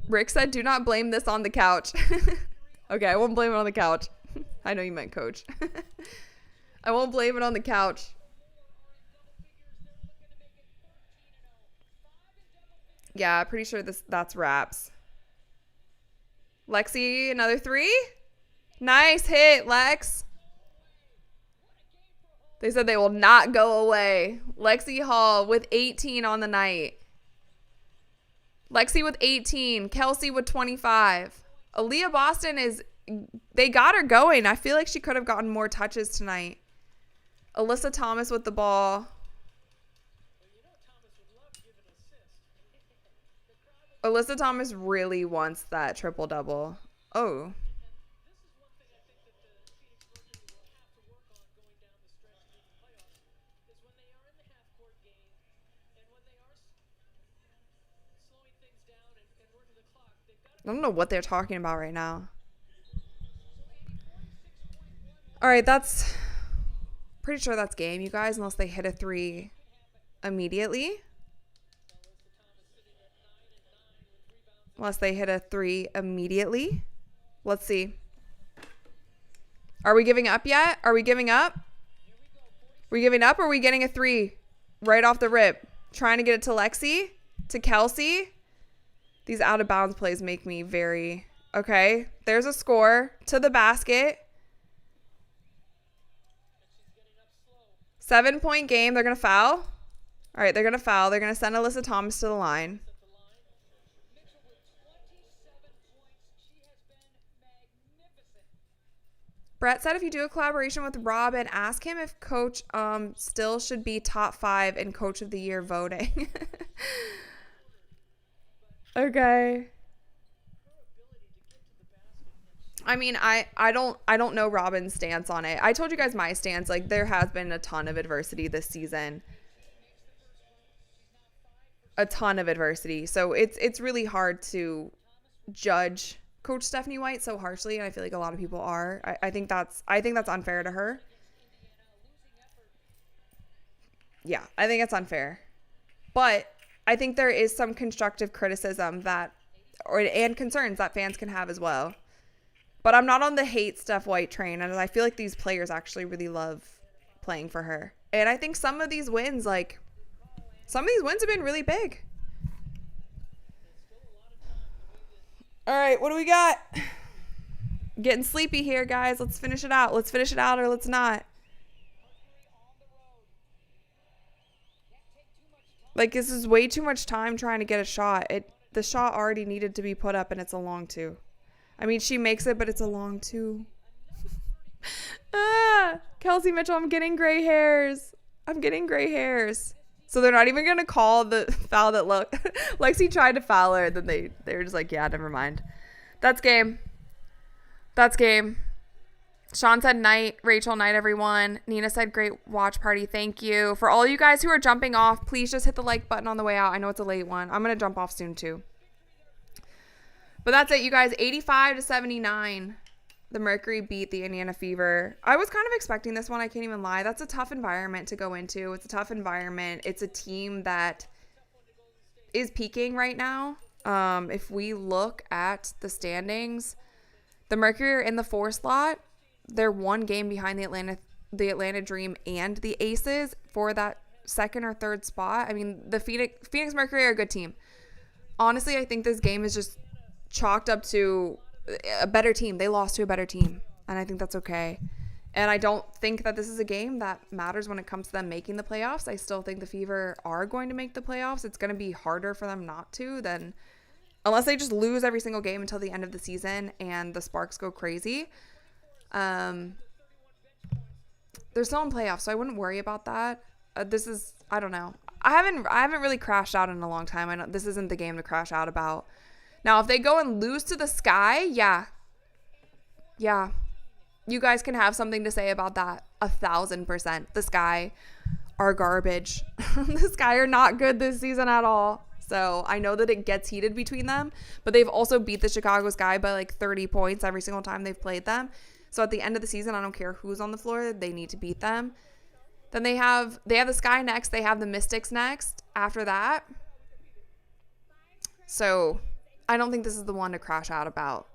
Rick said, do not blame this on the couch. Okay, I won't blame it on the couch. I know you meant coach. I won't blame it on the couch. Yeah, pretty sure that's wraps. Lexi, another three? Nice hit, Lex. They said they will not go away. Lexi Hall with 18 on the night. Lexi with 18. Kelsey with 25. Aaliyah Boston they got her going. I feel like she could have gotten more touches tonight. Alyssa Thomas with the ball. Alyssa Thomas really wants that triple-double. Oh. I don't know what they're talking about right now. All right, that's pretty sure that's game, you guys, unless they hit a three immediately. Let's see. Are we giving up yet? Are we giving up? Or are we getting a three right off the rip? Trying to get it to Lexi? To Kelsey? These out of bounds plays make me very... Okay, there's a score to the basket. 7-point game. They're going to foul. All right, they're going to foul. They're going to send Alyssa Thomas to the line. Brett said if you do a collaboration with Robin, ask him if Coach still should be top 5 in Coach of the Year voting. Okay. I mean, I don't know Robin's stance on it. I told you guys my stance. Like, there has been a ton of adversity this season. A ton of adversity. So it's really hard to judge Coach Stephanie White so harshly, and I feel like a lot of people are. I think that's unfair to her. Yeah, I think it's unfair. But I think there is some constructive criticism that and concerns that fans can have as well. But I'm not on the hate Steph White train, and I feel like these players actually really love playing for her. And I think some of these wins have been really big. All right, what do we got? Getting sleepy here, guys. Let's finish it out. Let's finish it out or let's not. Like, this is way too much time trying to get a shot. The shot already needed to be put up, and it's a long two. I mean, she makes it, but it's a long two. Kelsey Mitchell, I'm getting gray hairs. So they're not even going to call the foul that Lexi tried to foul her. Then they were just like, yeah, never mind. That's game. Sean said night. Rachel, night, everyone. Nina said great watch party. Thank you. For all you guys who are jumping off, please just hit the like button on the way out. I know it's a late one. I'm going to jump off soon too. But that's it, you guys. 85-79. The Mercury beat the Indiana Fever. I was kind of expecting this one. I can't even lie. That's a tough environment to go into. It's a tough environment. It's a team that is peaking right now. If we look at the standings, the Mercury are in the 4 slot. They're 1 game behind the Atlanta Dream and the Aces for that 2nd or 3rd spot. I mean, the Phoenix Mercury are a good team. Honestly, I think this game is just chalked up to a better team. They lost to a better team, and I think that's okay. And I don't think that this is a game that matters when it comes to them making the playoffs. I still think the Fever are going to make the playoffs. It's going to be harder for them not to than unless they just lose every single game until the end of the season and the Sparks go crazy. They're still in playoffs, so I wouldn't worry about that. I don't know. I haven't really crashed out in a long time. I know this isn't the game to crash out about. Now, if they go and lose to the Sky, yeah. You guys can have something to say about that. 1,000%. The Sky are garbage. The Sky are not good this season at all. So I know that it gets heated between them, but they've also beat the Chicago Sky by like 30 points every single time they've played them. So at the end of the season, I don't care who's on the floor, they need to beat them. Then they have the Sky next. They have the Mystics next after that. So I don't think this is the one to crash out about.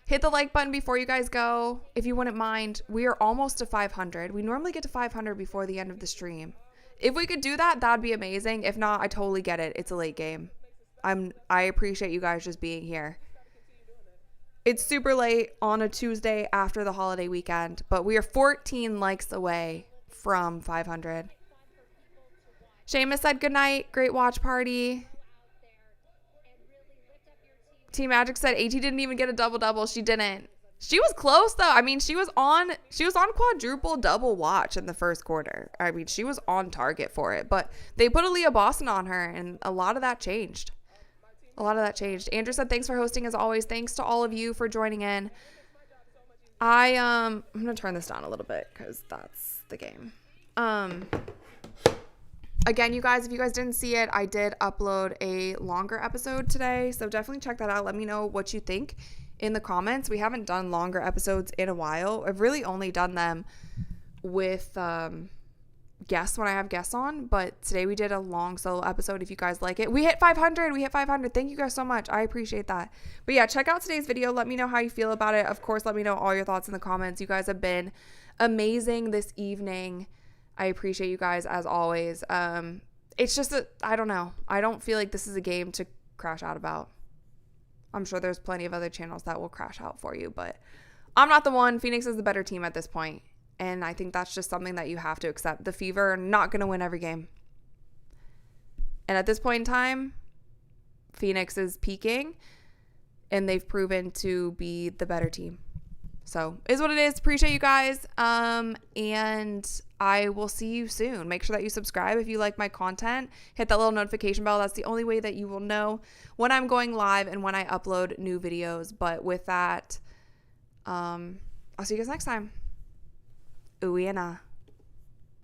Hit the like button before you guys go. If you wouldn't mind, we are almost to 500. We normally get to 500 before the end of the stream. If we could do that, that'd be amazing. If not, I totally get it. It's a late game. I appreciate you guys just being here. It's super late on a Tuesday after the holiday weekend, but we are 14 likes away from 500. Seamus said good night. Great watch party. Team Magic said AT didn't even get a double-double. She didn't. She was close, though. I mean, she was on quadruple double watch in the first quarter. I mean, she was on target for it. But they put Aaliyah Boston on her, and a lot of that changed. Andrew said, thanks for hosting, as always. Thanks to all of you for joining in. I'm going to turn this down a little bit because that's the game. Again, you guys, if you guys didn't see it, I did upload a longer episode today, so definitely check that out. Let me know what you think in the comments. We haven't done longer episodes in a while. I've really only done them with guests when I have guests on, but today we did a long solo episode if you guys like it. We hit 500. Thank you guys so much. I appreciate that. But yeah, check out today's video. Let me know how you feel about it. Of course, let me know all your thoughts in the comments. You guys have been amazing this evening. I appreciate you guys as always. It's just I don't know. I don't feel like this is a game to crash out about. I'm sure there's plenty of other channels that will crash out for you, but I'm not the one. Phoenix is the better team at this point, and I think that's just something that you have to accept. The Fever are not going to win every game. And at this point in time, Phoenix is peaking, and they've proven to be the better team. So, is what it is. Appreciate you guys. And I will see you soon. Make sure that you subscribe if you like my content. Hit that little notification bell. That's the only way that you will know when I'm going live and when I upload new videos. But with that, I'll see you guys next time. Ooh,